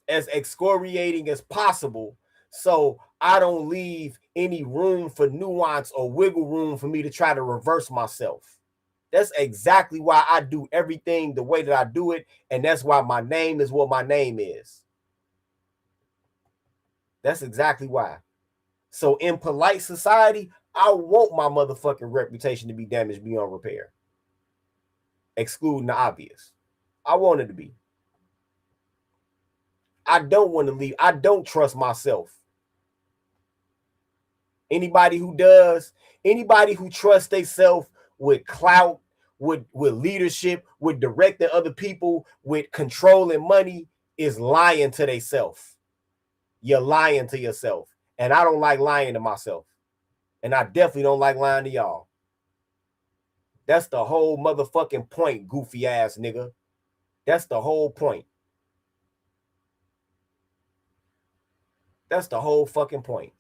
As excoriating as possible, so I don't leave any room for nuance or wiggle room for me to try to reverse myself. That's exactly why I do everything the way that I do it, and that's why my name is what my name is. That's exactly why. So in polite society, I want my motherfucking reputation to be damaged beyond repair. Excluding the obvious. I want it to be. I don't want to leave. I don't trust myself. Anybody who does, anybody who trusts themselves with clout, with leadership, with directing other people, with controlling money, is lying to themselves. You're lying to yourself. And I don't like lying to myself. And I definitely don't like lying to y'all. That's the whole motherfucking point, goofy ass nigga. That's the whole point. That's the whole fucking point.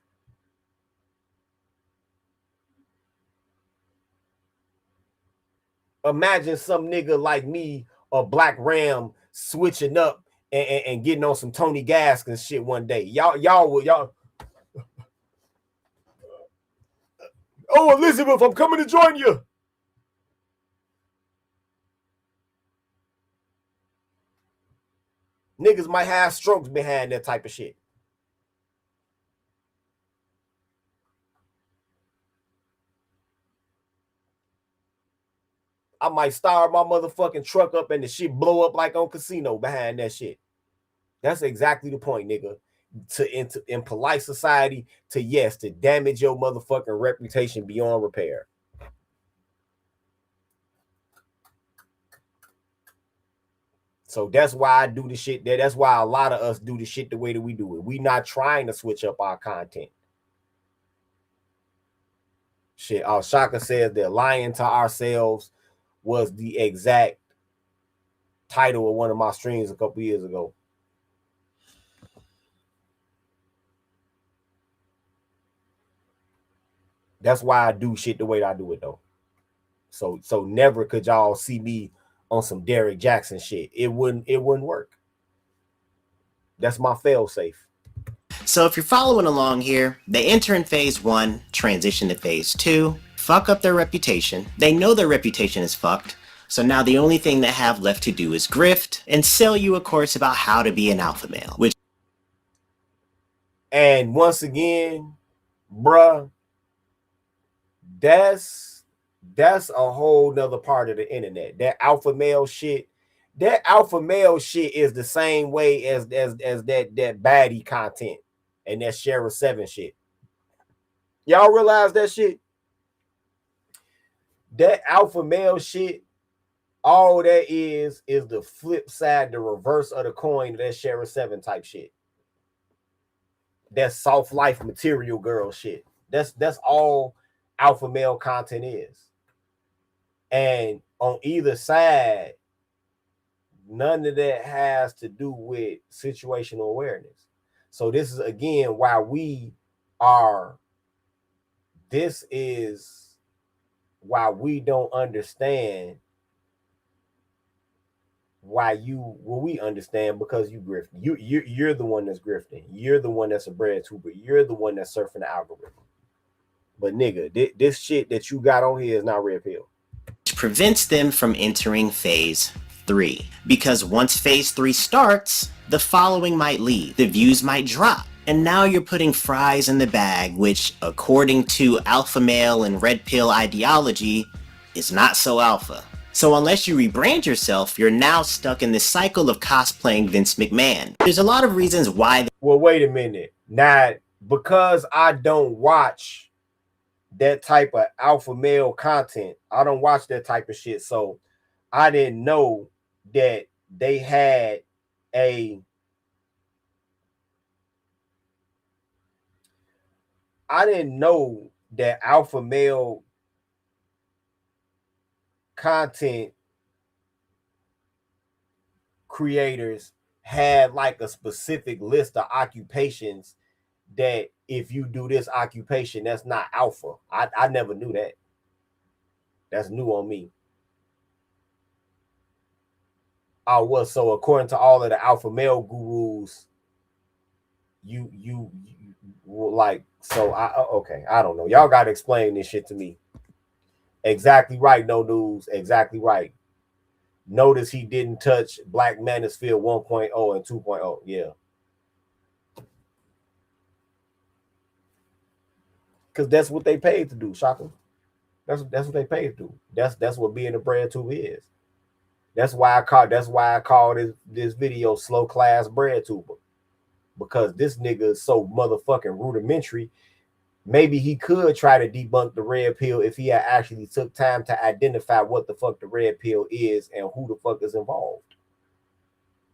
Imagine some nigga like me or Black Ram switching up and getting on some Tony Gaskins shit one day. Y'all. Oh, Elizabeth, I'm coming to join you. Niggas might have strokes behind that type of shit. I might start my motherfucking truck up and the shit blow up like on Casino behind that shit. That's exactly the point, nigga. In polite society, to damage your motherfucking reputation beyond repair. So that's why I do the shit. That's why a lot of us do the shit the way that we do it. We not trying to switch up our content. Shit, Shaka says that lying to ourselves was the exact title of one of my streams a couple years ago. That's why I do shit the way that I do it though. So never could y'all see me on some Derek Jackson shit. It wouldn't work. That's my fail safe. So if you're following along here, they enter in phase 1, transition to phase 2, fuck up their reputation. They know their reputation is fucked. So now the only thing they have left to do is grift and sell you a course about how to be an alpha male. And once again, bruh, that's a whole nother part of the internet. That alpha male shit is the same way as that baddie content and that Sheriff 7 shit. Y'all realize that shit? That alpha male shit, all that is the flip side, the reverse of the coin of that Sheriff 7 type shit. That soft life material girl shit. That's all alpha male content is. And on either side, none of that has to do with situational awareness. So this is again why this is why we don't understand we understand, because you grift. You're the one that's grifting. You're the one that's a Breadtuber. You're the one that's surfing the algorithm. But nigga, this shit that you got on here is not red pill. Which prevents them from entering phase 3. Because once phase 3 starts, the following might leave, the views might drop, and now you're putting fries in the bag, which, according to alpha male and red pill ideology, is not so alpha. So unless you rebrand yourself, you're now stuck in this cycle of cosplaying Vince McMahon. There's a lot of reasons why. Well, wait a minute. Now, because I don't watch that type of alpha male content, I don't watch that type of shit. So I didn't know that they had I didn't know that alpha male content creators had like a specific list of occupations that if you do this occupation, that's not alpha. I never knew that. That's new on me. Oh, well, so according to all of the alpha male gurus, you like, so okay, I don't know. Y'all got to explain this shit to me. Exactly right, no news. Exactly right. Notice he didn't touch Black Manosphere 1.0 and 2.0. Yeah. Because that's what they paid to do, Shaka. That's what they paid to do. That's what being a Breadtuber is. That's why I call this video Slow Class Breadtuber. Because this nigga is so motherfucking rudimentary. Maybe he could try to debunk the red pill if he had actually took time to identify what the fuck the red pill is and who the fuck is involved.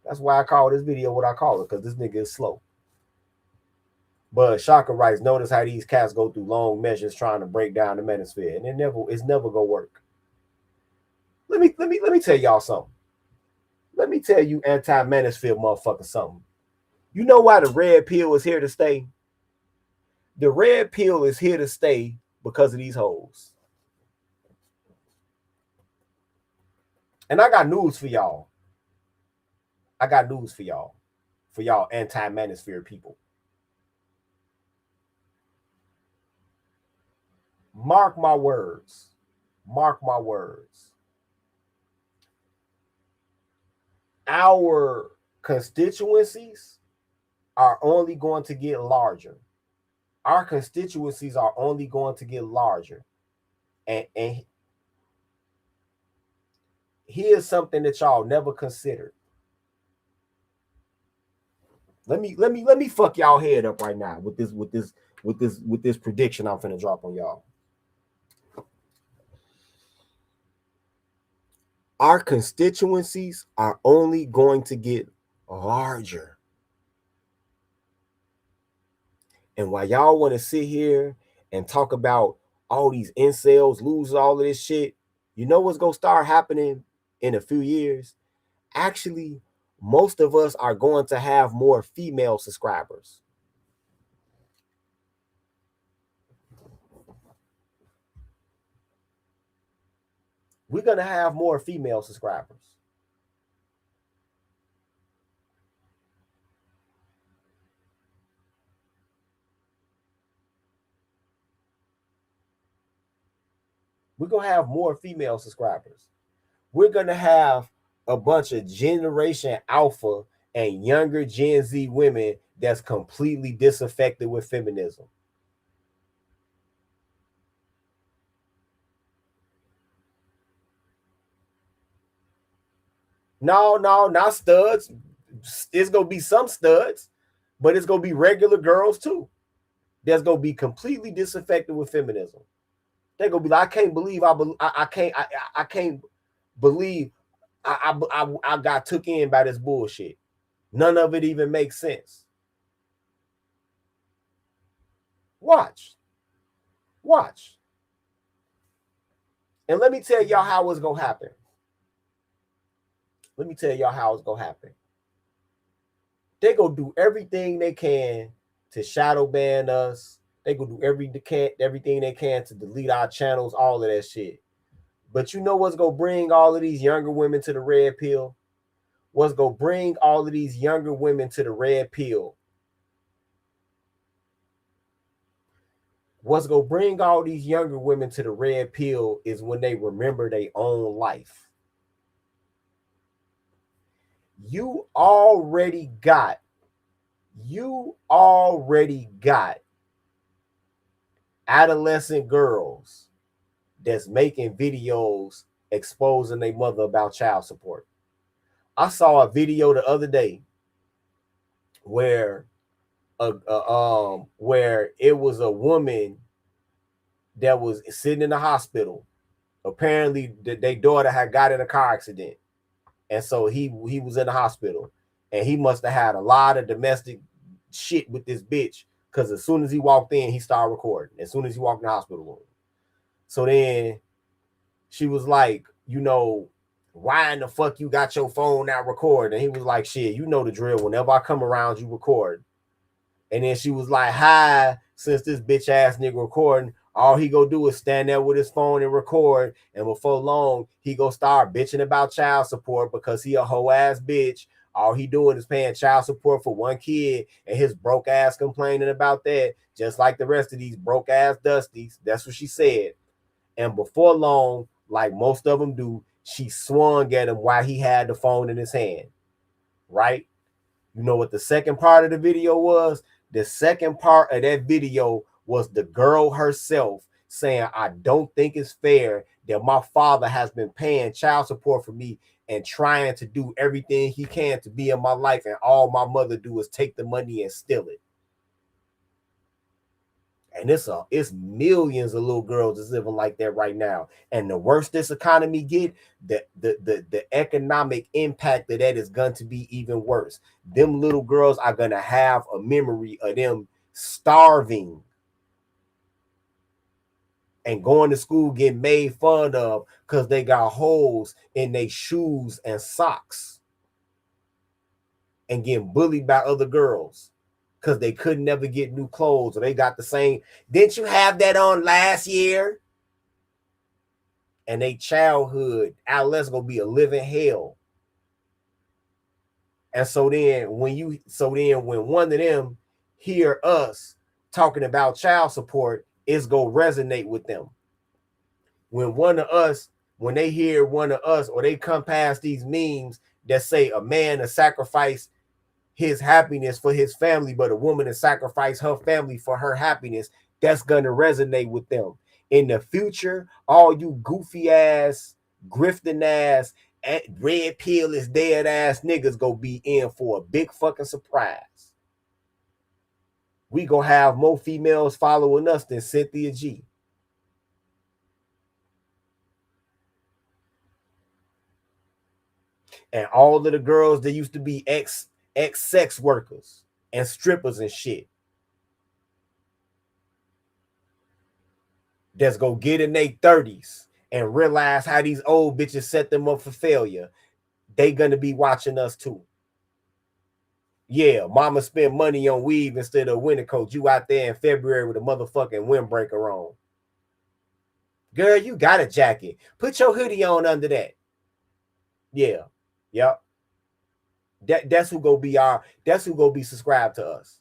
That's why I call this video what I call it, because this nigga is slow. But Shaka writes, notice how these cats go through long measures trying to break down the manosphere, and it's never gonna work. Let me tell y'all something. Let me tell you anti-manosphere motherfucker something. You know why the red pill is here to stay? The red pill is here to stay because of these hoes. And I got news for y'all. For y'all anti-manosphere people. Mark my words. Mark my words. Our constituencies are only going to get larger. Our constituencies are only going to get larger. And here's something that y'all never considered. Let me fuck y'all head up right now with this prediction I'm finna drop on y'all. Our constituencies are only going to get larger. And while y'all want to sit here and talk about all these incels lose all of this shit, you know what's gonna start happening in a few years? Actually, most of us are going to have more female subscribers. We're gonna have more female subscribers. We're gonna have more female subscribers. We're gonna have a bunch of Generation Alpha and younger Gen Z women that's completely disaffected with feminism. No, not studs. It's gonna be some studs, but it's gonna be regular girls too. That's gonna be completely disaffected with feminism. They're gonna be like, I can't believe I can't believe I got took in by this bullshit. None of it even makes sense. Watch. And let me tell y'all how it's gonna happen. They gonna do everything they can to shadow ban us. They gonna do everything they can to delete our channels, all of that shit. But you know what's gonna bring all of these younger women to the red pill? What's gonna bring all of these younger women to the red pill? What's gonna bring all these younger women to the red pill is when they remember their own life. You already got adolescent girls that's making videos exposing their mother about child support. I saw a video the other day where where it was a woman that was sitting in the hospital. Apparently, their daughter had got in a car accident, and so he was in the hospital, and he must have had a lot of domestic shit with this bitch, because as soon as he walked in, he started recording. As soon as he walked in the hospital room, so then she was like, why in the fuck you got your phone out recording? And he was like, shit, you know the drill. Whenever I come around, you record. And then she was like, hi, since this bitch ass nigga recording, all he go do is stand there with his phone and record. And before long, he go start bitching about child support because he a hoe ass bitch. All he doing is paying child support for one kid, and his broke ass complaining about that, just like the rest of these broke ass dusties. That's what she said. And before long, like most of them do, she swung at him while he had the phone in his hand. Right? You know what the second part of the video was? The second part of that video was the girl herself saying, I don't think it's fair that my father has been paying child support for me and trying to do everything he can to be in my life, and all my mother do is take the money and steal it. And it's millions of little girls that's living like that right now. And the worse this economy get, the economic impact of that is going to be even worse. Them little girls are going to have a memory of them starving and going to school getting made fun of because they got holes in their shoes and socks, and getting bullied by other girls because they could never get new clothes, or they got the same. Didn't you have that on last year? And they childhood, adolescence gonna be a living hell. And so then when one of them hear us talking about child support, it's gonna resonate with them. When they hear one of us, or they come past these memes that say a man to sacrifice his happiness for his family, but a woman to sacrifice her family for her happiness, that's gonna resonate with them. In the future, all you goofy ass, grifting ass, red pill is dead ass niggas gonna be in for a big fucking surprise. We gonna have more females following us than Cynthia G. And all of the girls that used to be ex sex workers and strippers and shit, that's gonna get in their 30s and realize how these old bitches set them up for failure. They gonna be watching us too. Yeah, mama spent money on weave instead of winter coat. You out there in February with a motherfucking windbreaker on. Girl, you got a jacket. Put your hoodie on under that. Yeah. Yep. That's who gonna be subscribed to us.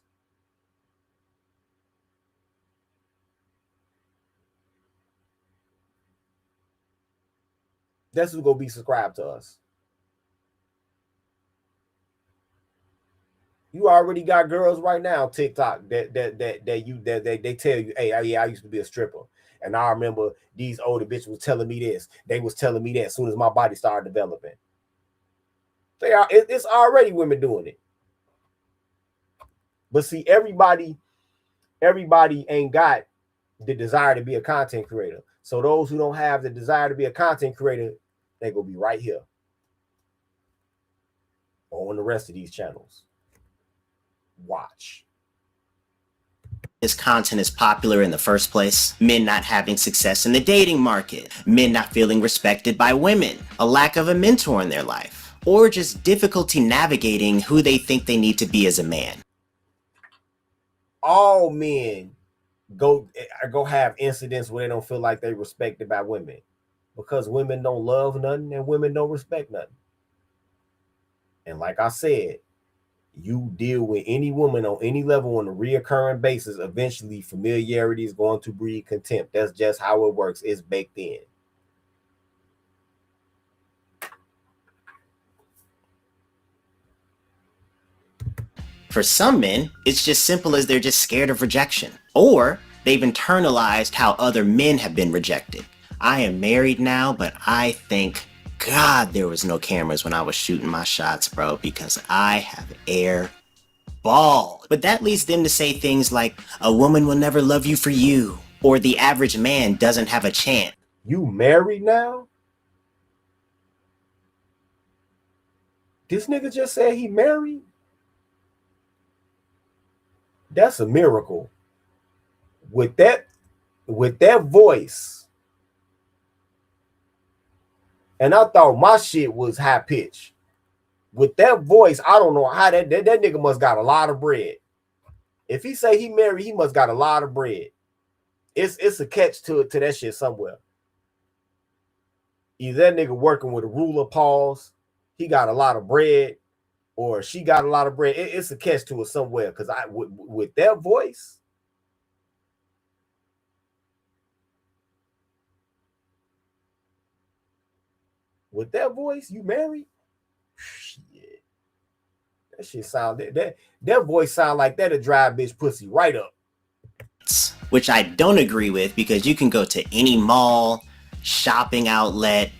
That's who's gonna be subscribed to us. You already got girls right now on TikTok that they tell you, hey, yeah, I used to be a stripper, and I remember these older bitches was telling me this. They was telling me that as soon as my body started developing. It's already women doing it. But see, everybody ain't got the desire to be a content creator. So those who don't have the desire to be a content creator, they gonna be right here or on the rest of these channels. Watch. This content is popular in the first place, men not having success in the dating market, men not feeling respected by women, a lack of a mentor in their life, or just difficulty navigating who they think they need to be as a man. All men go have incidents where they don't feel like they're respected by women, because women don't love nothing and women don't respect nothing. And like I said, you deal with any woman on any level on a reoccurring basis, eventually familiarity is going to breed contempt. That's just how it works. It's baked in. For some men, it's just simple as they're just scared of rejection. Or they've internalized how other men have been rejected. I am married now, but I thank God there was no cameras when I was shooting my shots, bro, because I have air ball. But that leads them to say things like, a woman will never love you for you, or the average man doesn't have a chance. You married now? This nigga just said he married? That's a miracle. With that voice. And I thought my shit was high pitched. With that voice, I don't know how that nigga must got a lot of bread. If he say he married, he must got a lot of bread. It's a catch to that shit somewhere. Either that nigga working with a ruler pause, he got a lot of bread, or she got a lot of bread. It's a catch to it somewhere. Because with that voice, you married? Shit. That shit sound that voice sound like that'll drive bitch pussy right up. Which I don't agree with, because you can go to any mall, shopping outlet,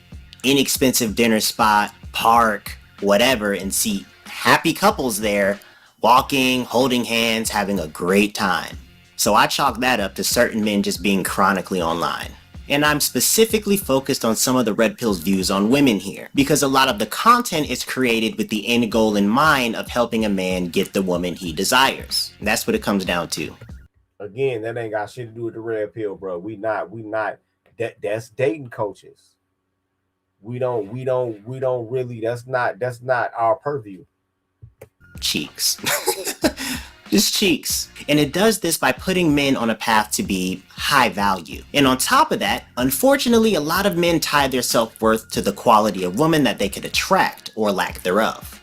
inexpensive dinner spot, park, whatever, and see happy couples there walking, holding hands, having a great time. So I chalk that up to certain men just being chronically online. And I'm specifically focused on some of the Red Pill's views on women here, because a lot of the content is created with the end goal in mind of helping a man get the woman he desires. And that's what it comes down to. Again, that ain't got shit to do with the Red Pill, bro. We not that's dating coaches. We don't really, that's not our purview. Cheeks. Just cheeks. And it does this by putting men on a path to be high value. And on top of that, unfortunately, a lot of men tie their self-worth to the quality of woman that they could attract, or lack thereof.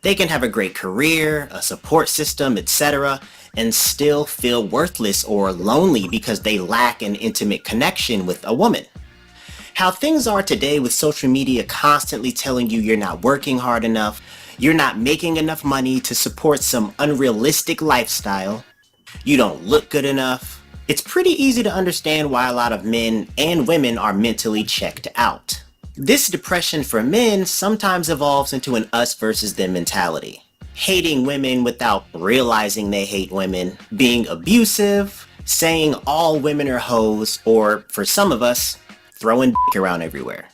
They can have a great career, a support system, etc., and still feel worthless or lonely because they lack an intimate connection with a woman. How things are today with social media constantly telling you you're not working hard enough, you're not making enough money to support some unrealistic lifestyle, you don't look good enough, it's pretty easy to understand why a lot of men and women are mentally checked out. This depression for men sometimes evolves into an us versus them mentality. Hating women without realizing they hate women, being abusive, saying all women are hoes, or for some of us, throwing dick around everywhere.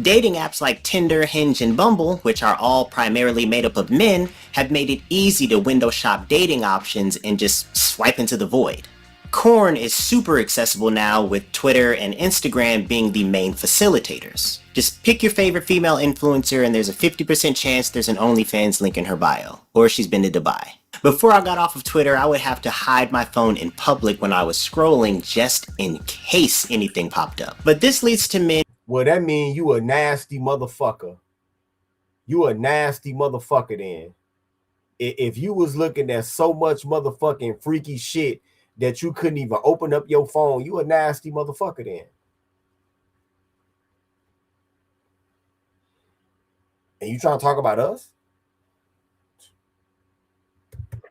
Dating apps like Tinder, Hinge, and Bumble, which are all primarily made up of men, have made it easy to window shop dating options and just swipe into the void. Corn is super accessible now, with Twitter and Instagram being the main facilitators. Just pick your favorite female influencer and there's a 50% chance there's an OnlyFans link in her bio, or she's been to Dubai. Before I got off of Twitter, I would have to hide my phone in public when I was scrolling just in case anything popped up. But this leads to men. Well, that means you a nasty motherfucker. You a nasty motherfucker then. If you was looking at so much motherfucking freaky shit that you couldn't even open up your phone, you a nasty motherfucker then. And you trying to talk about us?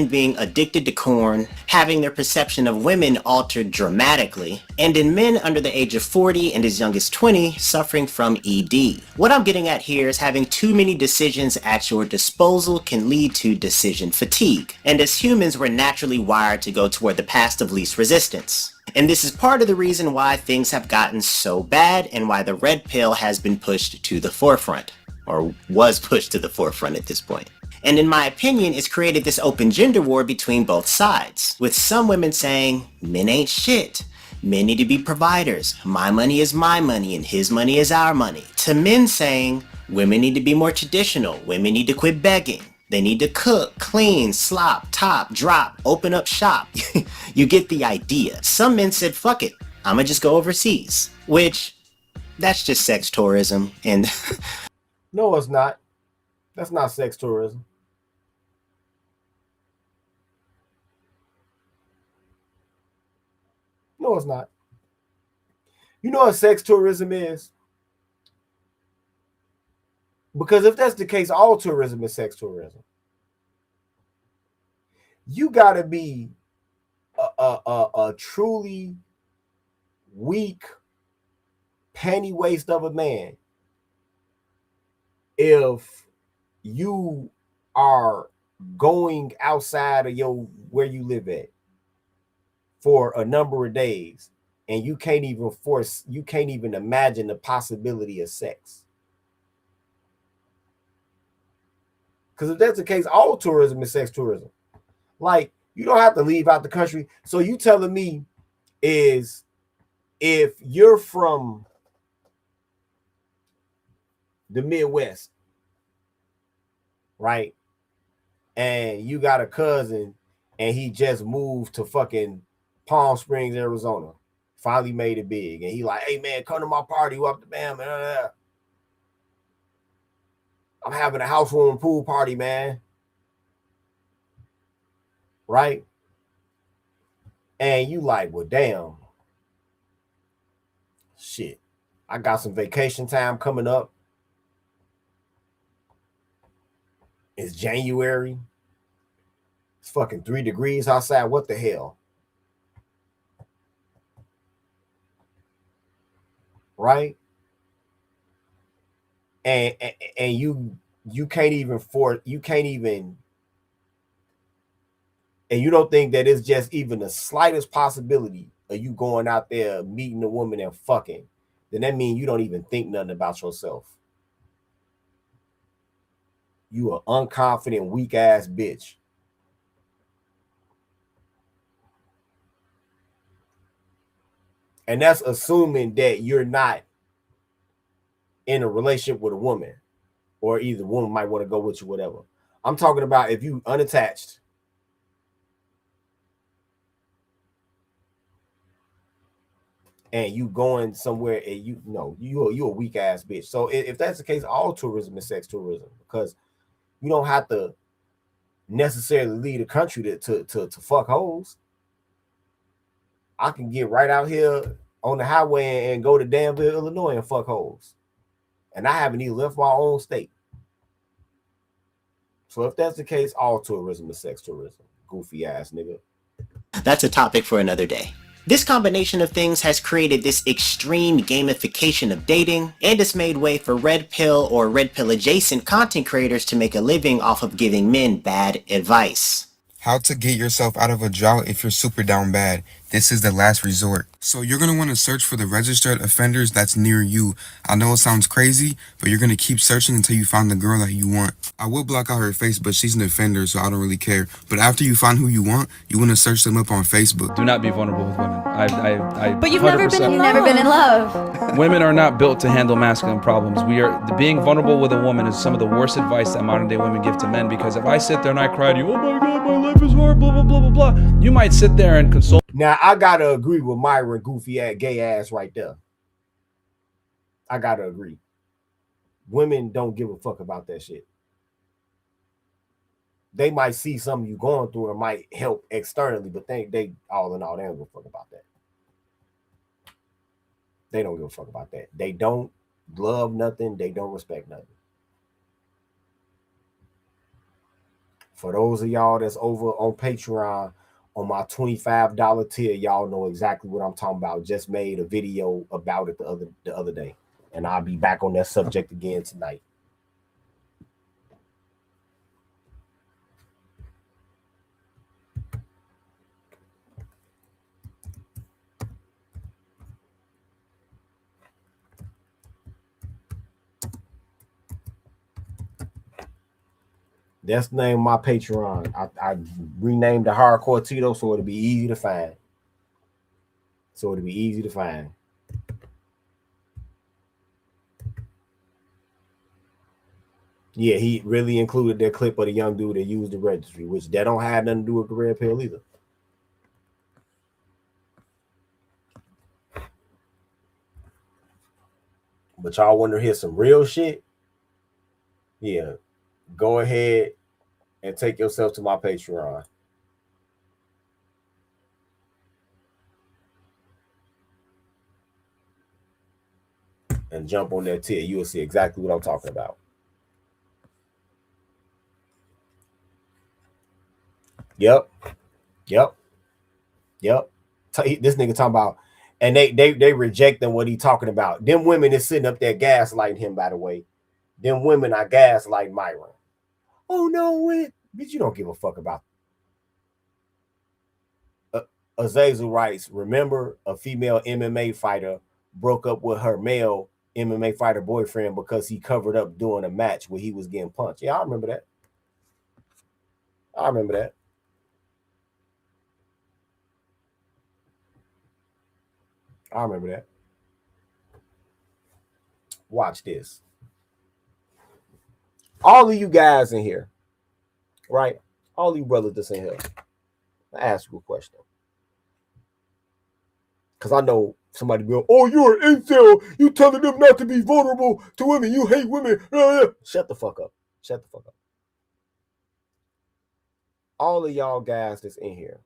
Being addicted to corn, having their perception of women altered dramatically, and in men under the age of 40 and as young as 20 suffering from ED. What I'm getting at here is having too many decisions at your disposal can lead to decision fatigue. And as humans, we're naturally wired to go toward the path of least resistance. And this is part of the reason why things have gotten so bad and why the red pill has been pushed to the forefront, or was pushed to the forefront at this point. And in my opinion, it's created this open gender war between both sides, with some women saying, men ain't shit. Men need to be providers. My money is my money and his money is our money. To men saying, women need to be more traditional. Women need to quit begging. They need to cook, clean, slop, top, drop, open up shop. You get the idea. Some men said, fuck it, I'ma just go overseas. Which, that's just sex tourism. And no, it's not. That's not sex tourism. No, it's not. You know what sex tourism is? Because if that's the case, all tourism is sex tourism. You gotta be a truly weak panty waist of a man if you are going outside of where you live at for a number of days and you can't even imagine the possibility of sex. Because if that's the case, all tourism is sex tourism. Like, you don't have to leave out the country. So you telling me is if you're from the Midwest, right? And you got a cousin and he just moved to fucking Palm Springs, Arizona. Finally made it big. And he like, hey man, come to my party. You up to Bam. I'm having a housewarming pool party, man. Right? And you like, well, damn. Shit. I got some vacation time coming up. It's January. It's fucking 3 degrees outside. What the hell? Right? And you can't even and you don't think that it's just even the slightest possibility of you going out there meeting a woman and fucking, then that means you don't even think nothing about yourself. You an unconfident, weak ass bitch. And that's assuming that you're not in a relationship with a woman, or either woman might want to go with you, whatever. I'm talking about if you unattached and you going somewhere and you a weak ass bitch. So if that's the case, all tourism is sex tourism, because you don't have to necessarily leave the country to fuck hoes. I can get right out here on the highway and go to Danville, Illinois and fuck hoes. And I haven't even left my own state. So if that's the case, all tourism is sex tourism. Goofy ass nigga. That's a topic for another day. This combination of things has created this extreme gamification of dating, and it's made way for red pill or red pill adjacent content creators to make a living off of giving men bad advice. How to get yourself out of a drought if you're super down bad. This is the last resort. So you're going to want to search for the registered offenders that's near you. I know it sounds crazy, but you're going to keep searching until you find the girl that you want. I will block out her face, but she's an offender, so I don't really care. But after you find who you want to search them up on Facebook. Do not be vulnerable with women. But you've never been in love. Women are not built to handle masculine problems. Being vulnerable with a woman is some of the worst advice that modern day women give to men, because if I sit there and I cry to you, oh my God, my life is hard, blah, blah, blah, blah, blah, you might sit there and console. Now, I gotta agree with Myron goofy ass gay ass right there. I gotta agree. Women don't give a fuck about that shit. They might see something you going through and might help externally, but they all in all, they don't give a fuck about that. They don't give a fuck about that. They don't love nothing. They don't respect nothing. For those of y'all that's over on Patreon, on my $25 tier, y'all know exactly what I'm talking about. Just made a video about it the other day, and I'll be back on that subject again tonight. That's the name of my Patreon. I renamed the Hardcore Tito so it'll be easy to find. Yeah, he really included that clip of the young dude that used the registry, which that don't have nothing to do with the red pill either. But y'all want to hear some real shit? Yeah, go ahead and take yourself to my Patreon. And jump on that tier. You'll see exactly what I'm talking about. Yep. Yep. Yep. This nigga talking about, and they rejecting what he talking about. Them women is sitting up there gaslighting him, by the way. Them women are gaslighting Myron. Oh no, bitch, you don't give a fuck about. Azazel writes, remember a female MMA fighter broke up with her male MMA fighter boyfriend because he covered up during a match where he was getting punched. Yeah, I remember that. I remember that. I remember that. Watch this. All of you guys in here, right? All you brothers that's in here, I ask you a question. Because I know somebody will, oh, you're an incel. You telling them not to be vulnerable to women. You hate women. Shut the fuck up. Shut the fuck up. All of y'all guys that's in here,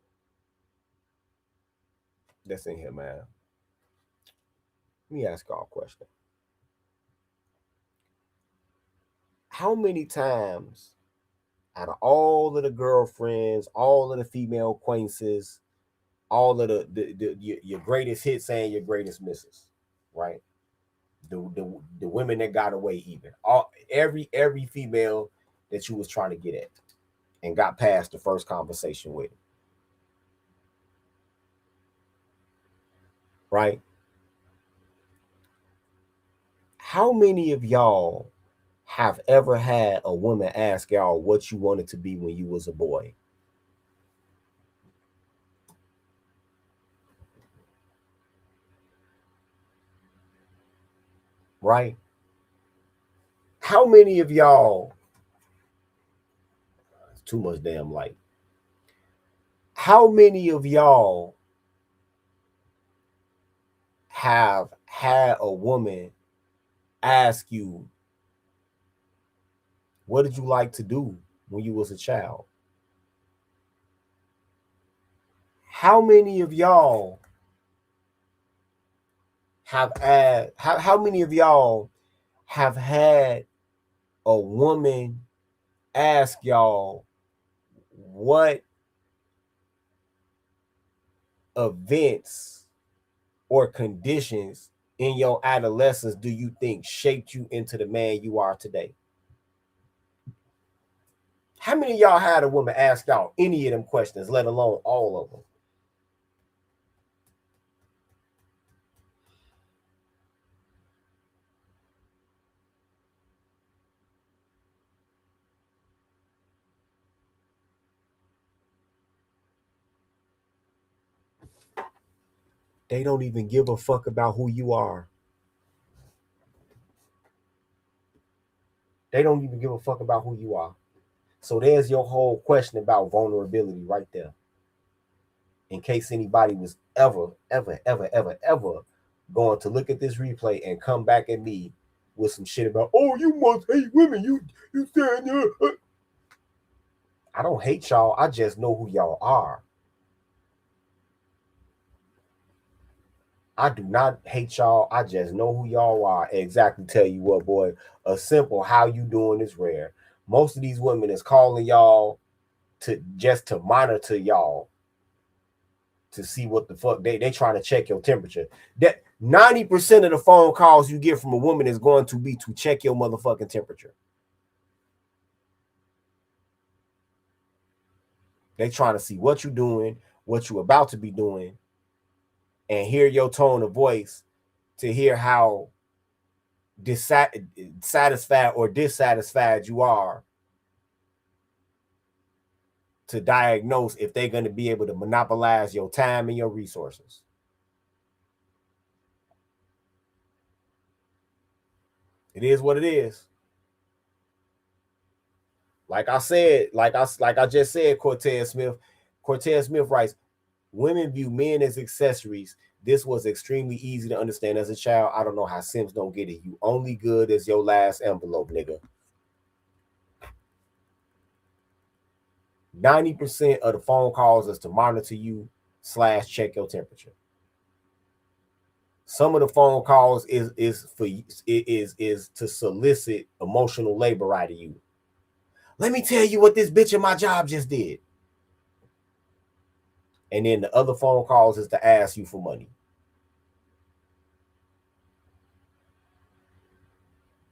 man. Let me ask y'all a question. How many times out of all of the girlfriends, all of the female acquaintances, all of your greatest hits and your greatest misses, right? The women that got away, even every female that you was trying to get at and got past the first conversation with, right? How many of y'all have ever had a woman ask y'all what you wanted to be when you was a boy? Right? How many of y'all, it's too much damn light. How many of y'all have had a woman ask you, what did you like to do when you was a child? How many of y'all how many of y'all have had a woman ask y'all what events or conditions in your adolescence do you think shaped you into the man you are today? How many of y'all had a woman ask y'all any of them questions, let alone all of them? They don't even give a fuck about who you are. They don't even give a fuck about who you are. So there's your whole question about vulnerability right there. In case anybody was ever going to look at this replay and come back at me with some shit about, oh, you must hate women. You stand there. I don't hate y'all. I just know who y'all are. I do not hate y'all. I just know who y'all are. Exactly. Tell you what, boy, a simple how you doing is rare. Most of these women is calling y'all to monitor y'all, to see what the fuck they trying to check your temperature. That 90% of the phone calls you get from a woman is going to be to check your motherfucking temperature. They trying to see what you doing, what you about to be doing, and hear your tone of voice to hear how satisfied or dissatisfied you are, to diagnose if they're going to be able to monopolize your time and your resources. It is what it is. Like I said, like I just said, Cortez Smith writes, women view men as accessories. This was extremely easy to understand as a child. I don't know how Sims don't get it. You only good as your last envelope, nigga. 90% of the phone calls is to monitor you / check your temperature. Some of the phone calls is to solicit emotional labor out of you. Let me tell you what this bitch in my job just did. and then the other phone calls is to ask you for money.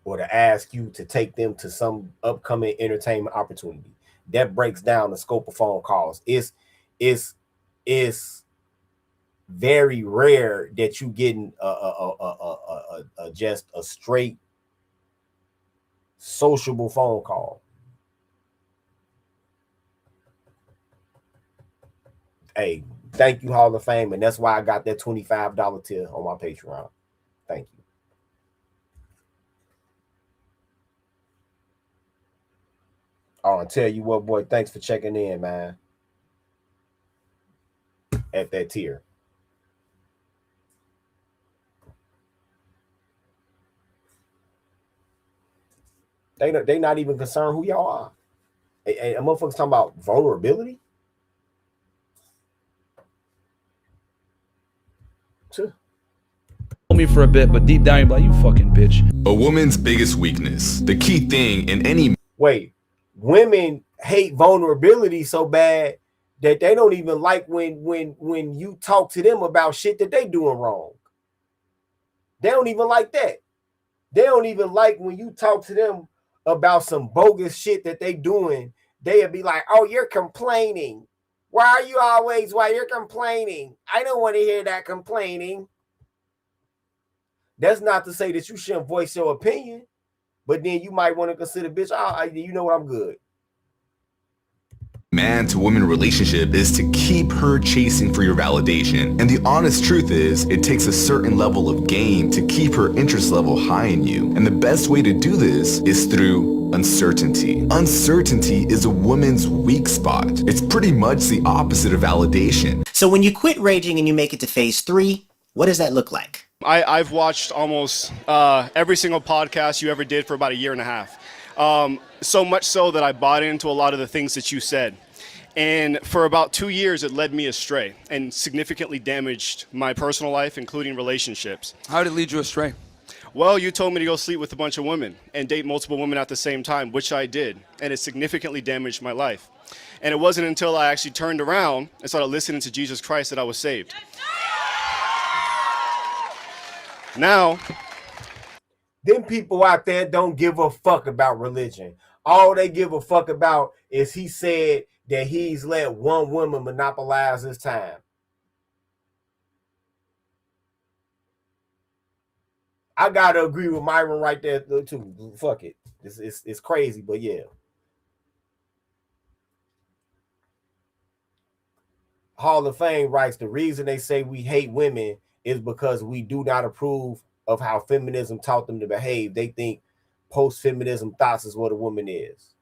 Or to ask you to take them to some upcoming entertainment opportunity. That breaks down the scope of phone calls. It's very rare that you getting just a straight sociable phone call. Hey, thank you, Hall of Fame, and that's why I got that $25 tier on my Patreon. Thank you. Oh, and tell you what, boy, thanks for checking in, man. At that tier. They not even concerned who y'all are. A motherfuckers talking about vulnerability. Me for a bit, but deep down you're like, you fucking bitch. A woman's biggest weakness, the key thing in any... Wait, women hate vulnerability so bad that they don't even like when you talk to them about shit that they doing wrong. They don't even like that. They don't even like when you talk to them about some bogus shit that they doing. They'll be like, oh, you're complaining. Why are you always, why you're complaining? I don't want to hear that complaining. That's not to say that you shouldn't voice your opinion, but then you might want to consider, bitch, you know what, I'm good. Man to woman relationship is to keep her chasing for your validation. And the honest truth is, it takes a certain level of game to keep her interest level high in you. And the best way to do this is through uncertainty. Uncertainty is a woman's weak spot. It's pretty much the opposite of validation. So when you quit raging and you make it to phase 3, what does that look like? I've watched almost every single podcast you ever did for about a year and a half. So much so that I bought into a lot of the things that you said. And for about 2 years, it led me astray and significantly damaged my personal life, including relationships. How did it lead you astray? Well, you told me to go sleep with a bunch of women and date multiple women at the same time, which I did. And it significantly damaged my life. And it wasn't until I actually turned around and started listening to Jesus Christ that I was saved. Now, them people out there don't give a fuck about religion. All they give a fuck about is he said that he's let one woman monopolize his time. I gotta agree with Myron right there too. Fuck it. It's crazy, but yeah. Hall of Fame writes, the reason they say we hate women is because we do not approve of how feminism taught them to behave. They think post-feminism thoughts is what a woman is.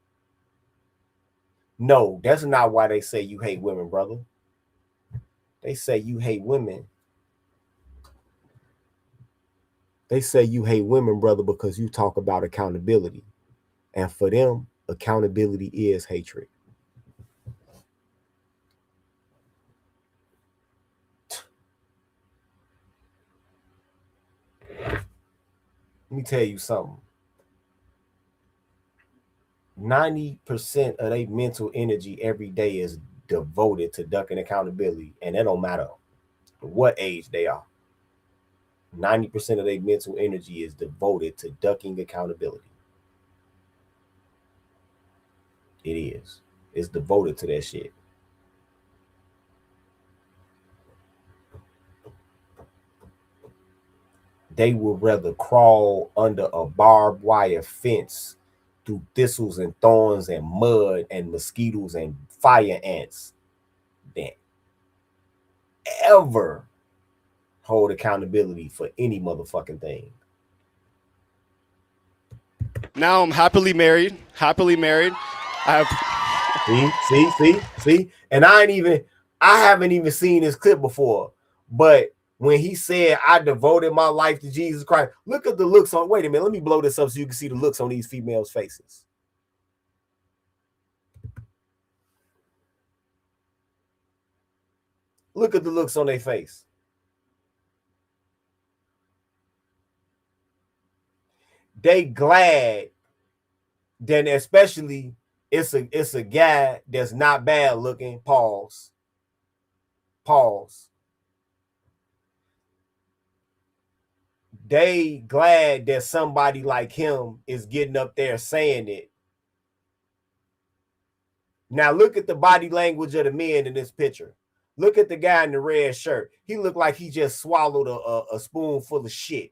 No, that's not why they say you hate women, brother. They say you hate women. They say you hate women, brother, because you talk about accountability. And for them, accountability is hatred. Let me tell you something. 90% of their mental energy every day is devoted to ducking accountability, and it don't matter what age they are. 90% of their mental energy is devoted to ducking accountability. It is. It's devoted to that shit. They would rather crawl under a barbed wire fence through thistles and thorns and mud and mosquitoes and fire ants than ever hold accountability for any motherfucking thing. now I'm happily married. I have see, and I haven't even seen this clip before, but when he said, I devoted my life to Jesus Christ, look at the looks on, wait a minute, let me blow this up so you can see the looks on these females' faces. Look at the looks on their face. They glad, then especially it's a guy that's not bad looking, pause, Pause. They glad that somebody like him is getting up there saying it. Now look at the body language of the men in this picture. Look at the guy in the red shirt. He looked like he just swallowed a spoonful of shit.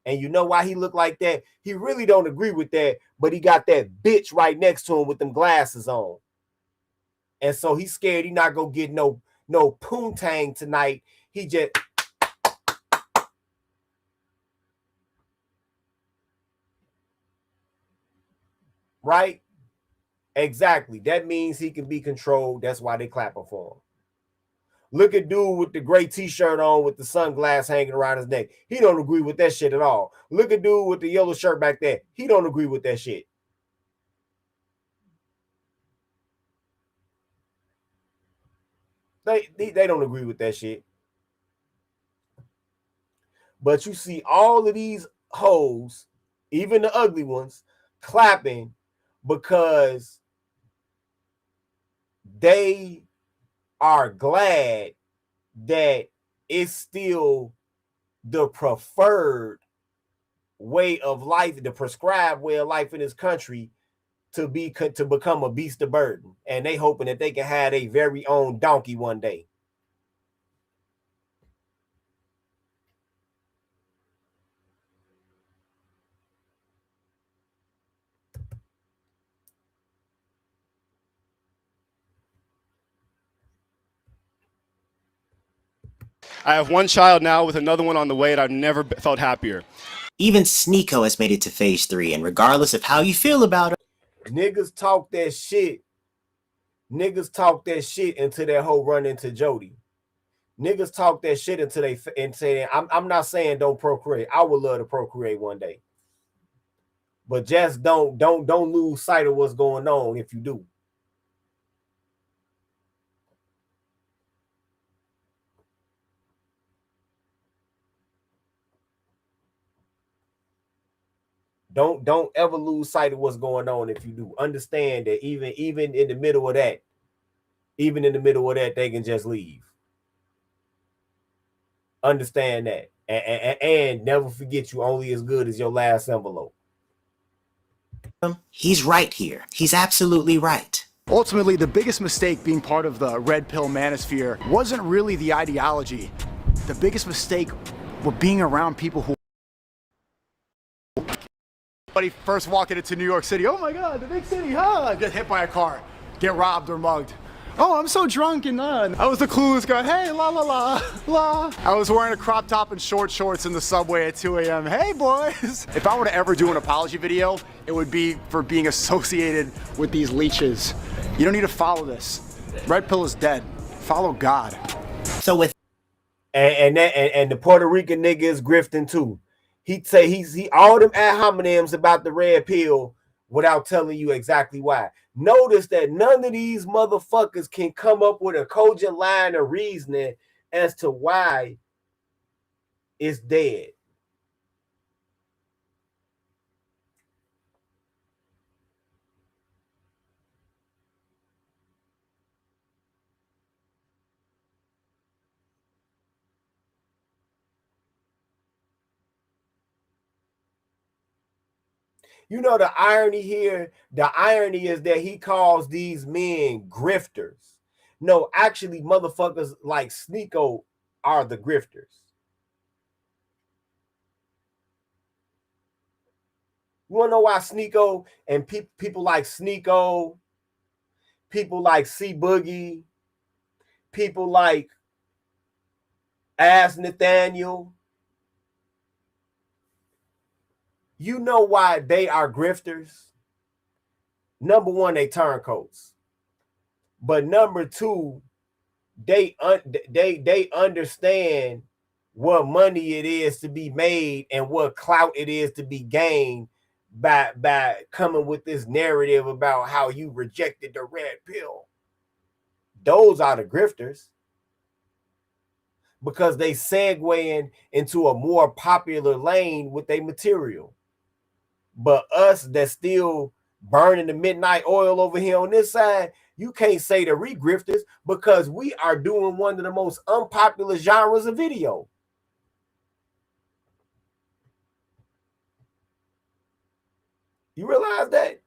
And you know why he looked like that? He really don't agree with that, but he got that bitch right next to him with them glasses on. And so he's scared he not gonna get no poontang tonight. He just right? Exactly. That means he can be controlled. That's why they clapping for him. Look at dude with the gray t-shirt on with the sunglass hanging around his neck. He don't agree with that shit at all. Look at dude with the yellow shirt back there. He don't agree with that shit. They don't agree with that shit. But you see all of these hoes, even the ugly ones, clapping because they are glad that it's still the preferred way of life, the prescribed way of life in this country to become a beast of burden. And they hoping that they can have a very own donkey one day. I have one child now with another one on the way, and I've never felt happier. Even Sneeko has made it to phase 3, and regardless of how you feel about it, niggas talk that shit. Niggas talk that shit until that hoe run into Jody. Niggas talk that shit until they and say, I'm not saying don't procreate. I would love to procreate one day. But just don't lose sight of what's going on if you do. Don't ever lose sight of what's going on if you do. Understand that even in the middle of that, they can just leave. Understand that. And never forget you only as good as your last envelope. He's right here. He's absolutely right. Ultimately, the biggest mistake being part of the red pill manosphere wasn't really the ideology. The biggest mistake was being around people who first walking into New York City, oh my God, the big city, huh? Get hit by a car, get robbed or mugged. Oh, I'm so drunk and I was the clueless guy. Hey, la la la, la. I was wearing a crop top and short shorts in the subway at 2 a.m. Hey, boys. If I were to ever do an apology video, it would be for being associated with these leeches. You don't need to follow this. Red pill is dead. Follow God. So with and the Puerto Rican nigga is grifting too. He say he all them ad hominems about the red pill without telling you exactly why. Notice that none of these motherfuckers can come up with a cogent line of reasoning as to why it's dead. You know the irony here? The irony is that he calls these men grifters. No, actually, motherfuckers like Sneeko are the grifters. You want to know why Sneeko and people like Sneeko, people like C Boogie, people like Ass Nathaniel, you know why they are grifters? Number one, they turncoats. But number two, they understand what money it is to be made and what clout it is to be gained by coming with this narrative about how you rejected the red pill. Those are the grifters, because they segueing into a more popular lane with their material. But us that still burning the midnight oil over here on this side, you can't say that we grifters because we are doing one of the most unpopular genres of video. You realize that?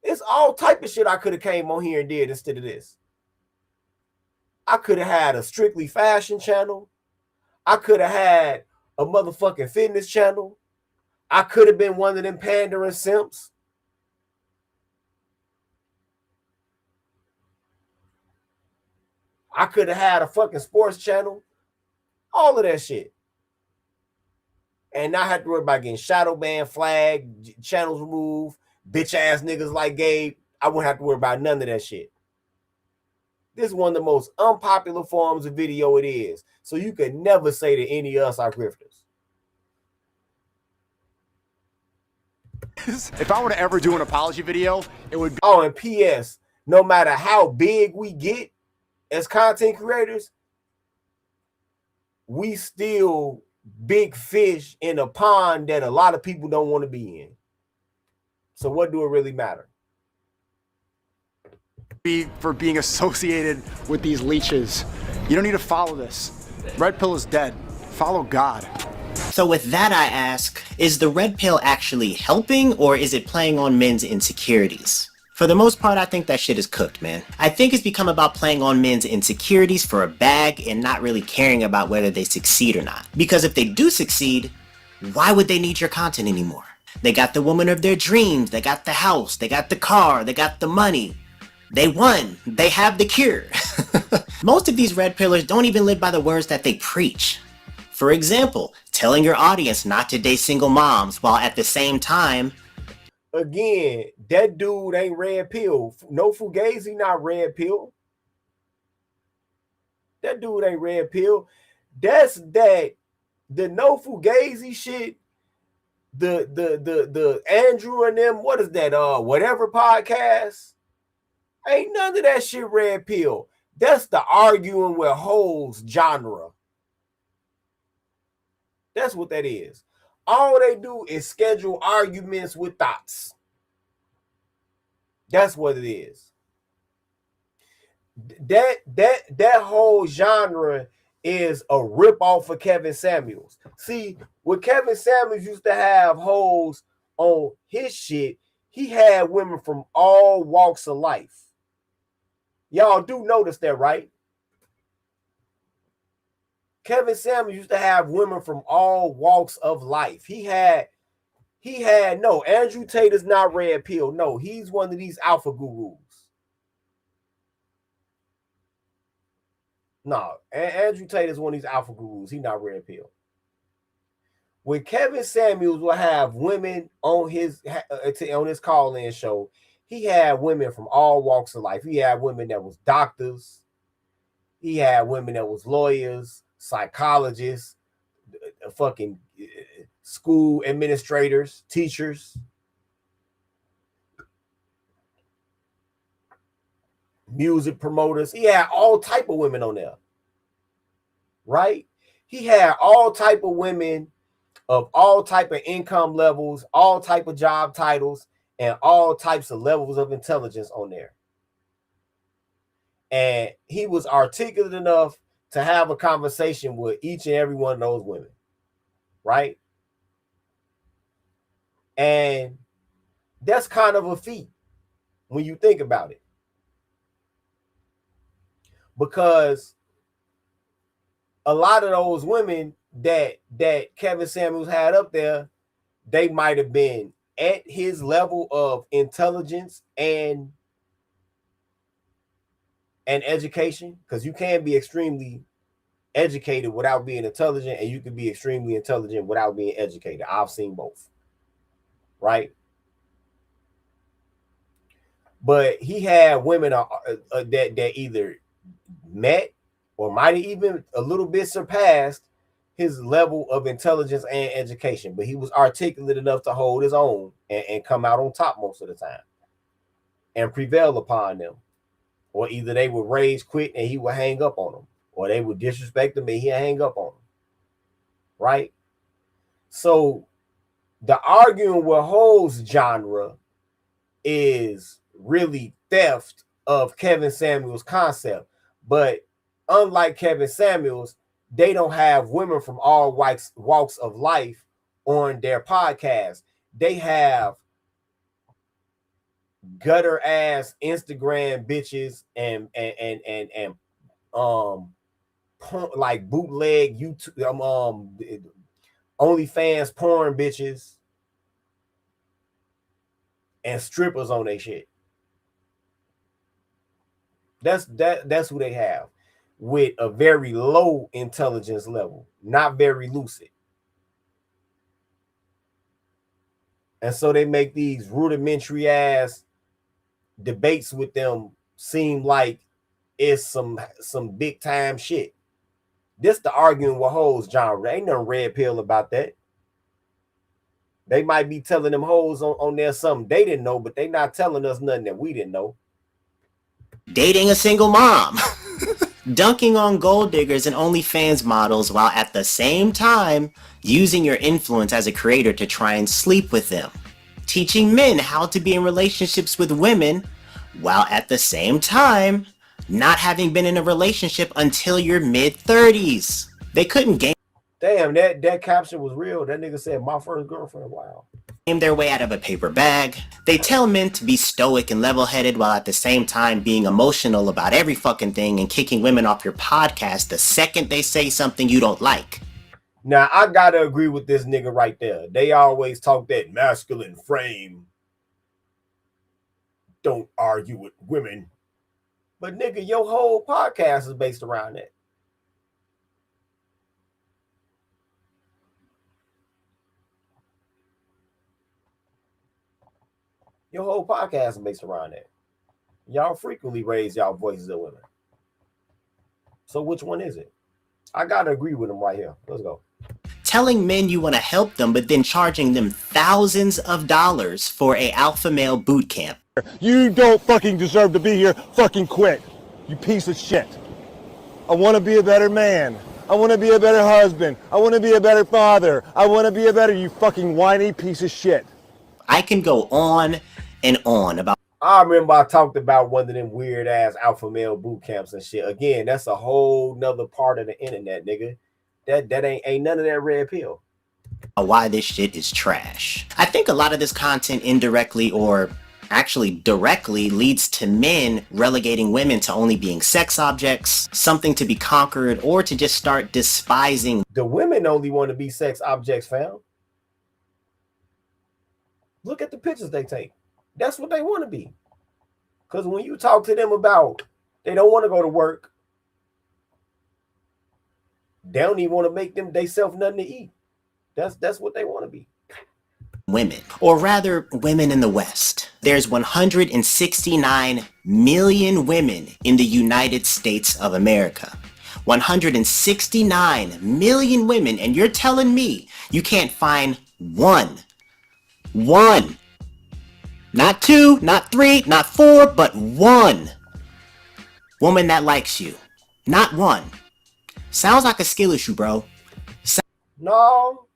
It's all type of shit I could have came on here and did instead of this. I could have had a strictly fashion channel. I could have had a motherfucking fitness channel. I could have been one of them pandering simps. I could have had a fucking sports channel. All of that shit. And not have to worry about getting shadow banned, flagged, channels removed, bitch ass niggas like Gabe. I wouldn't have to worry about none of that shit. This is one of the most unpopular forms of video it is. So you could never say that any of us are grifters. If I were to ever do an apology video, it would be... Oh, and P.S., no matter how big we get as content creators, we still big fish in a pond that a lot of people don't want to be in. So what do it really matter? For being associated with these leeches. You don't need to follow this. Red pill is dead. Follow God. So with that I ask, is the red pill actually helping or is it playing on men's insecurities? For the most part, I think that shit is cooked, man. I think it's become about playing on men's insecurities for a bag and not really caring about whether they succeed or not. Because if they do succeed, why would they need your content anymore? They got the woman of their dreams, they got the house, they got the car, they got the money. They won. They have the cure. Most of these red pillars don't even live by the words that they preach. For example, telling your audience not to date single moms while at the same time... Again, that dude ain't red pill. No Fugazi, not red pill. That dude ain't red pill. That's that. The no Fugazi shit. The Andrew and them. What is that? Whatever podcast. Ain't none of that shit red pill. That's the arguing with hoes genre. That's what that is. All they do is schedule arguments with thoughts. That's what it is. That whole genre is a ripoff of Kevin Samuels. See, when Kevin Samuels used to have hoes on his shit, he had women from all walks of life. Y'all do notice that, right? Kevin Samuels used to have women from all walks of life. He had no, Andrew Tate is not red pill. No, he's one of these alpha gurus. No, Andrew Tate is one of these alpha gurus. He's not red pill. When Kevin Samuels will have women on his call-in show, he had women from all walks of life. He had women that was doctors. He had women that was lawyers, psychologists, fucking school administrators, teachers, music promoters. He had all type of women on there, right? He had all type of women of all type of income levels, all type of job titles, and all types of levels of intelligence on there. And he was articulate enough to have a conversation with each and every one of those women, right? And that's kind of a feat when you think about it. Because a lot of those women that Kevin Samuels had up there, they might have been at his level of intelligence and education, because you can be extremely educated without being intelligent, and you can be extremely intelligent without being educated. I've seen both, right? But he had women that either met or might have even a little bit surpassed his level of intelligence and education, but he was articulate enough to hold his own and come out on top most of the time and prevail upon them. Or either they would rage quit and he would hang up on them, or they would disrespect him and he'd hang up on them, right? So the arguing with hoes genre is really theft of Kevin Samuels' concept. But unlike Kevin Samuels, they don't have women from all walks of life on their podcast. They have gutter ass Instagram bitches and like bootleg YouTube OnlyFans porn bitches and strippers on their shit. That's who they have, with a very low intelligence level, not very lucid. And so they make these rudimentary ass debates with them seem like it's some big time shit. This the arguing with hoes genre. Ain't nothing red pill about that. They might be telling them hoes on there something they didn't know, but they not telling us nothing that we didn't know. Dating a single mom. Dunking on gold diggers and OnlyFans models while at the same time using your influence as a creator to try and sleep with them. Teaching men how to be in relationships with women while at the same time not having been in a relationship until your mid-30s. They couldn't game Damn, that caption was real. That nigga said my first girlfriend. Wow. Their way out of a paper bag. They tell men to be stoic and level-headed while at the same time being emotional about every fucking thing and kicking women off your podcast the second they say something you don't like. Now, I gotta agree with this nigga right there. They always talk that masculine frame. Don't argue with women. But nigga, your whole podcast is based around that. Your whole podcast is based around that. Y'all frequently raise y'all voices at women. So which one is it? I gotta agree with him right here. Let's go. Telling men you want to help them, but then charging them thousands of dollars for a alpha male boot camp. You don't fucking deserve to be here. Fucking quit. You piece of shit. I want to be a better man. I want to be a better husband. I want to be a better father. I want to be a better, you fucking whiny piece of shit. I can go on and on about. I remember I talked about one of them weird ass alpha male boot camps and shit. Again, that's a whole nother part of the internet, nigga. That ain't none of that red pill. Why this shit is trash. I think a lot of this content indirectly or actually directly leads to men relegating women to only being sex objects, something to be conquered, or to just start despising. The women only want to be sex objects, fam. Look at the pictures they take. That's what they want to be. Because when you talk to them about they don't want to go to work, they don't even want to make them themselves nothing to eat. That's what they want to be. Women, or rather women in the West. There's 169 million women in the United States of America. 169 million women, and you're telling me you can't find one, not two, not three, not four, but one woman that likes you. Not one. Sounds like a skill issue, bro. No.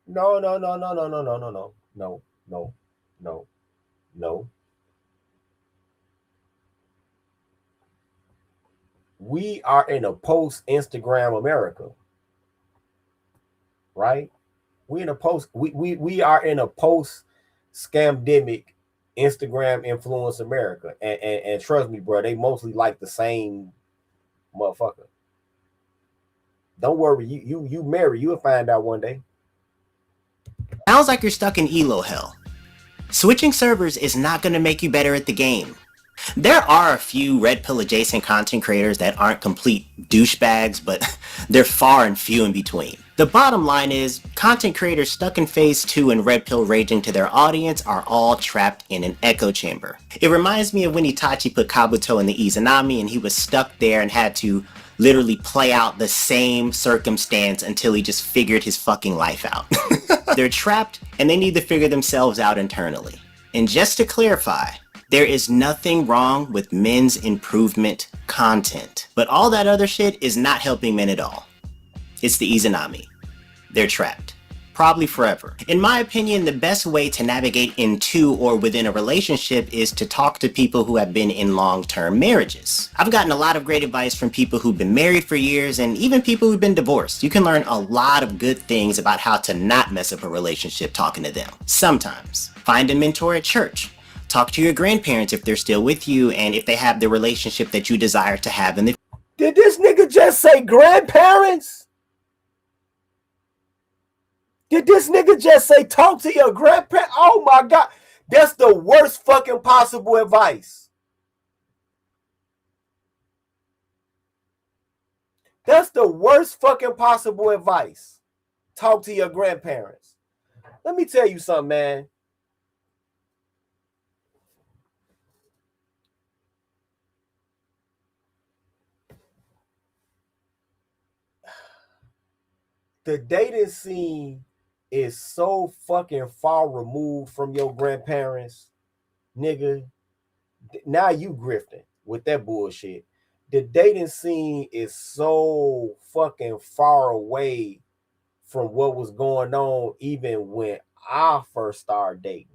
We are in a post-Instagram America, right? We are in a post-scamdemic Instagram influence America, and trust me, bro, they mostly like the same motherfucker. Don't worry, you marry, you'll find out one day. Sounds like you're stuck in ELO hell. Switching servers is not going to make you better at the game. There are a few red pill adjacent content creators that aren't complete douchebags, but they're far and few in between. The bottom line is, content creators stuck in phase 2 and red pill raging to their audience are all trapped in an echo chamber. It reminds me of when Itachi put Kabuto in the Izanami and he was stuck there and had to literally play out the same circumstance until he just figured his fucking life out. They're trapped and they need to figure themselves out internally. And just to clarify, there is nothing wrong with men's improvement content, but all that other shit is not helping men at all. It's the Izanami. They're trapped. probably forever. In my opinion, the best way to navigate into or within a relationship is to talk to people who have been in long-term marriages. I've gotten a lot of great advice from people who've been married for years and even people who've been divorced. You can learn a lot of good things about how to not mess up a relationship talking to them. Sometimes. Find a mentor at church. Talk to your grandparents if they're still with you and if they have the relationship that you desire to have in the future. Did this nigga just say grandparents? Did this nigga just say talk to your grandparents? Oh my God. That's the worst fucking possible advice. That's the worst fucking possible advice. Talk to your grandparents. Let me tell you something, man. The dating scene is so fucking far removed from your grandparents, nigga. Now you grifting with that bullshit. The dating scene is so fucking far away from what was going on even when I first started dating.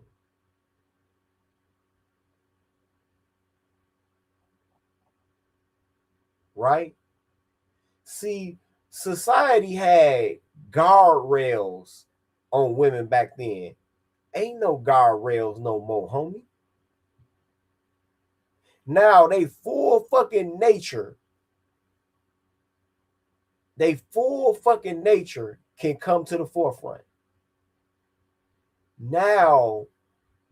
Right? See, society had guardrails on women back then. Ain't no guardrails no more, homie. Now they full fucking nature. They full fucking nature can come to the forefront. Now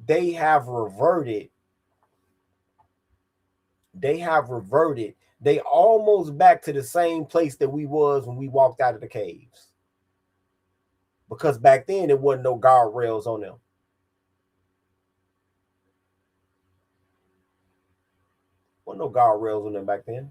they have reverted. They almost back to the same place that we was when we walked out of the caves. Because back then there wasn't no guardrails on them. Wasn't no guardrails on them back then.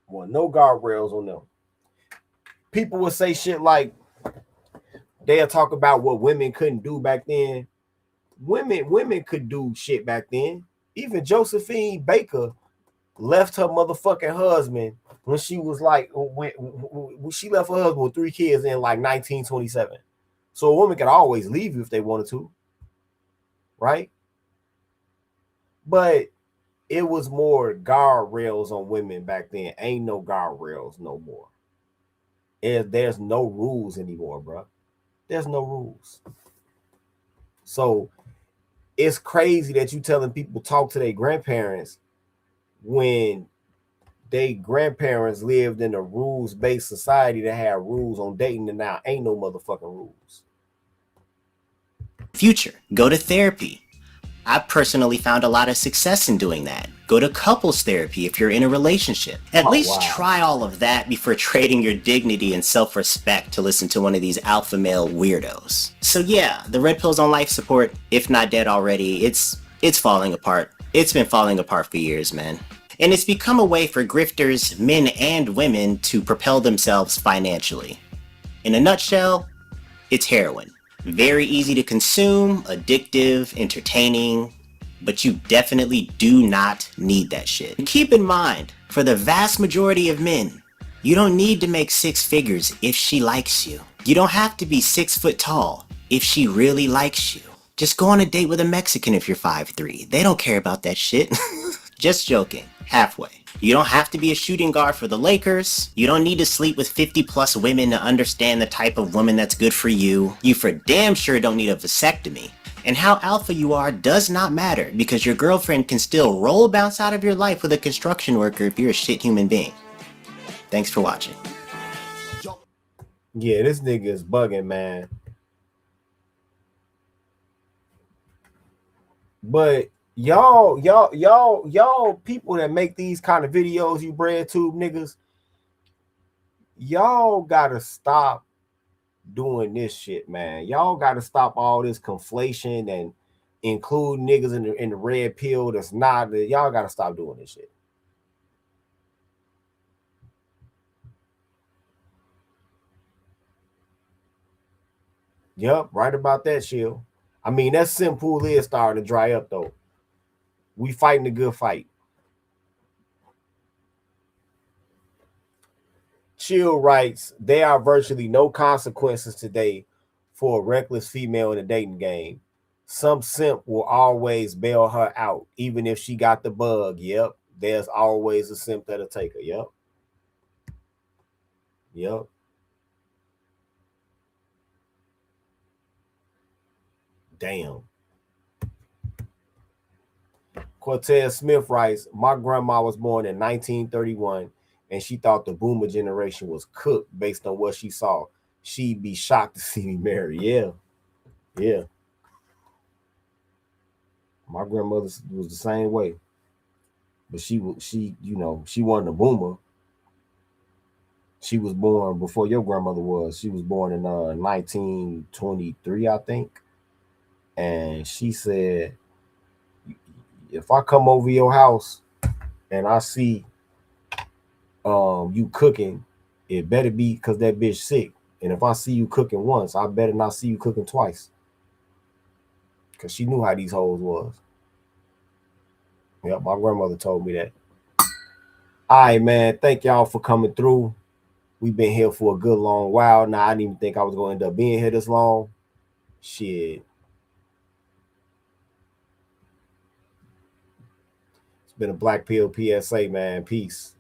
Well, no guardrails on them. People would say shit like they'll talk about what women couldn't do back then. Women could do shit back then. Even Josephine Baker left her motherfucking husband when she was like, when she left her husband with 3 kids in like 1927. So a woman could always leave you if they wanted to, right? But it was more guardrails on women back then. Ain't no guardrails no more. There's no rules anymore, bro. There's no rules. So it's crazy that you telling people talk to their grandparents when they grandparents lived in a rules-based society that had rules on dating, and now ain't no motherfucking rules. Future. Go to therapy. I've personally found a lot of success in doing that. Go to couples therapy if you're in a relationship. At least try all of that before trading your dignity and self-respect to listen to one of these alpha male weirdos. So yeah, the red pills on life support, if not dead already, it's falling apart. It's been falling apart for years, man. And it's become a way for grifters, men and women, to propel themselves financially. In a nutshell, it's heroin. Very easy to consume, addictive, entertaining, but you definitely do not need that shit. Keep in mind, for the vast majority of men, you don't need to make 6 figures if she likes you. You don't have to be 6 foot tall if she really likes you. Just go on a date with a Mexican if you're 5'3". They don't care about that shit. Just joking. Halfway. You don't have to be a shooting guard for the Lakers. You don't need to sleep with 50 plus women to understand the type of woman that's good for you. You for damn sure don't need a vasectomy. And how alpha you are does not matter because your girlfriend can still roll bounce out of your life with a construction worker if you're a shit human being. Thanks for watching. Yeah, this nigga is bugging, man. But y'all people that make these kind of videos, you Breadtube niggas, y'all gotta stop doing this shit, man. Y'all gotta stop all this conflation and include niggas in the red pill. That's not. Y'all gotta stop doing this shit. Yep, right about that, Chill. I mean, that sim pool is starting to dry up, though. We fighting a good fight. Chill writes, there are virtually no consequences today for a reckless female in a dating game. Some simp will always bail her out, even if she got the bug. Yep, there's always a simp that'll take her. Yep. Yep. Damn. Cortez Smith writes, my grandma was born in 1931 and she thought the boomer generation was cooked based on what she saw. She'd be shocked to see me marry. Yeah. Yeah. My grandmother was the same way. But she wasn't a boomer. She was born before your grandmother was. She was born in 1923, I think. And she said, if I come over your house and I see you cooking, it better be because that bitch sick. And if I see you cooking once, I better not see you cooking twice. Because she knew how these hoes was. Yep, my grandmother told me that. All right, man. Thank y'all for coming through. We've been here for a good long while. Now, I didn't even think I was going to end up being here this long. Shit. It's been a Black Pill PSA, man. Peace.